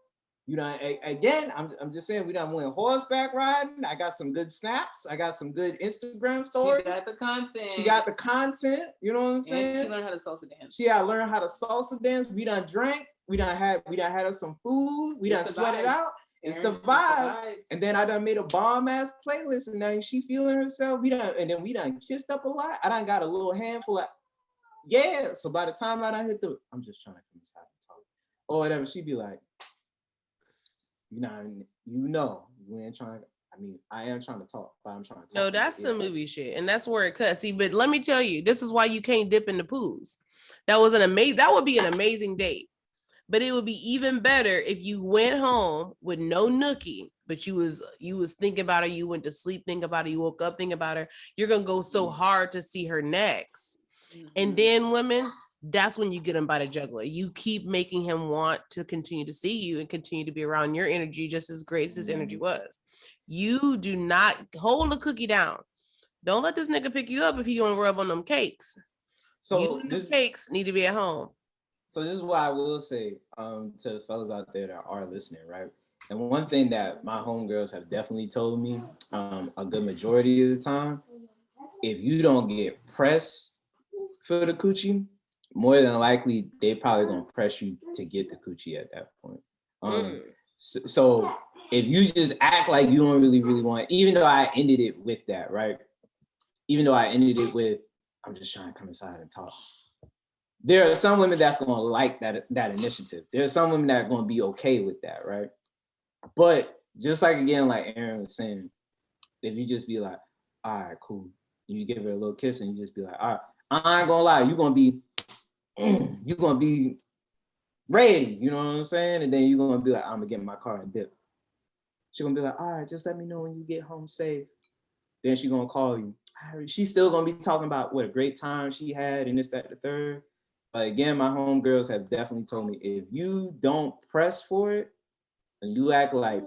S3: You done again. I'm just saying we done went horseback riding. I got some good snaps. I got some good Instagram stories.
S2: She got the content.
S3: She got the content. You know what I'm saying?
S2: And she learned how to salsa dance.
S3: She had learned how to salsa dance. We done drank. We done had us some food. We done sweated out. It's the vibe. And then I done made a bomb ass playlist, and now she feeling herself. We done kissed up a lot. I done got a little handful of, yeah. So by the time I done hit I'm just trying to come inside and talk or whatever. She'd be like, you ain't trying. I am trying to talk, but I'm trying to talk.
S1: No, that's some movie shit, and that's where it cuts. See, but let me tell you, this is why you can't dip in the pools. That would be an amazing date. But it would be even better if you went home with no nookie, but you was thinking about her, you went to sleep thinking about her, you woke up thinking about her. You're gonna go so hard to see her next. And then women, that's when you get him by the jugular. You keep making him want to continue to see you and continue to be around your energy just as great as his energy was. You do not hold the cookie down. Don't let this nigga pick you up if he gonna rub on them cakes.
S3: So
S1: you and the cakes need to be at home.
S3: So this is what I will say to the fellas out there that are listening, right? And one thing that my homegirls have definitely told me a good majority of the time, if you don't get pressed for the coochie, more than likely they probably gonna press you to get the coochie at that point. So if you just act like you don't really want, even though I ended it with that, right? Even though I ended it with, I'm just trying to come inside and talk. There are some women that's gonna like that initiative. There are some women that are gonna be okay with that, right? But just like again, like Aaron was saying, if you just be like, all right, cool, you give her a little kiss and you just be like, all right, I ain't gonna lie, you're gonna be ready, you know what I'm saying? And then you're gonna be like, I'm gonna get in my car and dip. She's gonna be like, all right, just let me know when you get home safe. Then she's gonna call you. She's still gonna be talking about what a great time she had and this, that, the third. But again, my homegirls have definitely told me, if you don't press for it and you act like,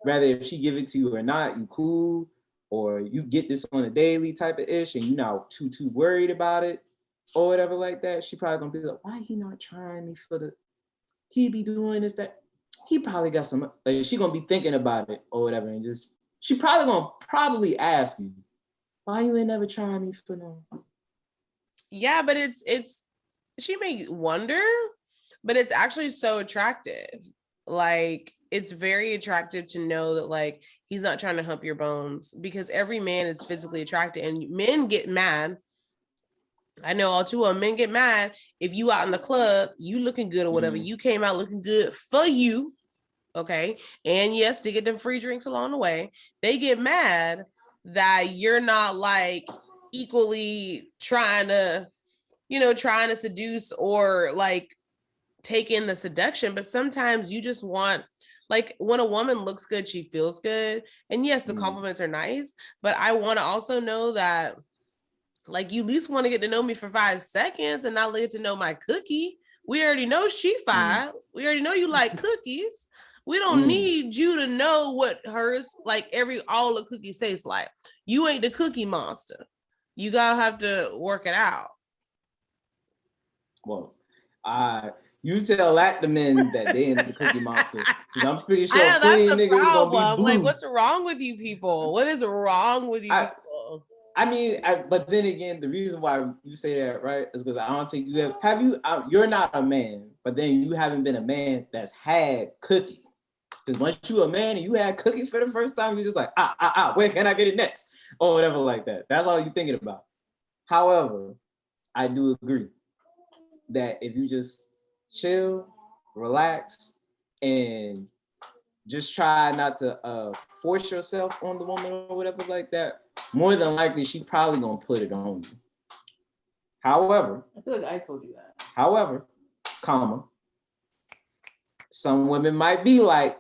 S3: rather if she give it to you or not, you cool, or you get this on a daily type of ish and you're not too worried about it or whatever like that, she probably gonna be like, why he not trying me for the, he be doing this, that, he probably got some, like she gonna be thinking about it or whatever, and just, she probably gonna ask you, why you ain't never trying me for no?
S1: Yeah, but it's she may wonder, but it's actually so attractive. Like, it's very attractive to know that like he's not trying to hump your bones, because every man is physically attracted and men get mad. I know all too well, men get mad if you out in the club, you looking good or whatever, you came out looking good for you. Okay. And yes, to get them free drinks along the way, they get mad that you're not like equally trying to seduce or like take in the seduction. But sometimes you just want, like, when a woman looks good, she feels good. And yes, the compliments are nice, but I want to also know that, like, you at least want to get to know me for 5 seconds and not get to know my cookie. We already know she fine. We already know you like cookies. We don't need you to know what hers, like, all the cookies taste like. You ain't the cookie monster. You gotta have to work it out.
S3: Well, you tell that the men that they in the cookie monster. I'm pretty sure
S1: that's the problem.
S3: Gonna be blue.
S1: Like, what's wrong with you people? What is wrong with you people?
S3: I mean, but then again, the reason why you say that, right, is because I don't think you have you. You're not a man, but then you haven't been a man that's had cookie. Because once you a man and you had cookie for the first time, you're just like, where can I get it next? Or whatever like that. That's all you're thinking about. However, I do agree that if you just chill, relax, and just try not to force yourself on the woman or whatever like that, more than likely she probably gonna put it on you. However,
S2: I feel like I told you that.
S3: However, some women might be like,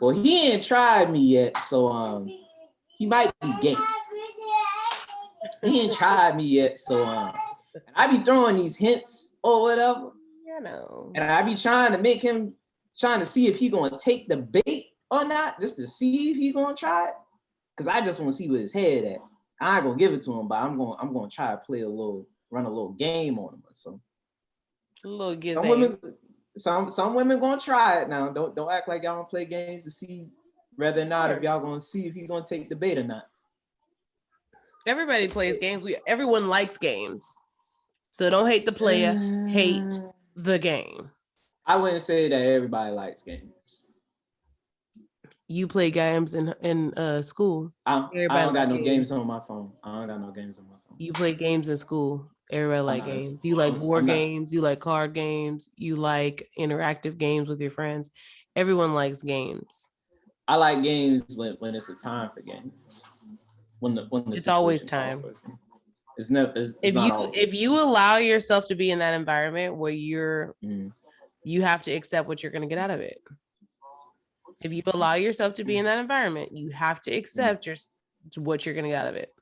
S3: well, he ain't tried me yet, so he might be gay. He ain't tried me yet, so and I be throwing these hints or whatever.
S1: You know.
S3: And I be trying to make him, trying to see if he gonna take the bait or not, just to see if he gonna try it. Cause I just want to see where his head at. I ain't gonna give it to him, but I'm gonna try to run a little game on him or something.
S1: A little
S3: some women gonna try it now. Don't act like y'all don't play games to see whether or not if y'all gonna see if he's gonna take the bait or not.
S1: Everybody plays games. Everyone likes games. So don't hate the player, hate the game.
S3: I wouldn't say that everybody likes games.
S1: You play games in school.
S3: I don't got no games on my phone. You
S1: play games in school. Everybody like games. You like board games. You like card games. You like interactive games with your friends. Everyone likes games.
S3: I like games when it's a time for games. When the
S1: it's always time.
S3: It's never.
S1: If you allow yourself to be in that environment where you have to accept what you're going to get out of it. If you allow yourself to be in that environment, you have to accept what you're going to get out of it.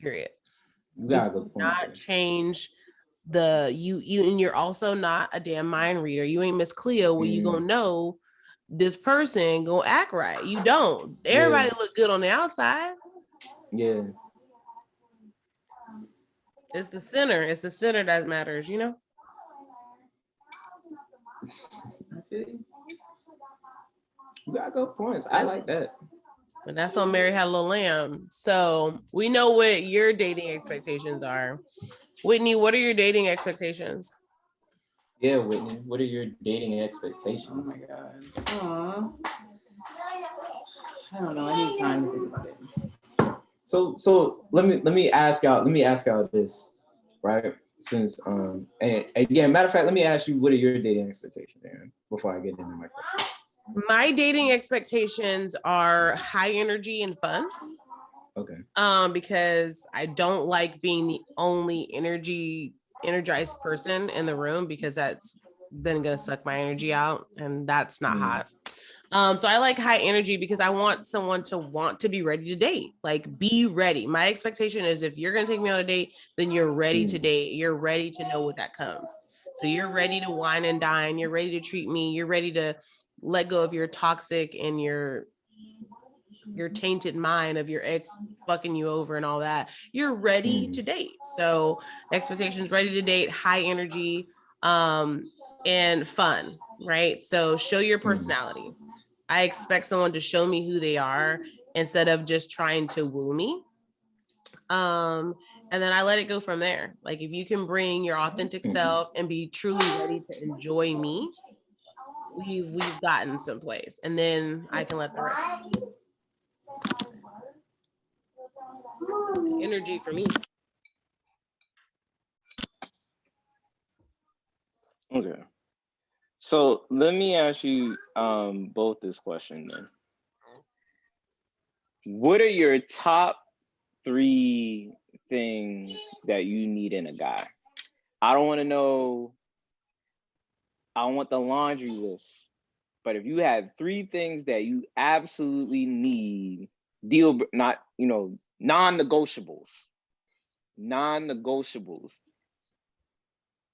S1: Period.
S3: You gotta go
S1: not change and you're also not a damn mind reader. You ain't Miss Cleo where you gonna know this person gonna act right. You don't. Everybody look good on the outside.
S3: Yeah.
S1: It's the center. It's the center that matters, you know?
S2: I feel you.
S3: You got good points. I like that.
S1: And that's on Mary Had a Little Lamb. So we know what your dating expectations are. Whitney, what are your dating expectations?
S3: Yeah, Whitney, what are your dating
S2: Oh
S3: expectations?
S2: my God. Aww. I don't know. I need time to think about it.
S3: So let me ask y'all this, right? Since and again, matter of fact, let me ask you, what are your dating expectations, Aaron, before I get into my question?
S1: My dating expectations are high energy and fun.
S3: Okay.
S1: Because I don't like being the only energized person in the room, because that's then gonna suck my energy out, and that's not hot. So I like high energy because I want someone to want to be ready to date. Like, be ready. My expectation is, if you're gonna take me on a date, then you're ready to date. You're ready to know what that comes. So you're ready to wine and dine. You're ready to treat me. You're ready to let go of your toxic and your tainted mind of your ex fucking you over and all that. You're ready to date. So expectations, ready to date, high energy, and fun, right? So show your personality. I expect someone to show me who they are instead of just trying to woo me. And then I let it go from there. Like, if you can bring your authentic self and be truly ready to enjoy me, we've gotten someplace, and then I can let the rest energy for me.
S4: Okay. So let me ask you both this question then. What are your top 3 things that you need in a guy? I don't want to know, I don't want the laundry list, but if you have 3 things that you absolutely need, non-negotiables,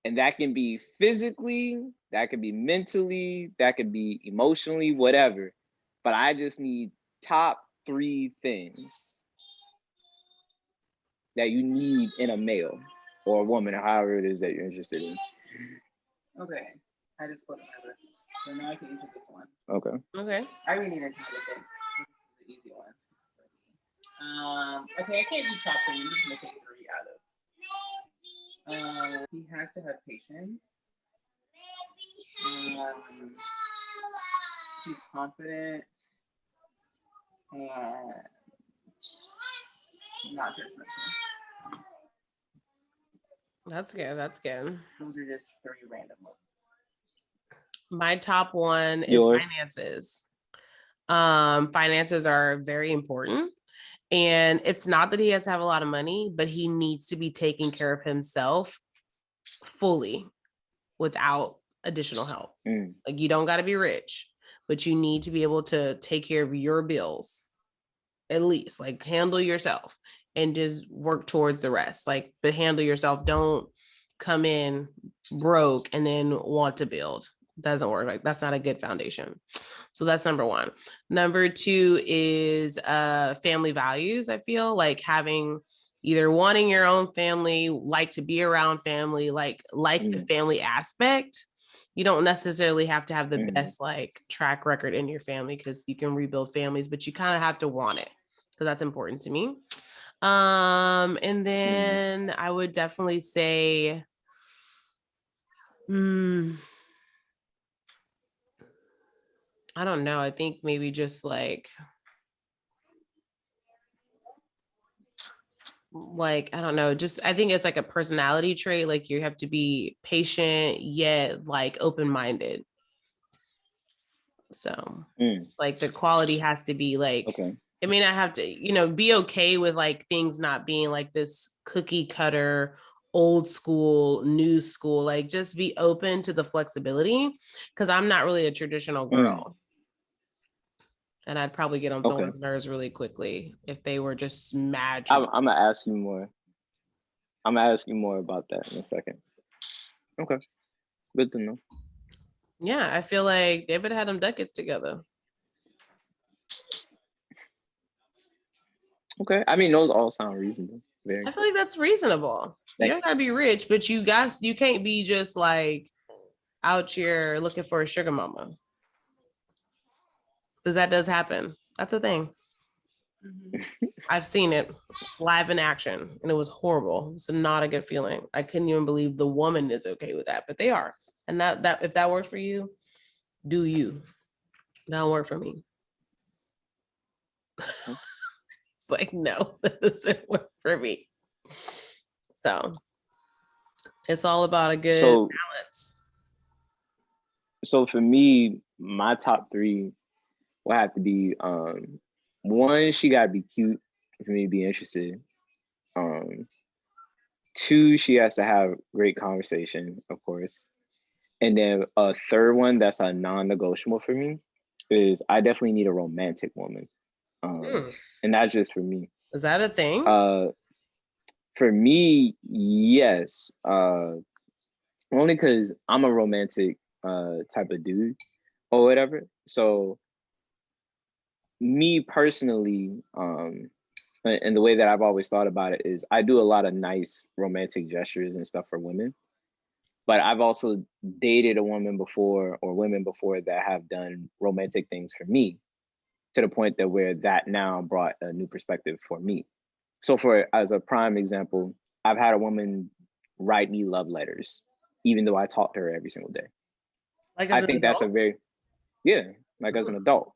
S4: and that can be physically, that could be mentally, that could be emotionally, whatever. But I just need top 3 things that you need in a male or a woman, or however it is that you're interested in.
S2: Okay. I just put my list. So now I can answer this one.
S4: Okay.
S2: I really need to kind of think. This is the easy one. Okay, I can't do top 3. I'm just making 3 out of. He has to have patience. He's confident and not judgmental.
S1: That's good. That's good.
S2: Those are just 3 random ones.
S1: My top one is
S4: Yours?
S1: finances. Finances are very important. And it's not that he has to have a lot of money, but he needs to be taking care of himself fully without additional help. Like, you don't got to be rich, but you need to be able to take care of your bills, at least, like, handle yourself and just work towards the rest. Like, but handle yourself. Don't come in broke and then want to build. Doesn't work. Like, that's not a good foundation. So that's number 1. Number 2 is family values. I feel like having either wanting your own family, like to be around family, like the family aspect. You don't necessarily have to have the best like track record in your family, because you can rebuild families, but you kind of have to want it, because that's important to me. And then I would definitely say, I don't know. I think maybe just like I don't know, just I think it's like a personality trait. Like, you have to be patient yet like open-minded. So like the quality has to be like,
S4: Okay.
S1: I mean, I have to, be okay with like things not being like this cookie cutter, old school, new school. Like, just be open to the flexibility, because I'm not really a traditional girl. And I'd probably get on someone's nerves really quickly if they were just mad.
S4: I'm gonna ask you more. I'm gonna ask you more about that in a second. Okay, good to know.
S1: Yeah, I feel like David had them ducats together.
S4: Okay, I mean, those all sound reasonable. Very.
S1: I feel like that's reasonable. You don't gotta be rich, but you can't be just like out here looking for a sugar mama. Because that does happen. That's a thing. I've seen it live in action and it was horrible. It's not a good feeling. I couldn't even believe the woman is okay with that, but they are. And that if that works for you, do you. That don't work for me. It's like, no, that doesn't work for me. So it's all about a good balance.
S4: So for me, my top three will have to be one, she gotta be cute for me to be interested. Two, she has to have great conversation, of course. And then a third one that's a non-negotiable for me is I definitely need a romantic woman. And that's just for me.
S1: Is that a thing?
S4: For me, yes. Only because I'm a romantic type of dude or whatever. So me personally, and the way that I've always thought about it is I do a lot of nice romantic gestures and stuff for women. But I've also dated a woman before or women before that have done romantic things for me to the point that where that now brought a new perspective for me. So as a prime example, I've had a woman write me love letters, even though I talk to her every single day.
S1: Like
S4: I think that's a very, like as an adult.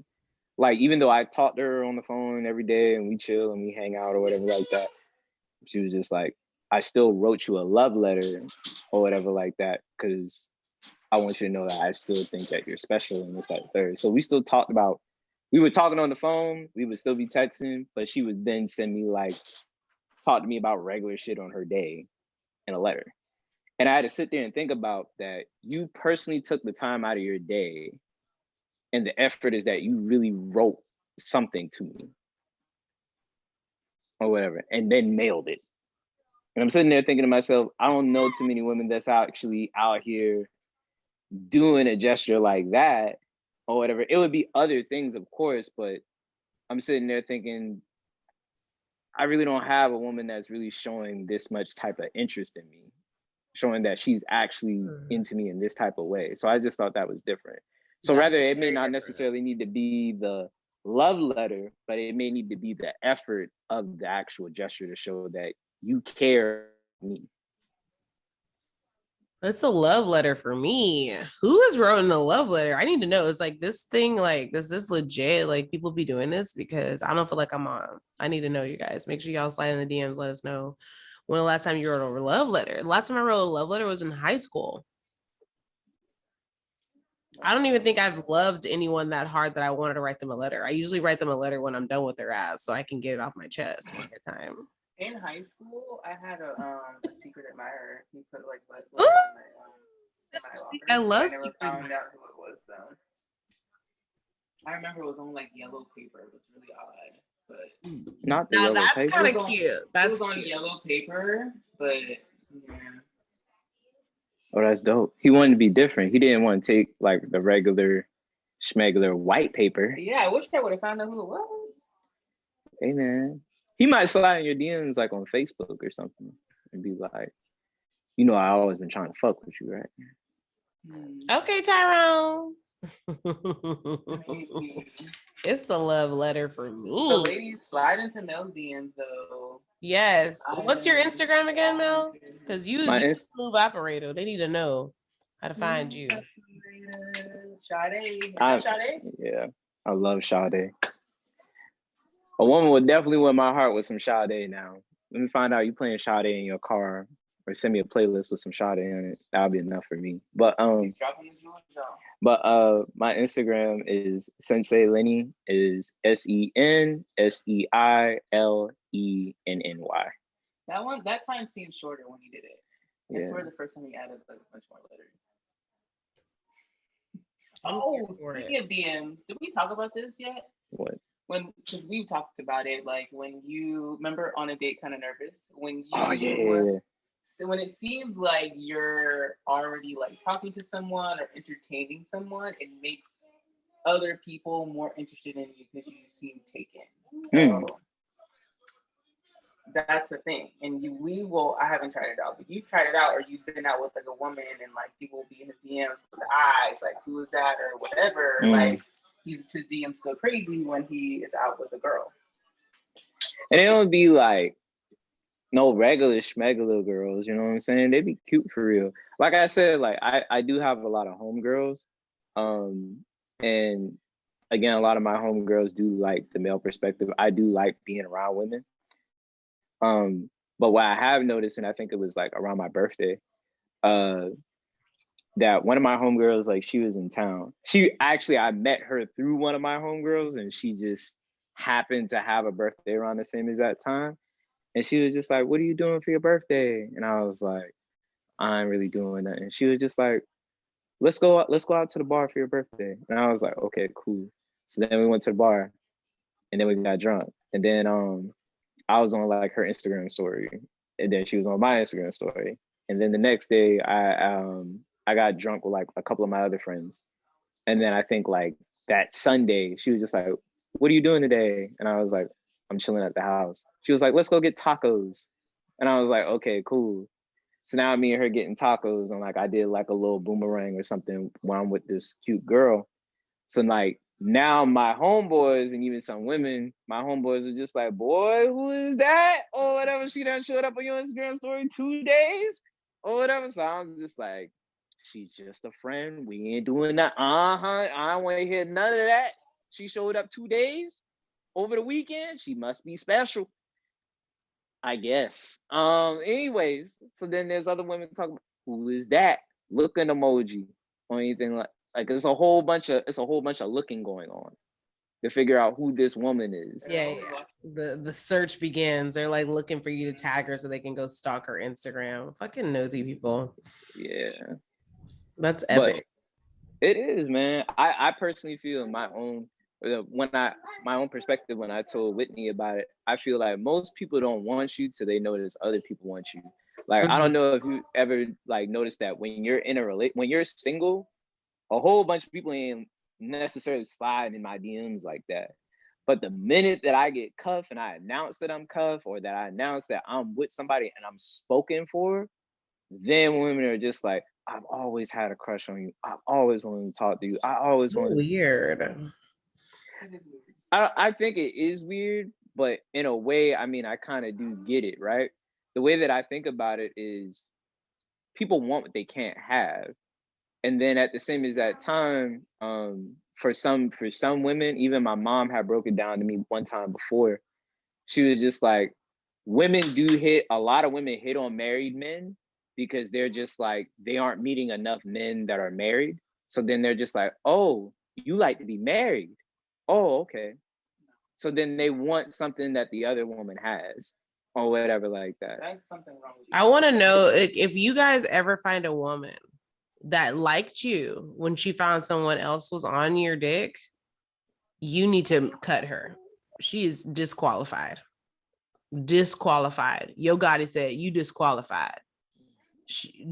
S4: Like, even though I talk to her on the phone every day and we chill and we hang out or whatever like that, she was just like, I still wrote you a love letter or whatever like that, because I want you to know that I still think that you're special and this, that, and third. So we still talked about, we were talking on the phone, we would still be texting, but she would then send me talk to me about regular shit on her day in a letter. And I had to sit there and think about that. You personally took the time out of your day, and the effort is that you really wrote something to me or whatever, and then mailed it. And I'm sitting there thinking to myself, I don't know too many women that's actually out here doing a gesture like that or whatever. It would be other things, of course, but I'm sitting there thinking, I really don't have a woman that's really showing this much type of interest in me, showing that she's actually into me in this type of way. So I just thought that was different. So rather, it may not necessarily need to be the love letter, but it may need to be the effort of the actual gesture to show that you care me.
S1: It's a love letter for me. Who has written a love letter? I need to know. It's like this thing, like, is this legit? Like, people be doing this? Because I don't feel like I'm on. I need to know, you guys. Make sure y'all slide in the DMs. Let us know when the last time you wrote a love letter. The last time I wrote a love letter was in high school. I don't even think I've loved anyone that hard that I wanted to write them a letter. I usually write them a letter when I'm done with their ass so I can get it off my chest one at a time.
S2: In high school, I had a secret admirer. He put like what
S1: I love
S2: I never found out who it was though. I remember it was on like yellow paper. It was really odd, but
S4: not the
S1: now
S4: yellow
S1: that's
S4: paper.
S1: kind of cute. That's
S2: it was on yellow paper, but yeah.
S4: Oh, that's dope. He wanted to be different. He didn't want to take like the regular schmegular white paper.
S2: Yeah, I wish I would have found out who it was.
S4: Hey man, he might slide in your DMs like on Facebook or something and be like, you know, I always been trying to fuck with you, right?
S1: Okay, Tyrone. It's the love letter for me.
S2: The ladies slide into Mel's DMs though.
S1: Yes. What's your Instagram again, Mel? Because you smooth operator. They need to know how to find you.
S2: Sade.
S4: Yeah, I love Sade. A woman would definitely win my heart with some Sade now. Let me find out you playing Sade in your car, or send me a playlist with some Sade on it. That'll be enough for me. But my Instagram is Sensei Lenny, is SenSeiLenny.
S2: That time seemed shorter when you did it. I swear the first time you added like much more letters. Oh, speaking of DMs, did we talk about this yet?
S4: What?
S2: Because we've talked about it, like when you remember on a date kind of nervous, when when it seems like you're already like talking to someone or entertaining someone, it makes other people more interested in you because you seem taken. So, That's the thing. And I haven't tried it out, but you've tried it out, or you've been out with like a woman and like people will be in his DMs with the eyes, like who is that or whatever. Like his DMs go crazy when he is out with a girl.
S4: And it don't be like no regular schmegular girls, you know what I'm saying? They be cute for real. Like I said, like I do have a lot of homegirls. And again, a lot of my homegirls do like the male perspective. I do like being around women. But what I have noticed, and I think it was like around my birthday, that one of my homegirls, like she was in town. I met her through one of my homegirls, and she just happened to have a birthday around the same exact time. And she was just like, "What are you doing for your birthday?" And I was like, "I ain't really doing nothing." She was just like, let's go out to the bar for your birthday." And I was like, "Okay, cool." So then we went to the bar, and then we got drunk. And then I was on like her Instagram story, and then she was on my Instagram story. And then the next day, I got drunk with like a couple of my other friends. And then I think like that Sunday, she was just like, "What are you doing today?" And I was like, "I'm chilling at the house." She was like, "Let's go get tacos." And I was like, "Okay, cool." So now me and her getting tacos, and like I did like a little boomerang or something when I'm with this cute girl. So like now my homeboys and even some women, my homeboys are just like, "Boy, who is that?" Or whatever. She done showed up on your Instagram story 2 days or whatever. So I'm just like, she's just a friend. We ain't doing that. I don't want to hear none of that. She showed up 2 days over the weekend. She must be special, I guess. Anyways, so then there's other women talking about who is that? Looking emoji or anything like it's a whole bunch of looking going on to figure out who this woman is.
S1: Yeah. The search begins. They're like looking for you to tag her so they can go stalk her Instagram. Fucking nosy people.
S4: Yeah.
S1: That's epic.
S4: But it is, man. I personally feel my own perspective when I told Whitney about it. I feel like most people don't want you till they notice other people want you. Like I don't know if you ever like noticed that when you're in when you're single, a whole bunch of people ain't necessarily sliding in my DMs like that. But the minute that I get cuffed and I announce that I'm cuffed, or that I announce that I'm with somebody and I'm spoken for, then women are just like, "I've always had a crush on you. I've always wanted to talk to you. I always wanted."
S1: Weird.
S4: I think it is weird, but in a way, I mean, I kind of do get it, right? The way that I think about it is people want what they can't have. And then at the same exact time, for some women, even my mom had broken down to me one time before. She was just like, a lot of women hit on married men because they're just like, they aren't meeting enough men that are married. So then they're just like, "Oh, you like to be married. Oh, okay." So then they want something that the other woman has or whatever like that.
S2: That's something wrong with you.
S1: I want to know if you guys ever find a woman that liked you when she found someone else was on your dick, you need to cut her. She is disqualified. Yo Gotti said, "You disqualified."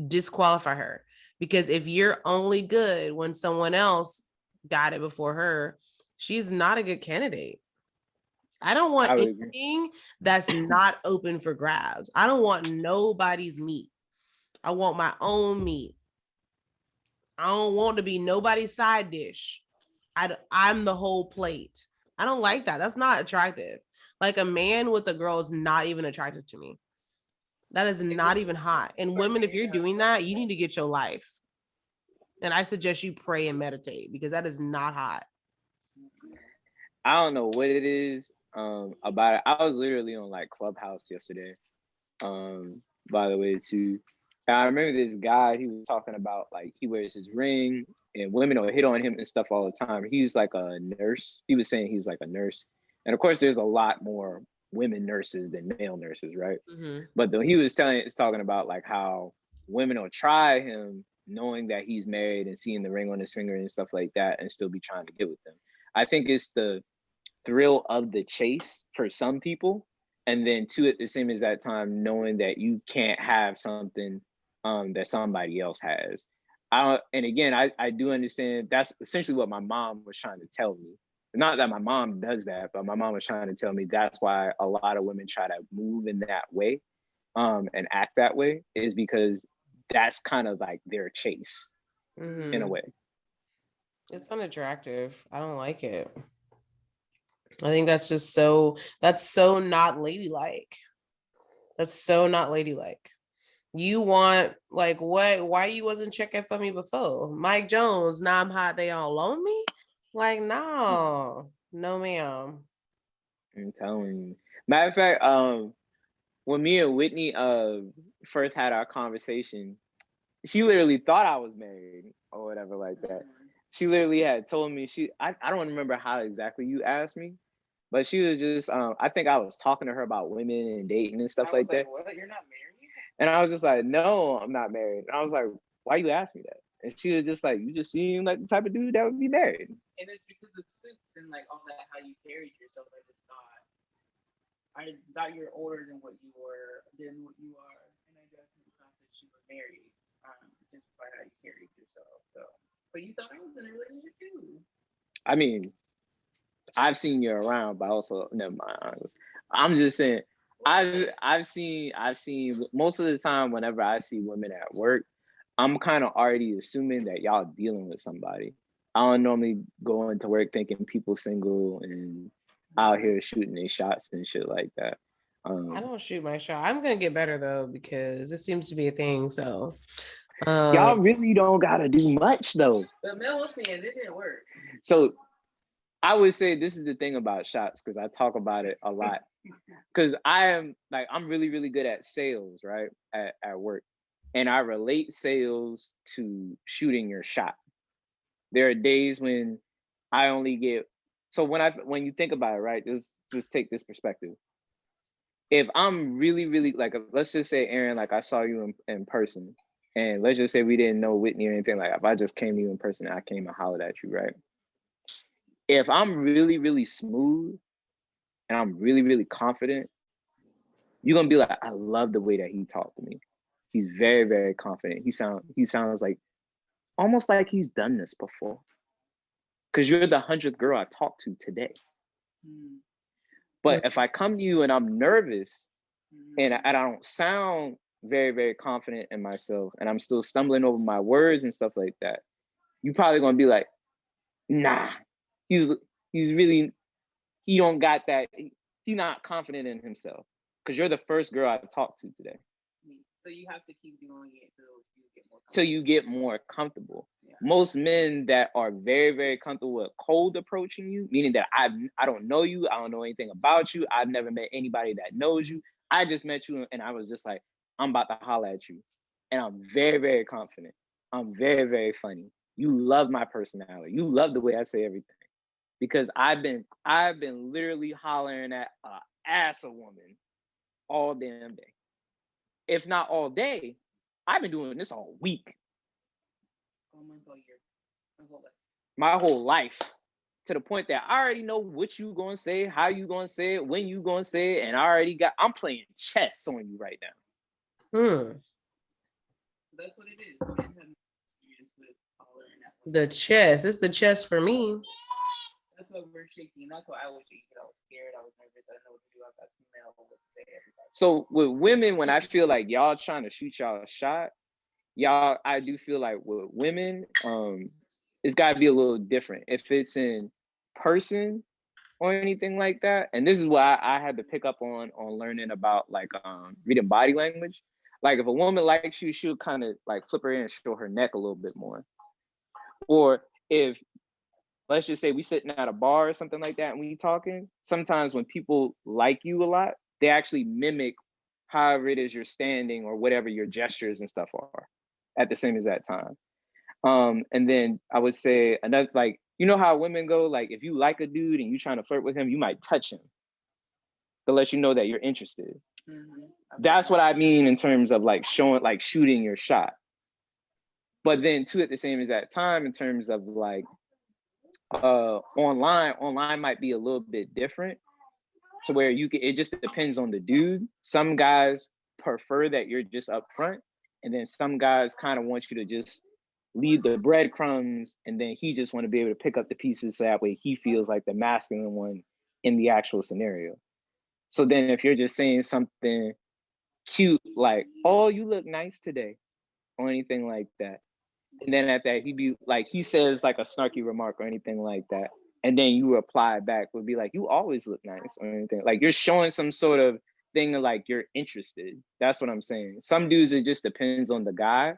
S1: Disqualify her, because if you're only good when someone else got it before her, she's not a good candidate. I don't want anything that's not open for grabs. I don't want nobody's meat. I want my own meat. I don't want to be nobody's side dish. I'm the whole plate. I don't like that. That's not attractive. Like a man with a girl is not even attractive to me. That is not even hot. And women, if you're doing that, you need to get your life. And I suggest you pray and meditate, because that is not hot.
S4: I don't know what it is about it. I was literally on like Clubhouse yesterday. By the way, too. And I remember this guy, he was talking about like he wears his ring and women will hit on him and stuff all the time. He's like a nurse. He was saying he's like a nurse. And of course, there's a lot more women nurses than male nurses, right? But though he was talking about like how women will try him knowing that he's married and seeing the ring on his finger and stuff like that and still be trying to get with him. I think it's the thrill of the chase for some people, and then too at the same as that time knowing that you can't have something that somebody else has. And again, I do understand that's essentially what my mom was trying to tell me. not that my mom does that, but my mom was trying to tell me that's why a lot of women try to move in that way, and act that way, is because that's kind of like their chase in a way.
S1: It's unattractive. I don't like it. I think that's so not ladylike. That's so not ladylike. You want like what? Why you wasn't checking for me before? Mike Jones, now I'm hot, they all on me? Like, no, ma'am.
S4: I'm telling you. Matter of fact, when me and Whitney first had our conversation, she literally thought I was married or whatever like that. She literally had told me I don't remember how exactly you asked me, but she was just I think I was talking to her about women and dating and stuff like that.
S2: What? You're not married?
S4: And I was just like, no, I'm not married. And I was like, why you ask me that? And she was just like, you just seem like the type of dude that would be married.
S2: And it's because of suits and like all that, how you carried yourself. I thought you were older than what you are, and I definitely thought that you were married, just by how you carried yourself. So, but you thought I was in a relationship too.
S4: I mean, I've seen you around, but also never mind. I'm just saying, I've seen most of the time whenever I see women at work, I'm kind of already assuming that y'all dealing with somebody. I don't normally go into work thinking people single and out here shooting their shots and shit like that.
S1: I don't shoot my shot. I'm gonna get better though, because it seems to be a thing. So
S4: y'all really don't gotta do much though.
S2: But Mel was saying it didn't work.
S4: So I would say this is the thing about shots, because I talk about it a lot. Because I'm really, really good at sales, right? At work. And I relate sales to shooting your shot. There are days when I only get, so when you think about it, right? Just take this perspective. If I'm really, really, like, let's just say, Aaron, like I saw you in person, and let's just say we didn't know Whitney or anything, like if I just came to you in person and I came and hollered at you, right? If I'm really, really smooth and I'm really, really confident, you're gonna be like, I love the way that he talked to me. He's very, very confident. He sounds like almost like he's done this before. Because you're the 100th girl I talked to today. But if I come to you and I'm nervous and I don't sound very, very confident in myself, and I'm still stumbling over my words and stuff like that, you're probably gonna be like, nah, he's really, he don't got that, he's not confident in himself. Because you're the first girl I talked to today.
S2: So you have to keep doing it
S4: till you get more comfortable. Yeah. Most men that are very, very comfortable with cold approaching you, meaning that I don't know you, I don't know anything about you, I've never met anybody that knows you. I just met you and I was just like, I'm about to holler at you. And I'm very, very confident. I'm very, very funny. You love my personality. You love the way I say everything. Because I've been literally hollering at an ass of woman all damn day. If not all day, I've been doing this all week. My whole life. To the point that I already know what you gonna say, how you gonna say it, when you gonna say it, and I'm playing chess on you right now.
S2: That's what it is.
S1: The chess. It's the chess for me.
S2: That's what we're shaking. That's why I was shaking. I was scared. I was nervous. I didn't know what to do. I got female. What to say, everybody.
S4: So with women, when I feel like y'all trying to shoot y'all a shot, I do feel like with women, it's got to be a little different. If it's in person or anything like that, and this is why I had to pick up on learning about like reading body language. Like if a woman likes you, she'll kind of like flip her in and show her neck a little bit more. Or if, let's just say we sitting at a bar or something like that and we talking, sometimes when people like you a lot, they actually mimic however it is you're standing or whatever your gestures and stuff are at the same exact time. And then I would say another, like, you know how women go, like if you like a dude and you trying to flirt with him, you might touch him to let you know that you're interested. That's what I mean in terms of like shooting your shot. But then too, at the same exact time, in terms of like online might be a little bit different to where it just depends on the dude. Some guys prefer that you're just upfront, and then some guys kind of want you to just leave the breadcrumbs, and then he just want to be able to pick up the pieces so that way he feels like the masculine one in the actual scenario. So then if you're just saying something cute like, oh, you look nice today, or anything like that, and then at that he says like a snarky remark or anything like that, and then you reply back would be like, you always look nice, or anything. Like you're showing some sort of thing of like you're interested. That's what I'm saying. Some dudes, it just depends on the guy.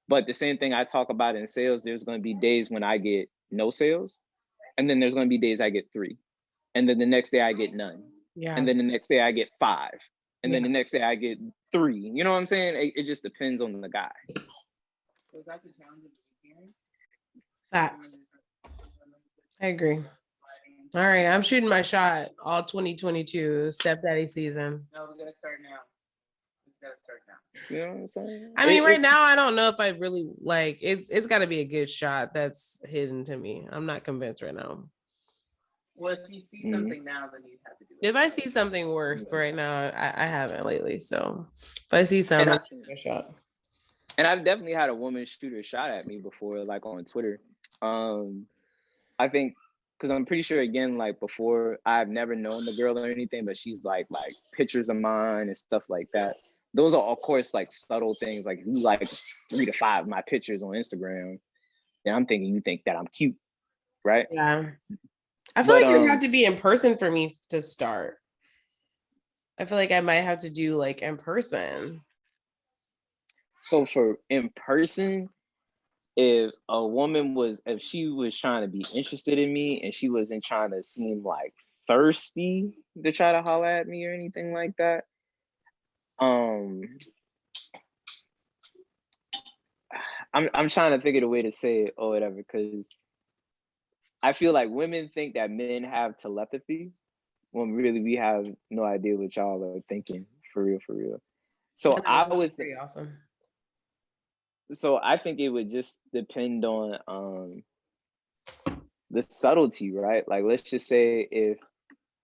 S4: But the same thing I talk about in sales, there's going to be days when I get no sales, and then there's going to be days I get 3, and then the next day I get none, and then the next day I get 5, and then the next day I get 3. You know what I'm saying? It just depends on the guy.
S2: So is that the challenge of the hearing?
S1: Facts. I agree. All right, I'm shooting my shot all 2022 stepdaddy season.
S2: No, we're gonna start now. Start now.
S4: You know what I'm saying?
S1: I mean, right now I don't know if I really like it's got to be a good shot that's hidden to me. I'm not convinced right now.
S2: Well, if you see something now, then you have to do it.
S1: If I see something worth right now, I haven't lately. So if I see something, I'm shooting a shot.
S4: And I've definitely had a woman shoot a shot at me before, like on Twitter. I think because I'm pretty sure, again, like before, I've never known the girl or anything, but she's like pictures of mine and stuff like that. Those are, of course, like subtle things. Like if you like 3 to 5 of my pictures on Instagram, then I'm thinking you think that I'm cute, right?
S1: Yeah. I feel like it would have to be in person for me to start. I feel like I might have to do like in person.
S4: So for in person, if she was trying to be interested in me and she wasn't trying to seem like thirsty to try to holler at me or anything like that, I'm trying to think of a way to say it or whatever, because I feel like women think that men have telepathy when really we have no idea what y'all are thinking, for real, for real. So I would think,
S1: awesome.
S4: So I think it would just depend on the subtlety, right? Like let's just say if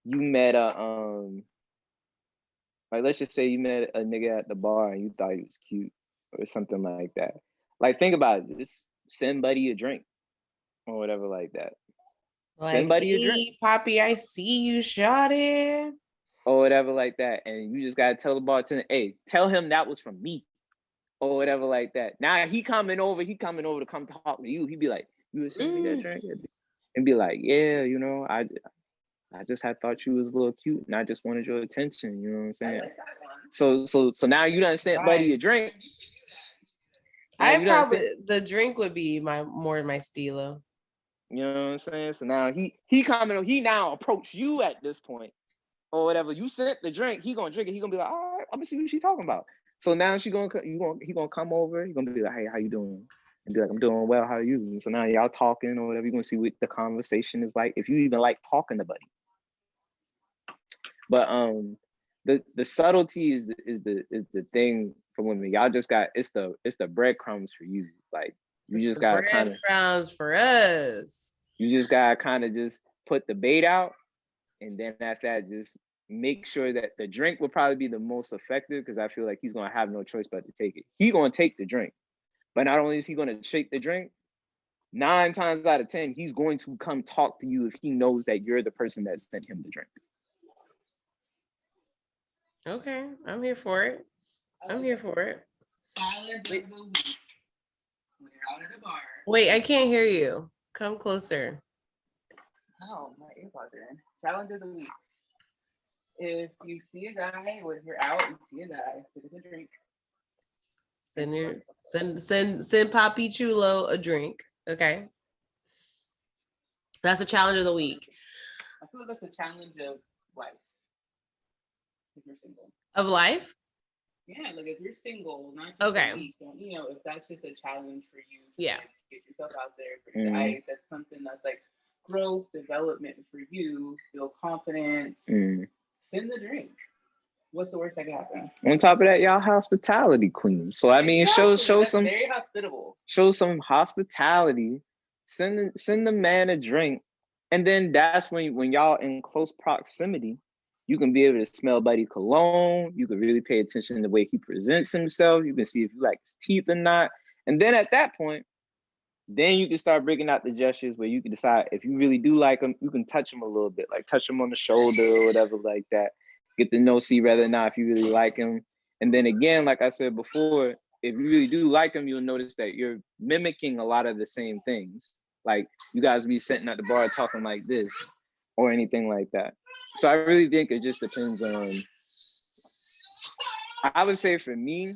S4: you met let's just say you met a nigga at the bar and you thought he was cute or something like that. Like think about it, just send buddy a drink or whatever like that.
S1: Like,
S4: send buddy a drink.
S1: Poppy, I see you shot it.
S4: Or whatever like that. And you just gotta tell the bartender, hey, tell him that was from me. Or whatever like that. Now he coming over to come talk to you. He'd be like, you would send me that drink? And be like, yeah, you know, I just had thought you was a little cute and I just wanted your attention, you know what I'm saying? So now you done sent buddy a drink.
S1: The drink would be more my stilo.
S4: You know what I'm saying? So now he now approached you at this point. Or whatever. You sent the drink, he gonna drink it, he gonna be like, all right, I'm gonna see what she's talking about. So now he gonna come over, he gonna be like, hey, how you doing? And be like, I'm doing well, how are you? And so now y'all talking or whatever, you're gonna see what the conversation is like, if you even like talking to buddy. But the subtlety is the thing for women. Y'all just got it's the breadcrumbs for you. Like you just gotta kind of
S1: breadcrumbs for us.
S4: You just gotta kind of just put the bait out, and then after that, just make sure that the drink will probably be the most effective, because I feel like he's gonna have no choice but to take it. He's gonna take the drink, but not only is he gonna take the drink, 9 times out of 10, he's going to come talk to you if he knows that you're the person that sent him the drink.
S1: Okay, I'm here for it. Wait, I can't hear you. Come closer.
S2: Oh, my earpods are in. Challenge of the week. If you see a guy, or if you're out and see a guy, sip a drink.
S1: Send Poppy Chulo a drink. Okay. That's a challenge of the week.
S2: I feel like that's a challenge of life. If you're single.
S1: Of life?
S2: Yeah, like if you're single, not just
S1: okay.
S2: a week, you know, if that's just a challenge for you to get yourself out there for guys, that's something that's like growth, development for you, build confidence. Send the drink. What's the worst that can happen?
S4: On top of that, y'all hospitality queens. So I mean, show some
S2: very hospitable.
S4: Show some hospitality. Send the man a drink, and then that's when y'all in close proximity, you can be able to smell buddy cologne. You can really pay attention to the way he presents himself. You can see if you like his teeth or not. And then at that point, Then you can start breaking out the gestures where you can decide if you really do like them, you can touch them a little bit, like touch them on the shoulder or whatever like that. Get to know, see whether or not if you really like them. And then again, like I said before, if you really do like them, you'll notice that you're mimicking a lot of the same things. Like you guys be sitting at the bar talking like this or anything like that. So I really think it just depends on, I would say for me,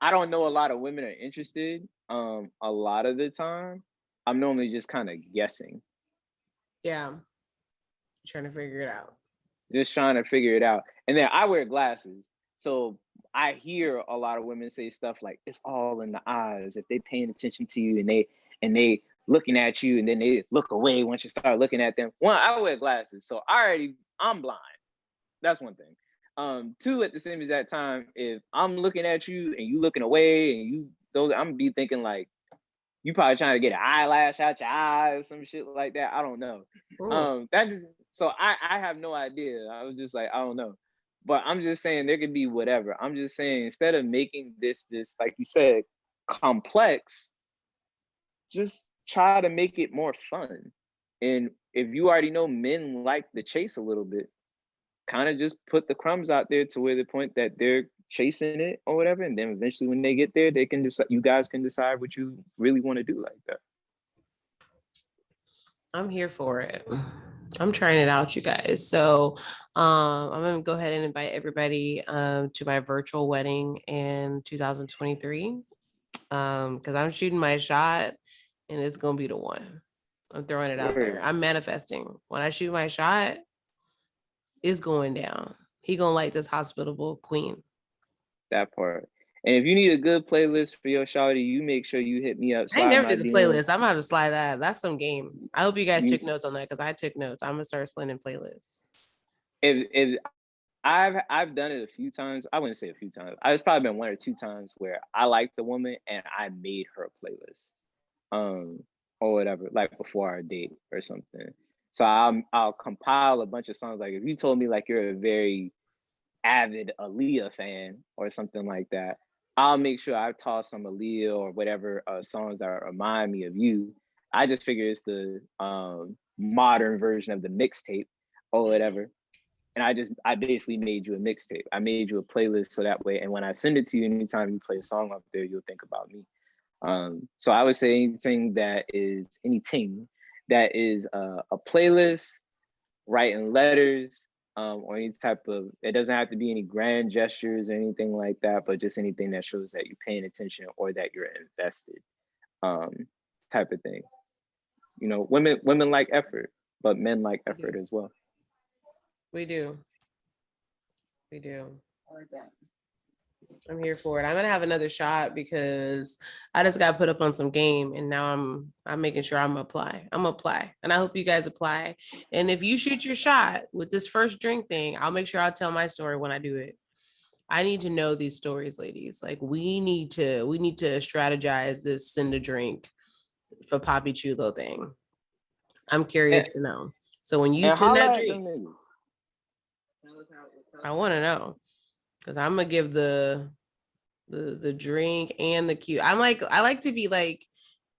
S4: I don't know a lot of women are interested. A lot of the time, I'm normally just kind of guessing.
S1: Yeah. Trying to figure it out.
S4: Just trying to figure it out. And then I wear glasses. So I hear a lot of women say stuff like, it's all in the eyes. If they paying attention to you and they looking at you and then they look away once you start looking at them. One, I wear glasses. So I'm blind. That's one thing. Two, at the same exact time, if I'm looking at you and you looking away and I'm gonna be thinking like, you probably trying to get an eyelash out your eye or some shit like that. I don't know. That's just, so I have no idea. I was just like, I don't know. But I'm just saying there could be whatever. I'm just saying instead of making this like you said, complex, just try to make it more fun. And if you already know men like the chase a little bit, kind of just put the crumbs out there to where the point that they're chasing it or whatever, and then eventually when they get there, they can decide. You guys can decide what you really want to do like that.
S1: I'm here for it. I'm trying it out, you guys. So I'm gonna go ahead and invite everybody to my virtual wedding in 2023. Because I'm shooting my shot and it's gonna be the one. I'm throwing it out there. I'm manifesting. When I shoot my shot, it's going down. He gonna like this hospitable queen.
S4: That part. And if you need a good playlist for your shawty, you make sure you hit me up.
S1: I never did the playlist. I'm gonna have to slide that. That's some game. I hope you guys took notes on that because I took notes. I'm gonna start explaining playlists.
S4: If I've done it a few times. I wouldn't say a few times. It's probably been one or two times where I liked the woman and I made her a playlist, or whatever, like before our date or something. So I'll compile a bunch of songs. Like if you told me like you're a very avid Aaliyah fan or something like that, I'll make sure I toss some Aaliyah or whatever songs that remind me of you. I just figure it's the modern version of the mixtape or whatever. And I basically made you a mixtape. I made you a playlist so that way, and when I send it to you, anytime you play a song up there, you'll think about me. So I would say anything that is a playlist, writing letters, or any type of, it doesn't have to be any grand gestures or anything like that, but just anything that shows that you're paying attention or that you're invested, type of thing. You know, women like effort, but men like effort as well.
S1: We do. I
S2: like that.
S1: I'm here for it. I'm gonna have another shot because I just got put up on some game and now I'm making sure I'm apply. And I hope you guys apply. And if you shoot your shot with this first drink thing, I'll make sure I'll tell my story when I do it. I need to know these stories, ladies. Like we need to strategize this send a drink for Papi Chulo thing. I'm curious to know. So when you send that drink, I want to know. Because I'm gonna give the drink and the cute. I like to be like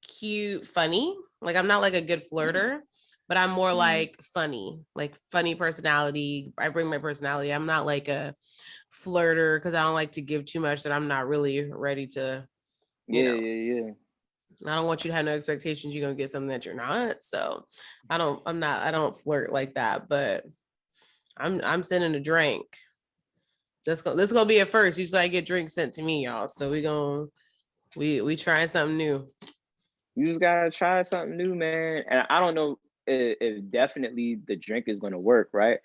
S1: cute, funny. Like I'm not like a good flirter, but I'm more like funny personality. I bring my personality. I'm not like a flirter because I don't like to give too much that I'm not really ready to.
S4: Yeah.
S1: I don't want you to have no expectations you're gonna get something that you're not. So I don't flirt like that, but I'm sending a drink. This gonna be a first. Usually I get drinks sent to me, y'all. So we trying something new.
S4: You just gotta try something new, man. And I don't know if definitely the drink is gonna work, right?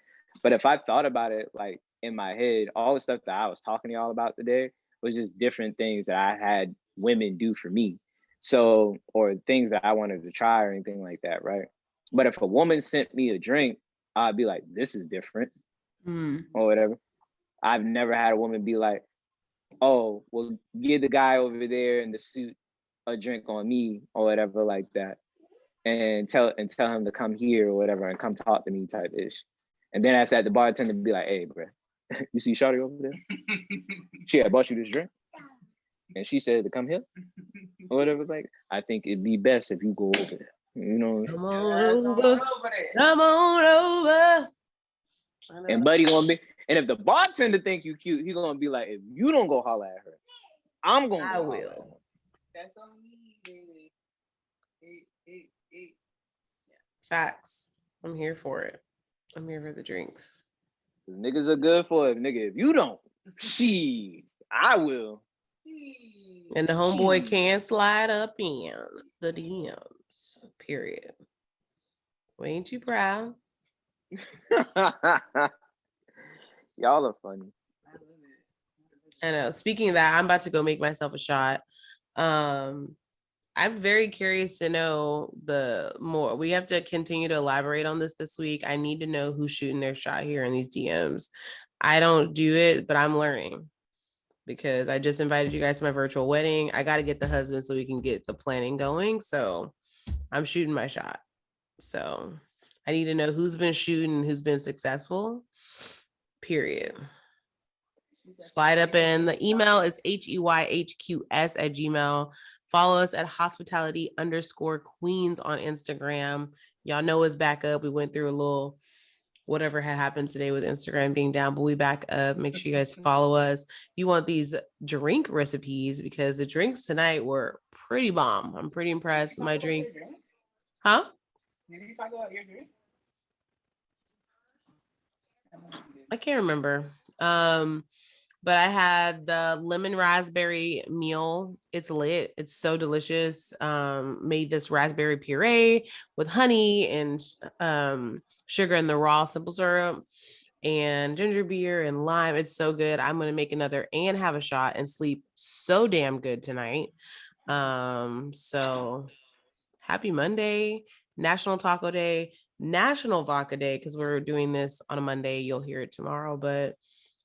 S4: But if I thought about it, like in my head, all the stuff that I was talking to y'all about today was just different things that I had women do for me. So, or things that I wanted to try or anything like that, right? But if a woman sent me a drink, I'd be like, this is different, or whatever. I've never had a woman be like, oh, well, give the guy over there in the suit a drink on me or whatever like that. And tell him to come here or whatever and come talk to me type ish. And then after that, the bartender be like, hey, bro, you see Shawty over there? She had bought you this drink? And she said to come here or whatever. Like, I think it'd be best if you go over there. You know.
S1: Come on over. Come on over.
S4: And Buddy gonna be, and if the bartender think you cute, he gonna be like, if you don't go holler at her, I'm gonna.
S1: I will.
S2: That's on me, baby.
S1: Facts. I'm here for it. I'm here for the drinks.
S4: Niggas are good for it, nigga. If you don't, she, I will.
S1: And the homeboy can slide up in the DMs. Period. We ain't too proud.
S4: Y'all are funny.
S1: I know. Speaking of that, I'm about to go make myself a shot. I'm very curious to know the more. We have to continue to elaborate on this week. I need to know who's shooting their shot here in these DMs. I don't do it, but I'm learning because I just invited you guys to my virtual wedding. I got to get the husband so we can get the planning going. So I'm shooting my shot. So I need to know who's been shooting, who's been successful, period. Slide up in. The email is heyhqs@gmail.com. Follow us at hospitality_queens on Instagram. Y'all know it's back up. We went through a little whatever had happened today with Instagram being down, but we back up. Make sure you guys follow us. You want these drink recipes because the drinks tonight were pretty bomb. I'm pretty impressed with my drinks. Huh?
S2: Did you talk about your drink?
S1: I can't remember. But I had the lemon raspberry meal. It's lit. It's so delicious. Made this raspberry puree with honey and sugar and the raw simple syrup and ginger beer and lime. It's so good. I'm gonna make another and have a shot and sleep so damn good tonight. So happy Monday, National Taco Day, National Vodka Day, because we're doing this on a Monday. You'll hear it tomorrow, but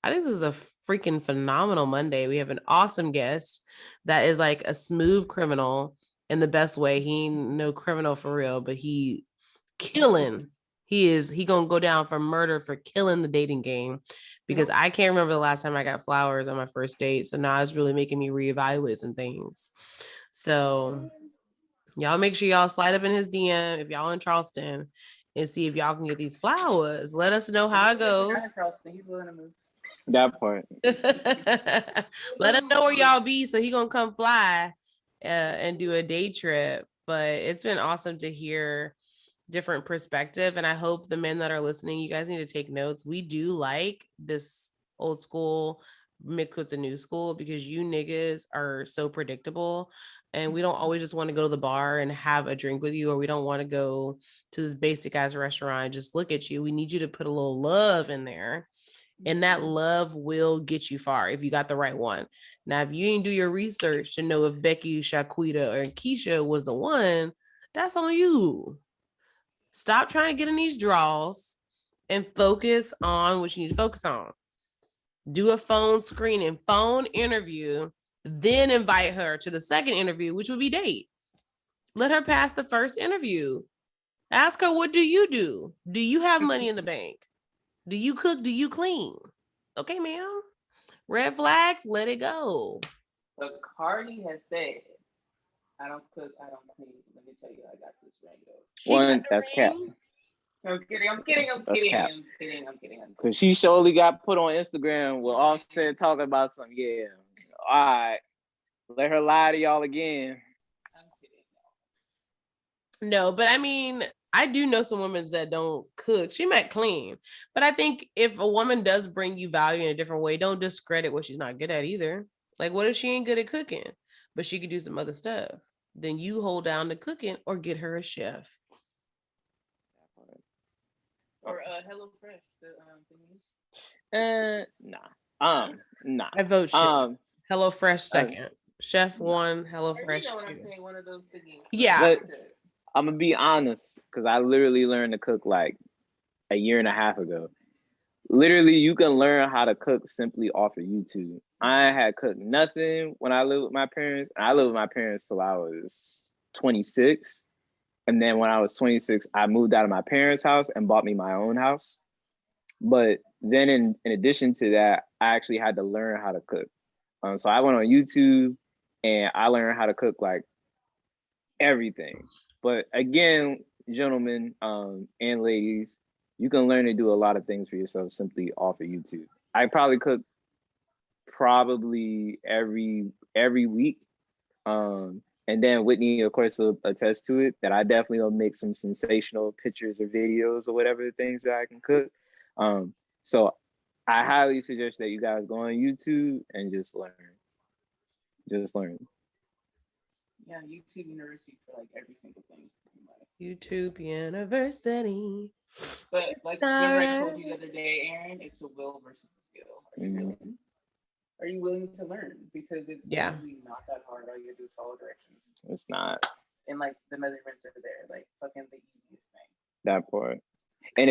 S1: I think this is a freaking phenomenal Monday. We have an awesome guest that is like a smooth criminal in the best way. He ain't no criminal for real, but he killing. He gonna go down for murder for killing the dating game because I can't remember the last time I got flowers on my first date. So now it's really making me reevaluate some things. So y'all make sure y'all slide up in his DM if y'all in Charleston and see if y'all can get these flowers. Let us know how it goes.
S2: He's willing to move.
S4: That part.
S1: Let us know where y'all be so he gonna come fly and do a day trip. But it's been awesome to hear different perspective, and I hope the men that are listening, you guys need to take notes. We do like this old school mixed with the new school because you niggas are so predictable, and we don't always just want to go to the bar and have a drink with you, or we don't want to go to this basic ass restaurant and just look at you. We need you to put a little love in there. And that love will get you far if you got the right one. Now, if you didn't do your research to know if Becky, Shaquita, or Keisha was the one, that's on you. Stop trying to get in these draws and focus on what you need to focus on. Do a phone screening, phone interview, then invite her to the second interview, which would be date. Let her pass the first interview. Ask her, what do you do? Do you have money in the bank? Do you cook? Do you clean? Okay, ma'am. Red flags, let it go.
S2: But Cardi has said, I don't cook, I don't clean. Let me tell you, I got this ring though.
S4: One, that's cap.
S2: I'm kidding.
S4: Because she surely got put on Instagram with Offset talking about something. Yeah. All right. Let her lie to y'all again.
S2: I'm kidding.
S1: No, but I mean, I do know some women that don't cook. She might clean, but I think if a woman does bring you value in a different way, don't discredit what she's not good at either. Like, what if she ain't good at cooking, but she could do some other stuff? Then you hold down the cooking or get her a chef.
S2: Or Hello Fresh.
S4: Nah.
S1: I vote chef. Hello Fresh second. Chef one. Hello Fresh
S2: you know
S1: two.
S2: I'm saying? One of those thingies.
S1: Yeah.
S4: But I'm gonna be honest, because I literally learned to cook like a year and a half ago. Literally, you can learn how to cook simply off of YouTube. I had cooked nothing when I lived with my parents. I lived with my parents till I was 26. And then when I was 26, I moved out of my parents' house and bought me my own house. But then in addition to that, I actually had to learn how to cook. So I went on YouTube and I learned how to cook like everything. But again, gentlemen and ladies, you can learn to do a lot of things for yourself simply off of YouTube. I probably cook probably every week. And then Whitney, of course, will attest to it that I definitely will make some sensational pictures or videos or whatever the things that I can cook. So I highly suggest that you guys go on YouTube and just learn. Just learn.
S2: Yeah, YouTube University for like every single thing.
S1: YouTube University.
S2: But like remember I told you the other day, Aaron, it's a will versus a skill. Are you willing to learn? Because it's really not that hard. All you gotta do is follow directions.
S4: It's not.
S2: And like the measurements are there, like fucking the easiest thing.
S4: That part. And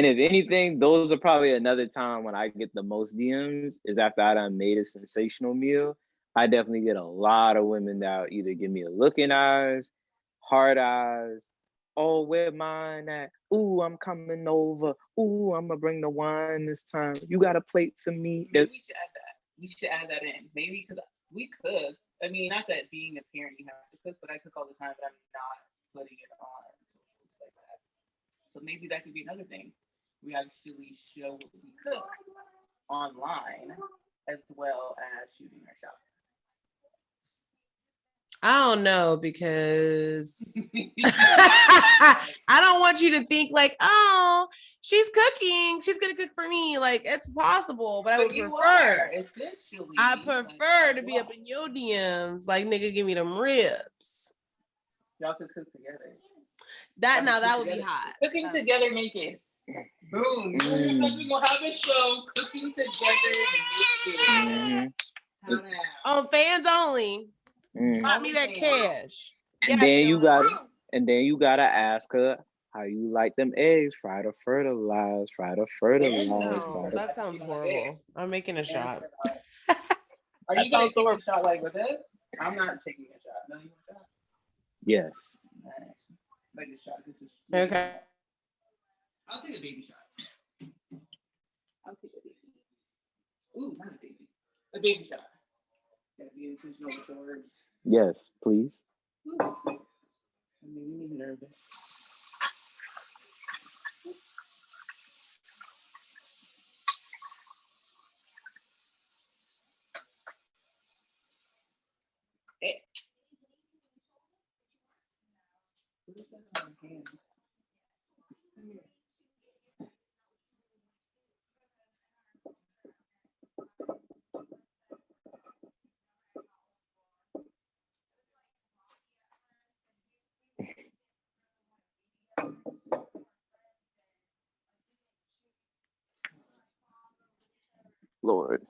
S4: if anything, those are probably another time when I get the most DMs is after I done made a sensational meal. I definitely get a lot of women that either give me a looking eyes, hard eyes. Oh, where mine at? Ooh, I'm coming over. Ooh, I'm gonna bring the wine this time. You got a plate for me?
S2: Maybe we should add that. We should add that in. Maybe because we cook. I mean, not that being a parent you have to cook, but I cook all the time, but I'm not putting it on socials like that. So maybe that could be another thing. We actually show what we cook online as well as shooting our shop.
S1: I don't know, because I don't want you to think like, oh, she's cooking, she's gonna cook for me. Like, it's possible, but I would prefer.
S2: Essentially,
S1: I prefer to be up in your DMs, like, nigga, give me them ribs.
S2: Y'all could cook together.
S1: That would be hot.
S2: Cooking together, make it. Boom. We're gonna have a show, cooking together,
S1: on fans only. Drop me that cash.
S4: And then you gotta ask her how you like them eggs, fried or fertilized,
S1: No, that sounds horrible. I'm making a shot.
S2: Are you gonna take a shot like with this? I'm not taking a shot. No, you want a shot?
S4: Yes.
S2: All right. Like a shot. This is
S1: okay.
S2: I'll take a baby shot. I'll take a baby. Ooh, not a baby. A baby shot. Gotta be intentional with the words.
S4: Yes, please.
S2: Ooh. I mean, me nervous. What is that on my hand?
S4: Lord.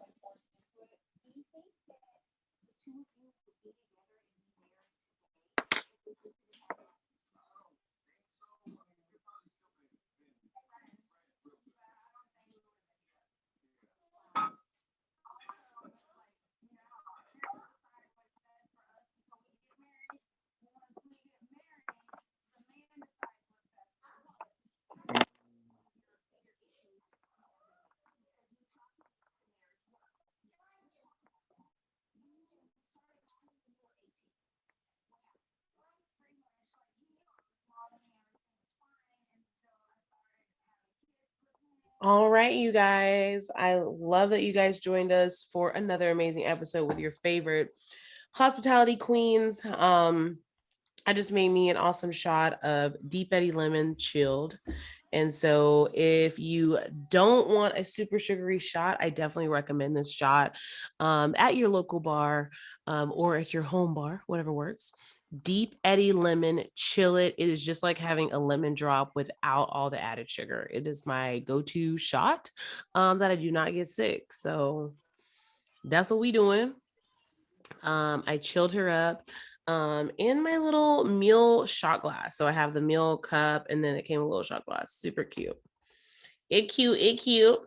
S1: All right, you guys. I love that you guys joined us for another amazing episode with your favorite hospitality queens. I just made me an awesome shot of Deep Eddy Lemon chilled. And so if you don't want a super sugary shot, I definitely recommend this shot at your local bar or at your home bar, whatever works. Deep Eddy Lemon Chill It. It is just like having a lemon drop without all the added sugar. It is my go-to shot that I do not get sick. So that's what we doing. I chilled her up in my little meal shot glass. So I have the meal cup and then it came a little shot glass. Super cute. It cute.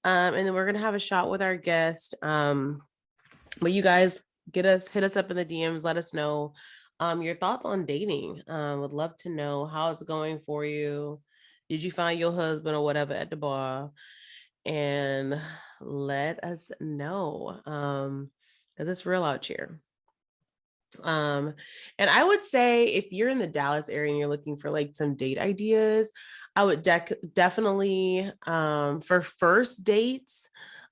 S1: And then we're gonna have a shot with our guest. But you guys hit us up in the DMs, let us know your thoughts on dating. Would love to know how it's going for you. Did you find your husband or whatever at the bar? And let us know. Because it's real out here. And I would say if you're in the Dallas area and you're looking for like some date ideas, I would definitely for first dates,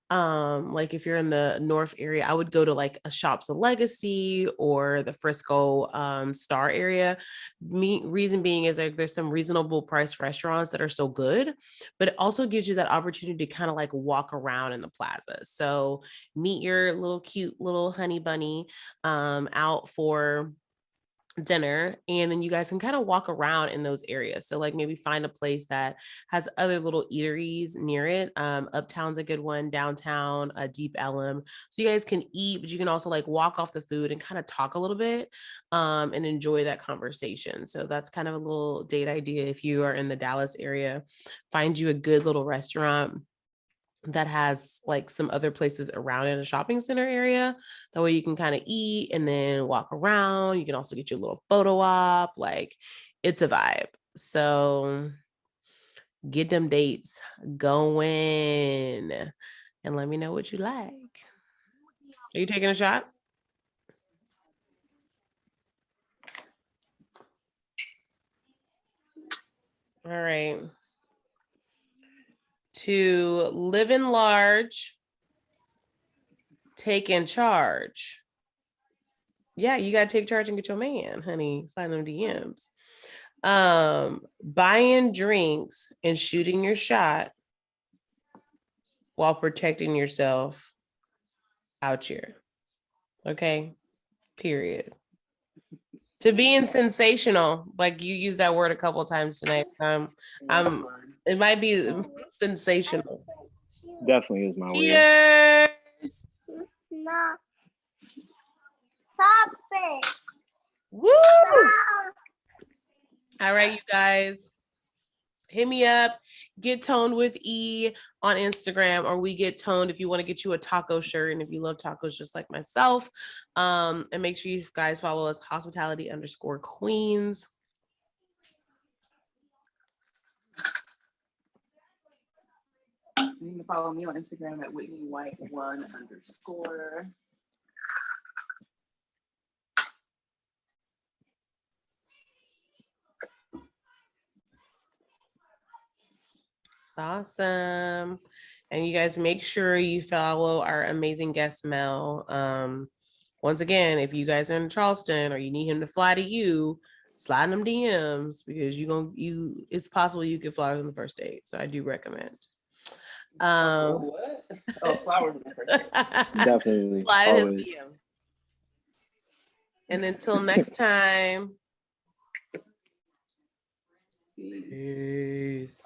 S1: like if you're in the North area, I would go to like a Shops of Legacy or the Frisco Star area. Reason being is like there's some reasonable price restaurants that are so good, but it also gives you that opportunity to kind of like walk around in the plaza. So meet your little cute little honey bunny out for dinner, and then you guys can kind of walk around in those areas. So like maybe find a place that has other little eateries near it. Uptown's a good one, downtown, Deep Ellum, so you guys can eat, but you can also like walk off the food and kind of talk a little bit and enjoy that conversation. So that's kind of a little date idea. If you are in the Dallas area, find you a good little restaurant that has like some other places around in a shopping center area. That way you can kind of eat and then walk around. You can also get your little photo op. Like it's a vibe. So get them dates going and let me know what you like. Are you taking a shot? All right. To live in large, take in charge. Yeah, you gotta take charge and get your man, honey. Slide them DMs. Buying drinks and shooting your shot while protecting yourself out here. Okay, period. To being sensational, like you use that word a couple of times tonight. It might be sensational.
S4: Definitely is my word.
S1: Yes.
S5: No. Stop it.
S1: Woo! All right, you guys. Hit me up, Get Toned with E on Instagram, or We Get Toned if you want to get you a taco shirt and if you love tacos just like myself. And make sure you guys follow us, hospitality_queens.
S2: You can follow me on Instagram at WhitneyWhite1_.
S1: Awesome. And you guys make sure you follow our amazing guest Mel. Once again, if you guys are in Charleston or you need him to fly to you, slide them DMs because it's possible you could fly on the first date. So I do recommend.
S2: What? Oh, flowers in the first date.
S4: Definitely.
S1: Slide his
S4: Always.
S1: DM. And until next time. Peace.